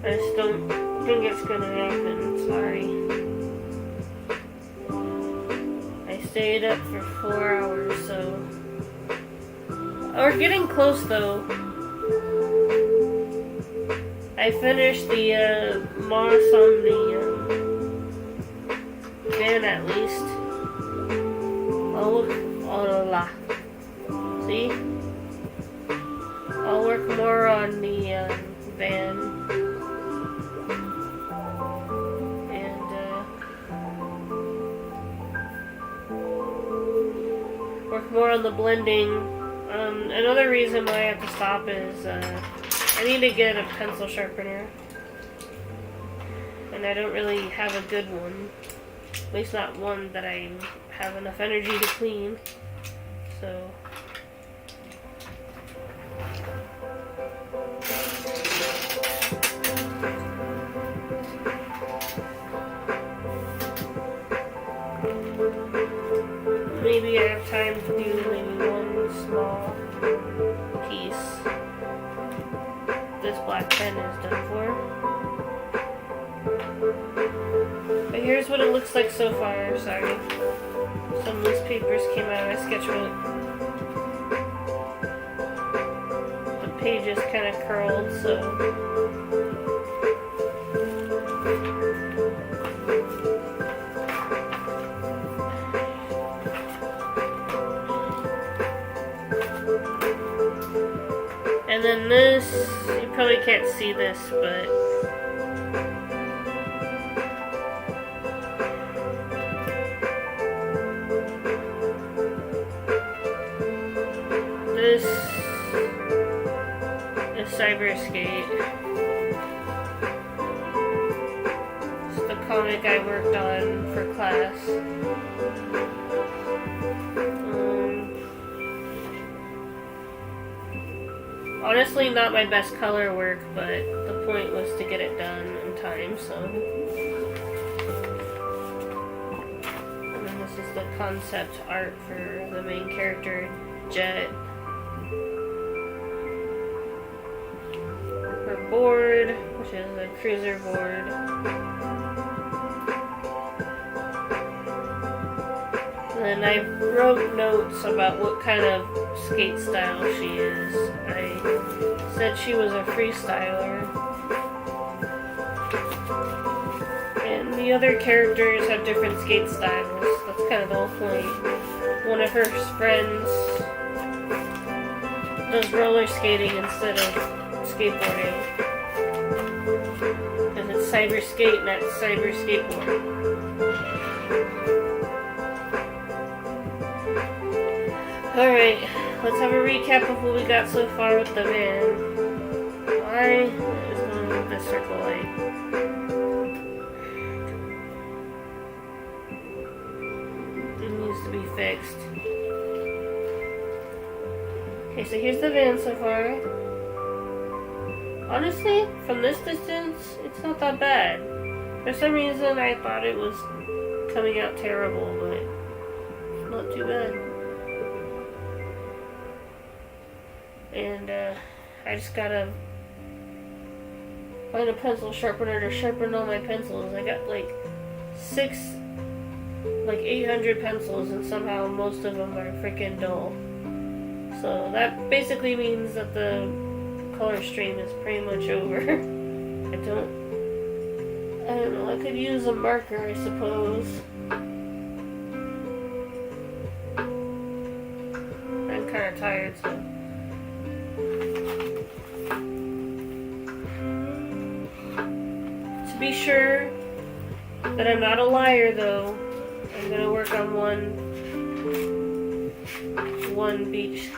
I just don't think it's gonna happen. Sorry. I stayed up for 4 hours, so we're getting close though. I finished the moss on the fan at least. See? I'll work more on the van. And work more on the blending. Another reason why I have to stop is I need to get a pencil sharpener. and I don't really have a good one. At least not one that I have enough energy to clean. So maybe I have time to do maybe one small piece. This black pen is done for. But here's what it looks like so far. Sorry. Some loose papers came out of my sketchbook. The page is kind of curled, so and then this, you probably can't see this, but this is Cyber Skate. It's the comic I worked on for class. Honestly, not my best color work, but the point was to get it done in time, so. And then this is the concept art for the main character, Jet. Her board, which is a cruiser board. And then I wrote notes about what kind of skate style she is. I said she was a freestyler. And the other characters have different skate styles. That's kind of the whole point. One of her friends does roller skating instead of skateboarding. Because it's cyber skate, not cyber skateboard. Alright, let's have a recap of what we got so far with the van. Why is going with the circle light? It needs to be fixed. Okay, so here's the van so far. Honestly, from this distance, it's not that bad. For some reason, I thought it was coming out terrible, but it's not too bad. And I just gotta find a pencil sharpener to sharpen all my pencils. I got like 800 pencils, and somehow most of them are freaking dull. So that basically means that the color stream is pretty much over. I don't know, I could use a marker, I suppose. I'm kind of tired, so. To be sure that I'm not a liar, though, I'm gonna work on one beach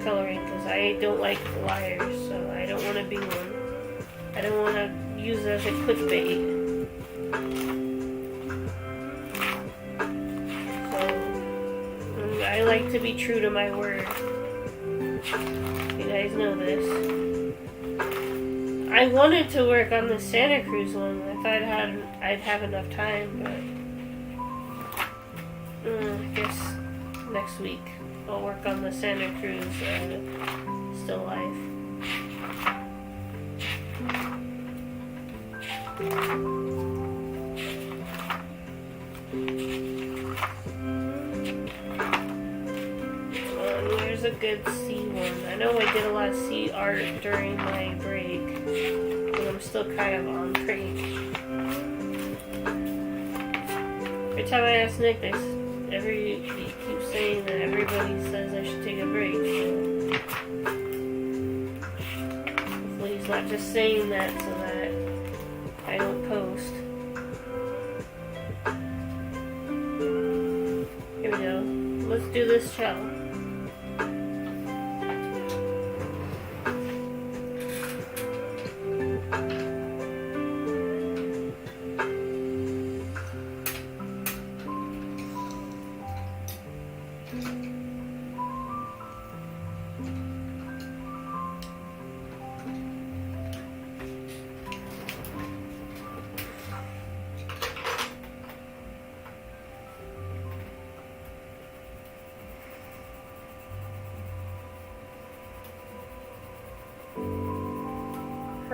coloring, because I don't like liars, so I don't want to be one. I don't want to use it as a clickbait. So I like to be true to my word. You guys know this. I wanted to work on the Santa Cruz one. I thought I'd have enough time, but I guess next week I'll work on the Santa Cruz still life. Here's a good sea one. I know I did a lot of sea art during my break, but I'm still kind of on break. Every time I ask Nick, he keeps saying that everybody says I should take a break. So hopefully he's not just saying that so that I don't post. Here we go. Let's do this shell.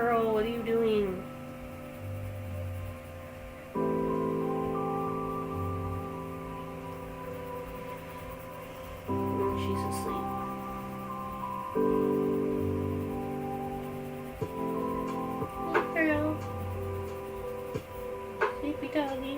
Pearl, what are you doing? She's asleep. Hey, Pearl. Sleepy doggy.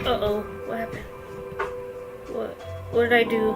Uh-oh, what happened? What did I do?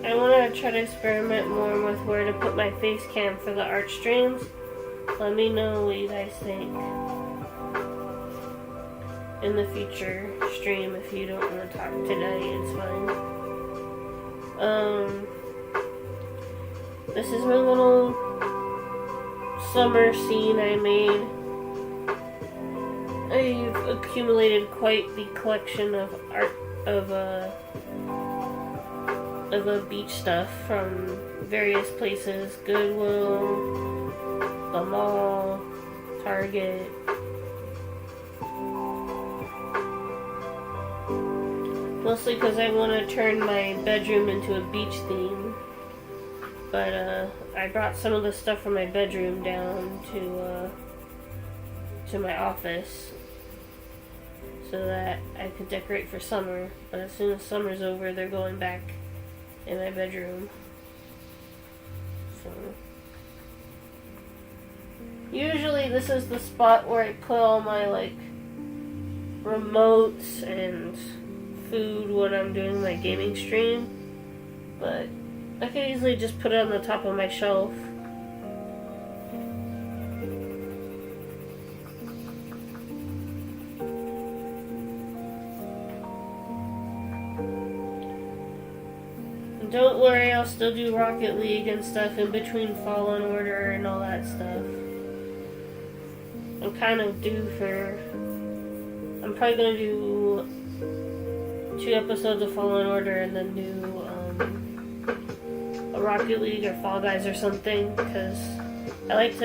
I want to try to experiment more with where to put my face cam for the art streams. Let me know what you guys think in the future stream. If you don't want to talk today, it's fine. This is my little summer scene I made. I've accumulated quite the collection of art of beach stuff from various places: Goodwill, the mall, Target. Mostly because I want to turn my bedroom into a beach theme. But I brought some of the stuff from my bedroom down to my office so that I could decorate for summer. But as soon as summer's over, they're going back in my bedroom. So usually this is the spot where I put all my like remotes and food when I'm doing my gaming stream, but I could easily just put it on the top of my shelf. Don't worry, I'll still do Rocket League and stuff in between Fallen Order and all that stuff. I'm kind of due for... I'm probably going to do 2 episodes of Fallen Order and then do a Rocket League or Fall Guys or something, because I like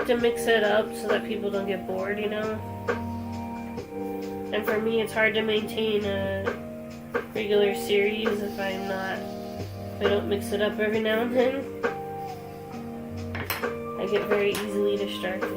to mix it up so that people don't get bored, you know? And for me, it's hard to maintain a regular series if I don't mix it up every now and then. I get very easily distracted.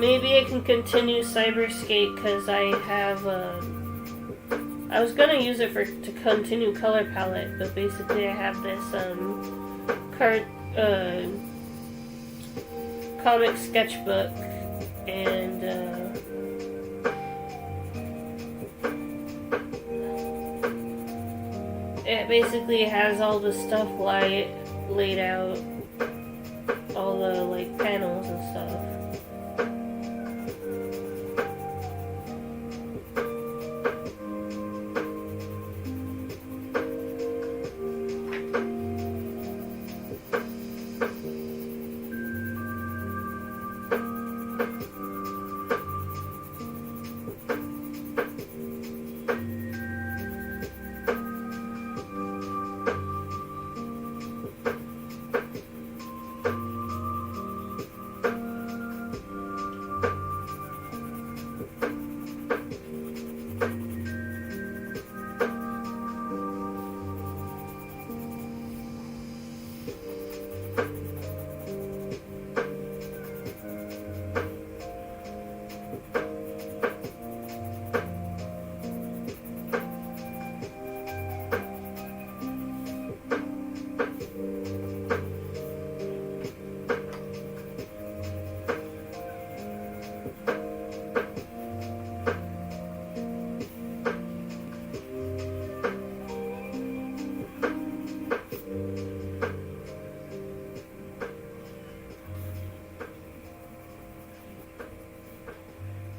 Maybe I can continue Cyberskate because I have I was gonna use it to continue Color Palette, but basically I have this comic sketchbook, and it basically has all the stuff laid out, all the like panels and stuff.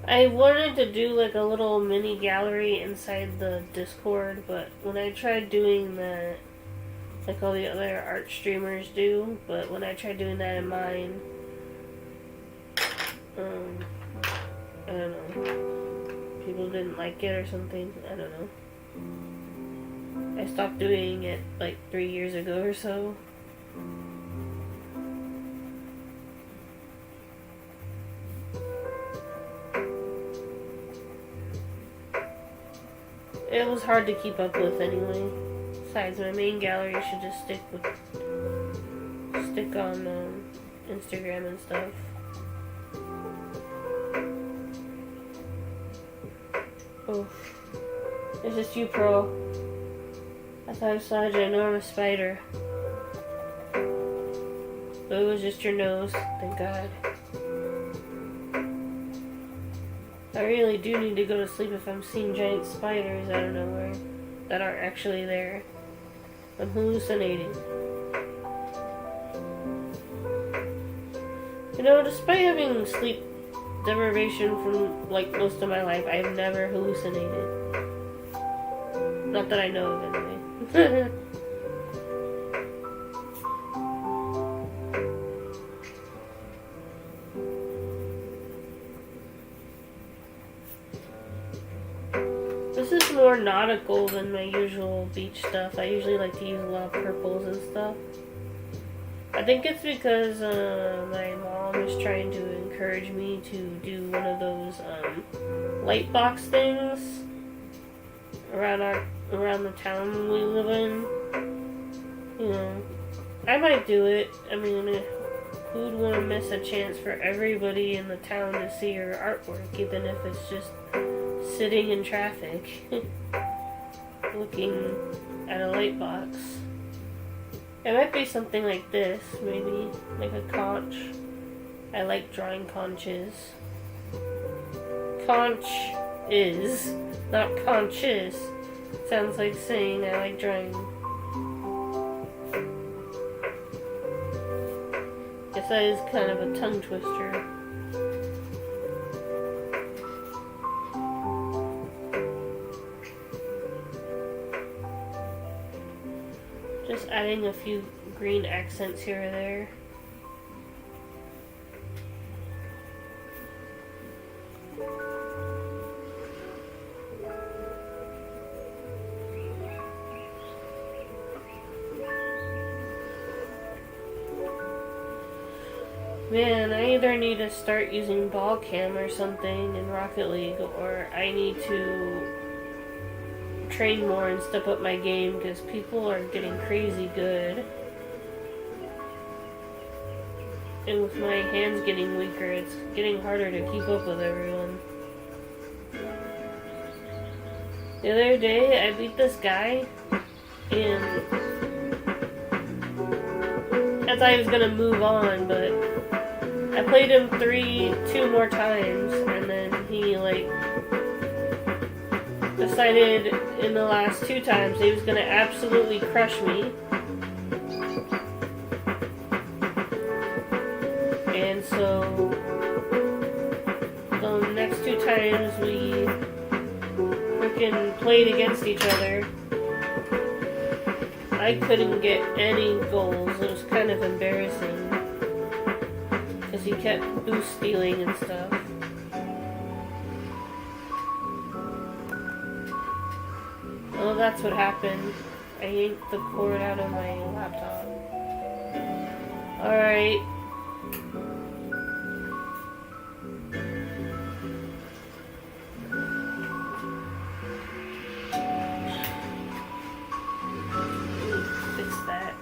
I wanted to do like a little mini gallery inside the Discord, but when I tried doing that, like all the other art streamers do, but when I tried doing that in mine, I don't know, people didn't like it or something, I don't know. I stopped doing it like 3 years ago or so. It was hard to keep up with anyway. Besides, my main gallery should just stick on Instagram and stuff. Oh, it's just you, Pro. I thought I saw a ginormous spider. But it was just your nose, thank God. I really do need to go to sleep if I'm seeing giant spiders out of nowhere that aren't actually there. I'm hallucinating. You know, despite having sleep deprivation from like most of my life, I've never hallucinated. Not that I know of anyway. This is more nautical than my usual beach stuff. I usually like to use a lot of purples and stuff. I think it's because my mom is trying to encourage me to do one of those light box things around the town we live in. You know, I might do it. I mean, who'd want to miss a chance for everybody in the town to see your artwork, even if it's just sitting in traffic looking at a light box. It might be something like this, maybe like a conch. I like drawing conches. Conch is, not conscious. Sounds like saying I like drawing. Guess that is kind of a tongue twister. Just adding a few green accents here or there. Man, I either need to start using ball cam or something in Rocket League, or I need to train more and step up my game because people are getting crazy good. And with my hands getting weaker, it's getting harder to keep up with everyone. The other day, I beat this guy, and I thought he was gonna move on, but I played him 2 more times, and then he decided in the last 2 times he was gonna absolutely crush me. And so the next 2 times we freaking played against each other, I couldn't get any goals. It was kind of embarrassing because he kept boost stealing and stuff. Oh, that's what happened. I yanked the cord out of my laptop. Alright. Fix that.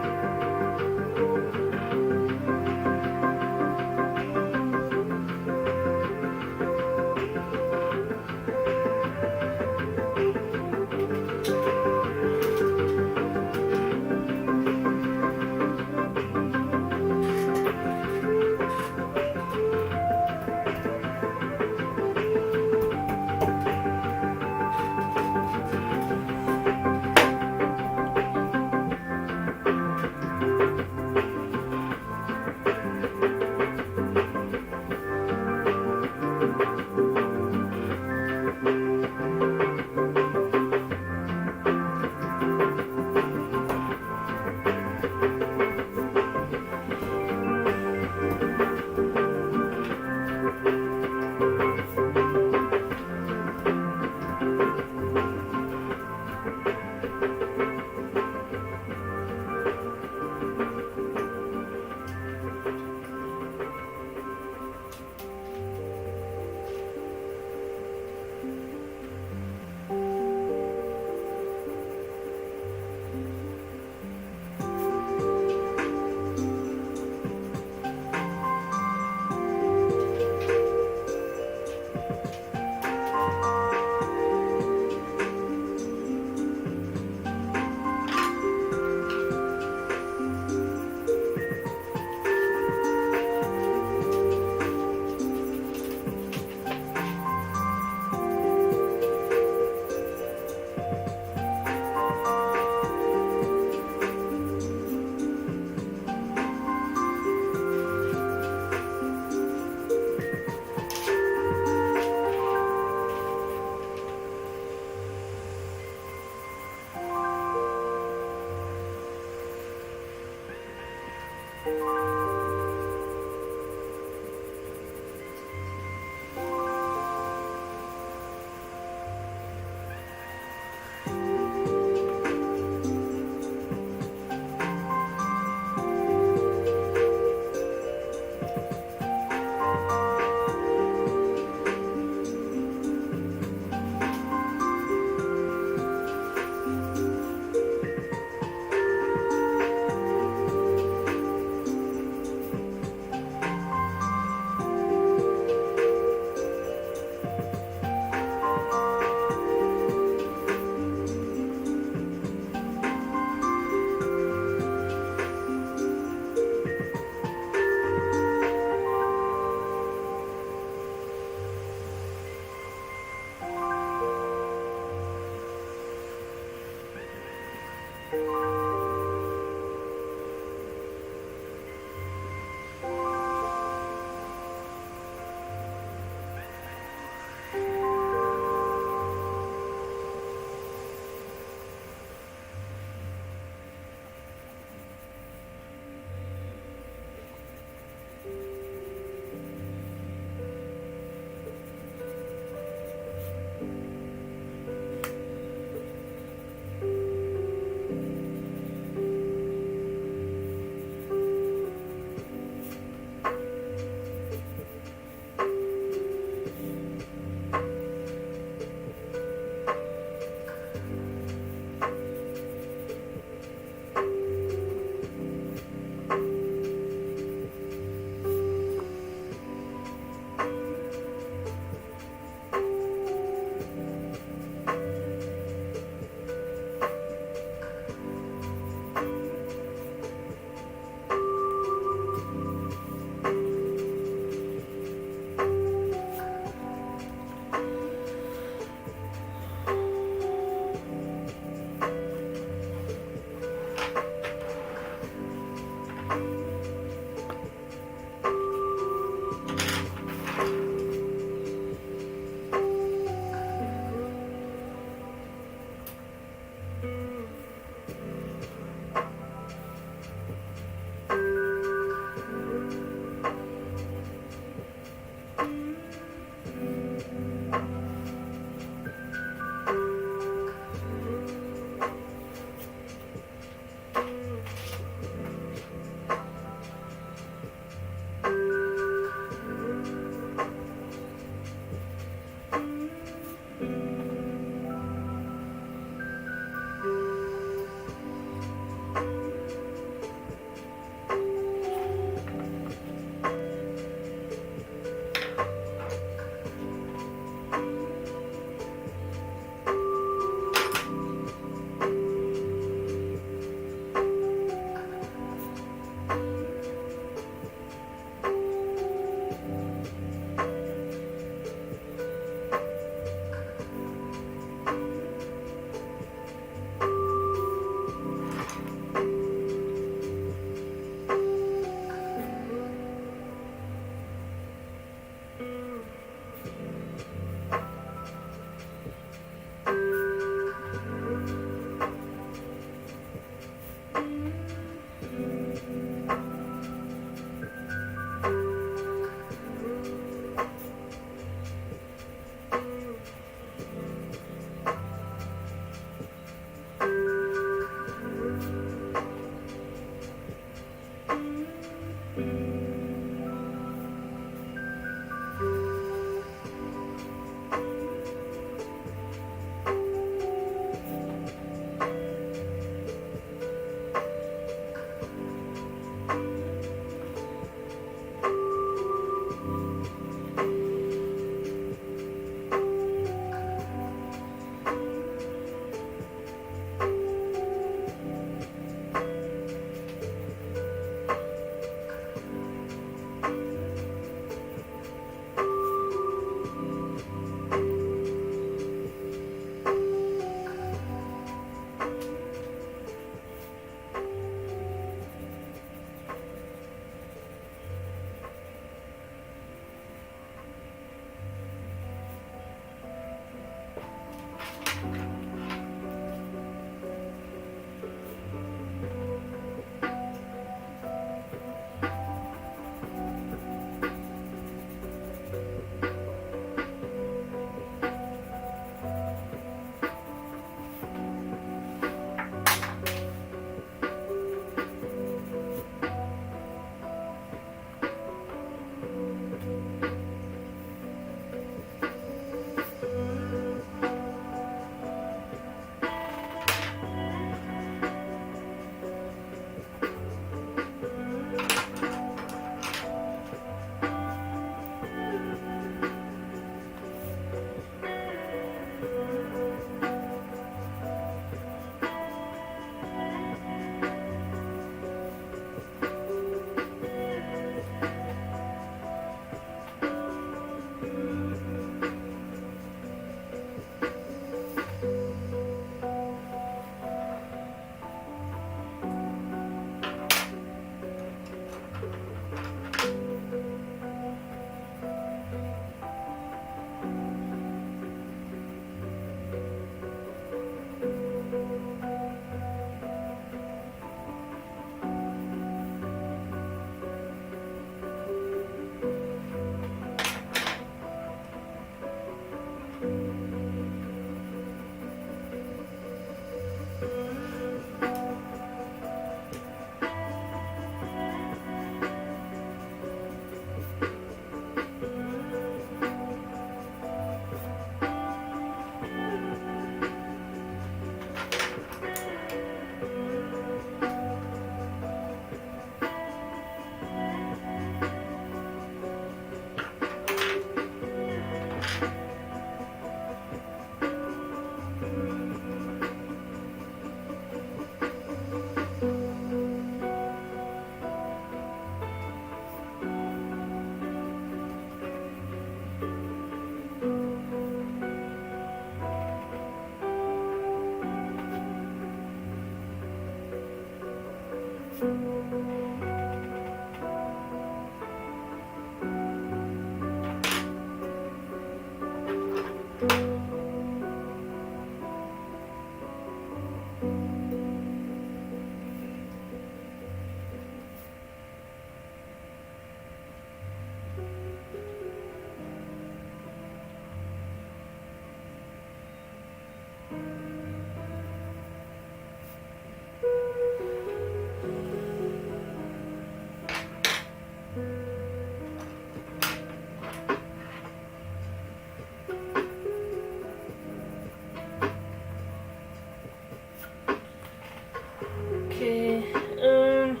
Okay, let's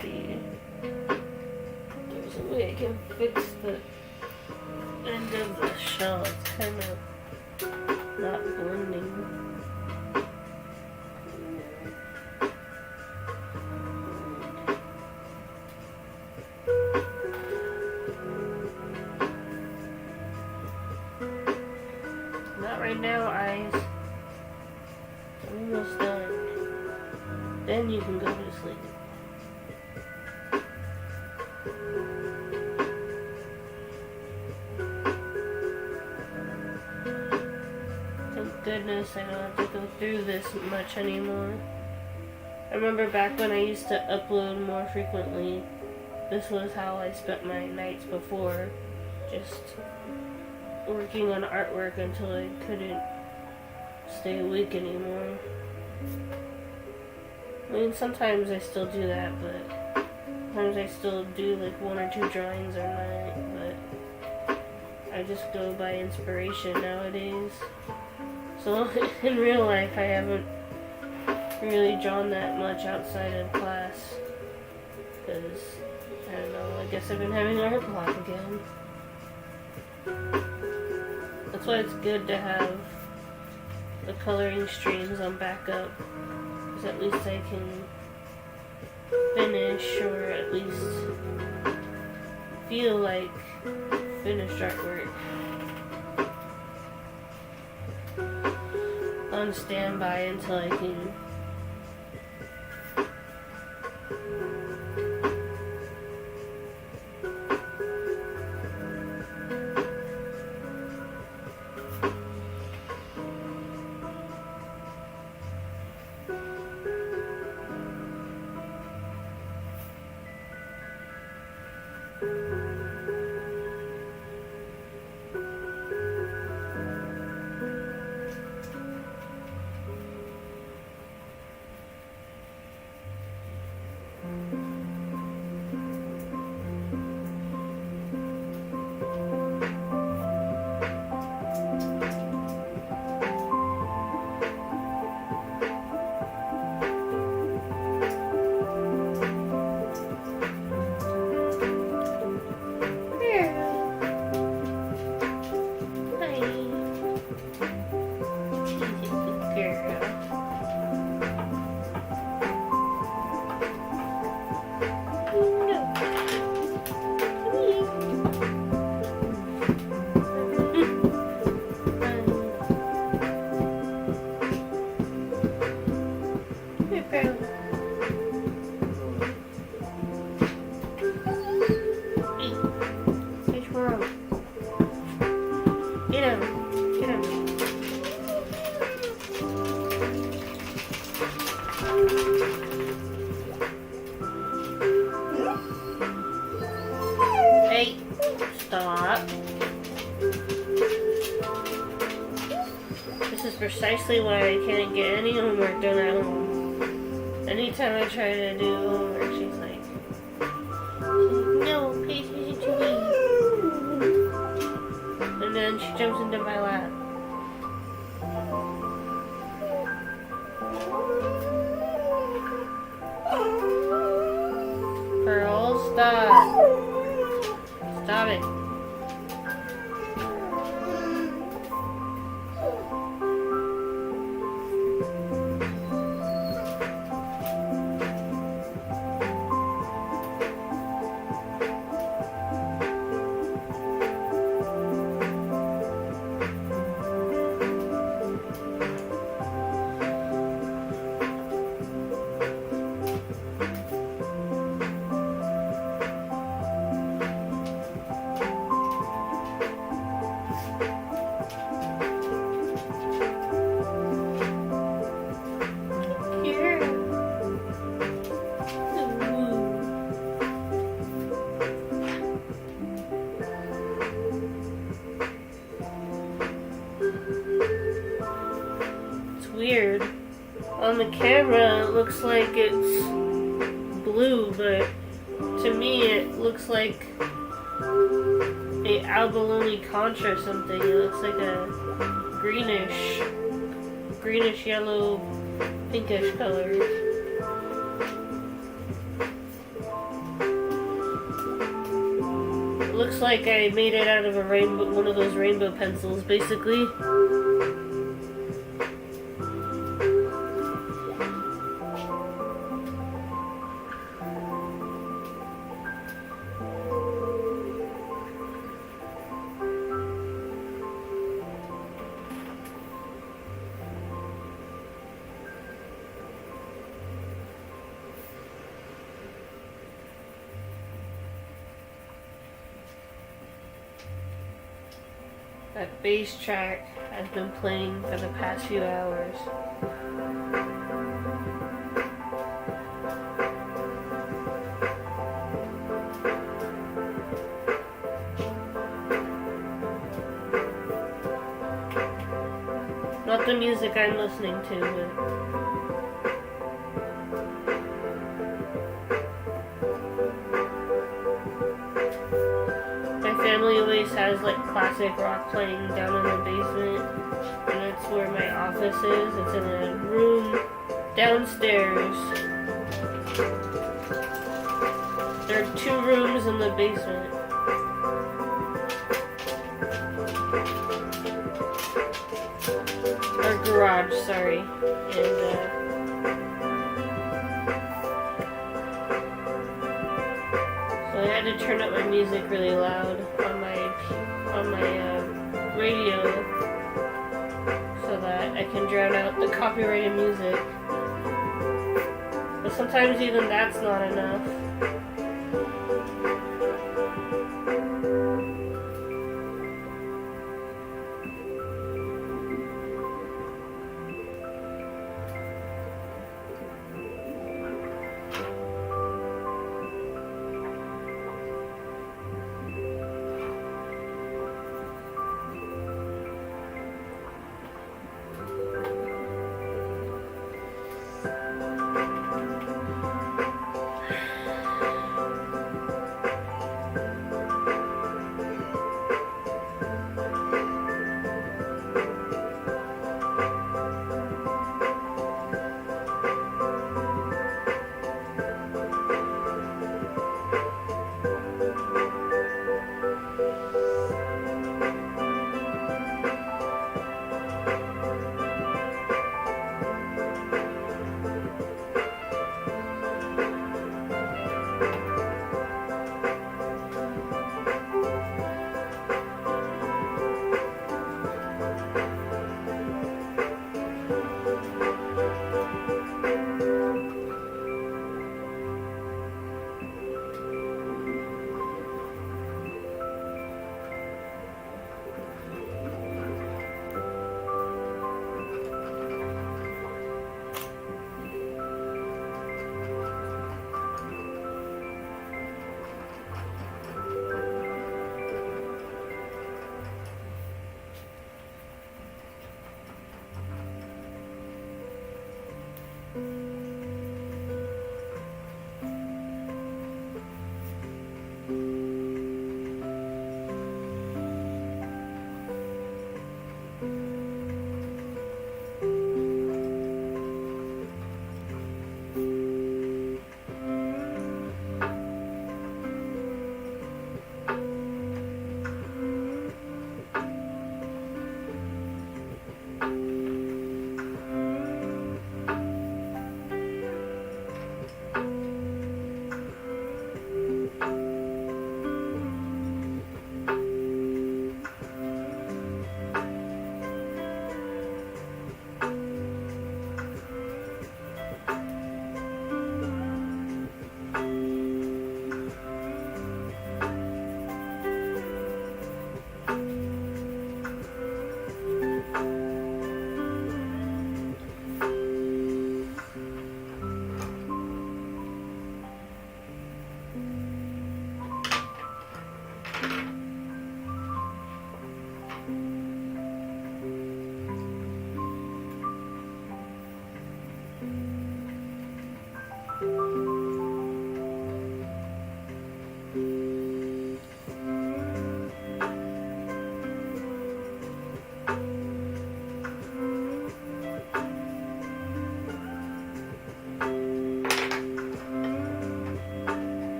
see. There's a way I can fix the end of the shell. It's kind of not blending. Not right now, eyes. Almost done. Then you can go to sleep. Thank goodness I don't have to go through this much anymore. I remember back when I used to upload more frequently, this was how I spent my nights before. Just working on artwork until I couldn't stay awake anymore. I mean, sometimes I still do that, but sometimes I still do like 1 or 2 drawings a night, but I just go by inspiration nowadays. So in real life, I haven't really drawn that much outside of class, because, I don't know, I guess I've been having art block again. That's why it's good to have the coloring streams on backup, because at least I can finish, or at least feel like finished artwork on standby until I can precisely why I can't get any homework done at home. Anytime I try to do homework, she's like, no, pay attention to me. And then she jumps into my lap. Pearl, stop. Stop it. On the camera, it looks like it's blue, but to me, it looks like a abalone conch or something. It looks like a greenish yellow, pinkish color. It looks like I made it out of a rainbow, one of those rainbow pencils, basically. That bass track has been playing for the past few hours. Not the music I'm listening to, but family always has like classic rock playing down in the basement, and that's where my office is. It's in a room downstairs. There are 2 rooms in the basement. Or garage, sorry. And I had to turn up my music really loud on my radio so that I can drown out the copyrighted music. But sometimes even that's not enough.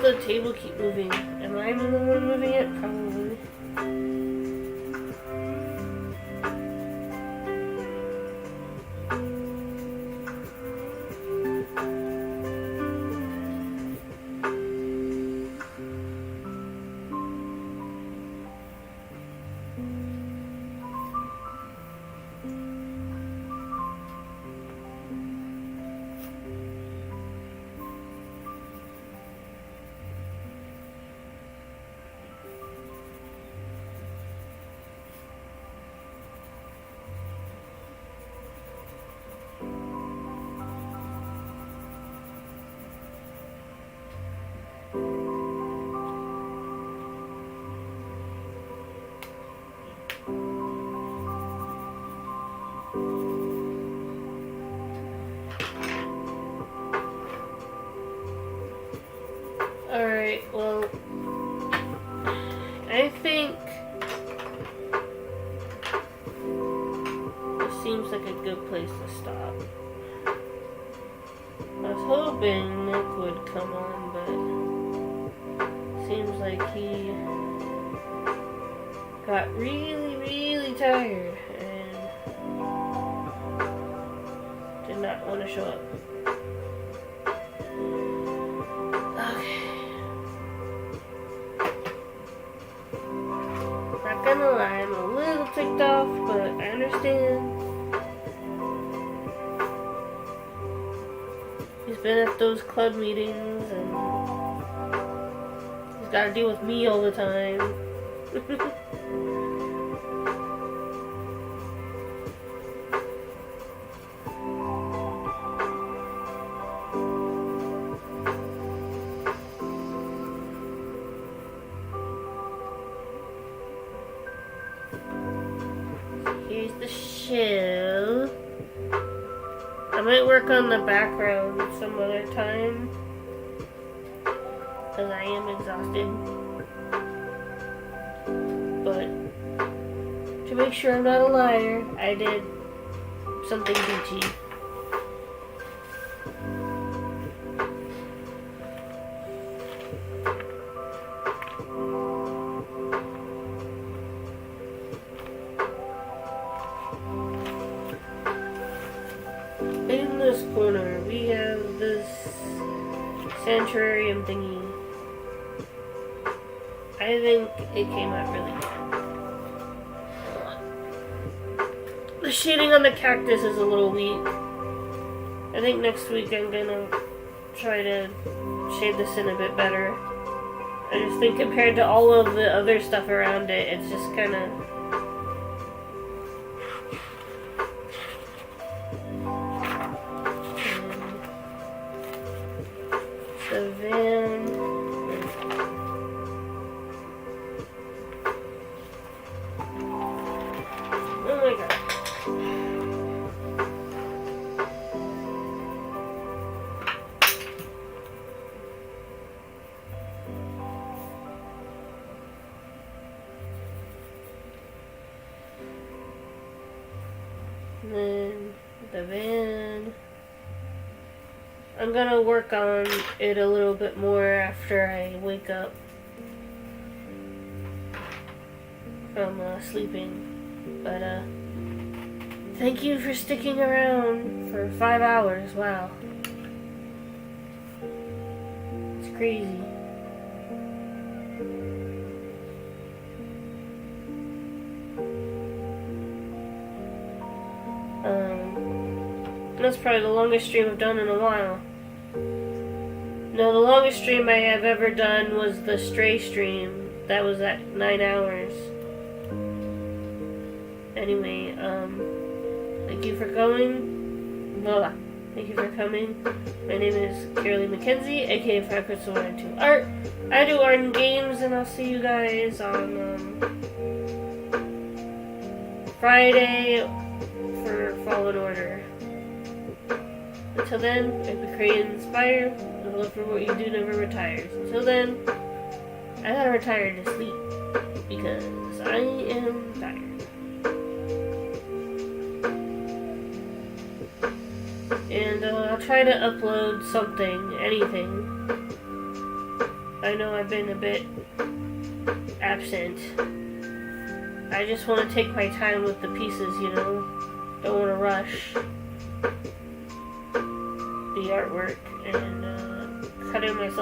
the table keep moving? Am I the one moving it? Probably. Alright, well, I think this seems like a good place to stop. I was hoping Nick would come on, but seems like he got really tired and did not want to show up. Not gonna lie, I'm a little ticked off, but I understand. He's been at those club meetings and he's gotta deal with me all the time. Here's the shell. I might work on the background some other time because I am exhausted. But to make sure I'm not a liar, I did something beachy. In this corner, we have this Santuarium thingy. I think it came out really good. The shading on the cactus is a little weak. I think next week I'm gonna try to shade this in a bit better. I just think compared to all of the other stuff around it, it's just kinda... The van. Oh my god. And then the van. I'm gonna work on it a little bit more after I wake up from sleeping. But thank you for sticking around for 5 hours. Wow. It's crazy. That's probably the longest stream I've done in a while. No, the longest stream I have ever done was the Stray stream. That was at 9 hours. Anyway, thank you for coming. Blah. Thank you for coming. My name is Carolee McKenzie, aka 5Crystal102 Art. I do art and games, and I'll see you guys on Friday for Fallen Order. Until then, be creative and inspired. The love for what you do never retires. Until then, I gotta retire to sleep because I am tired. And I'll try to upload something, anything, I know I've been a bit absent. I just want to take my time with the pieces, you know. Don't want to rush the artwork and cut it myself.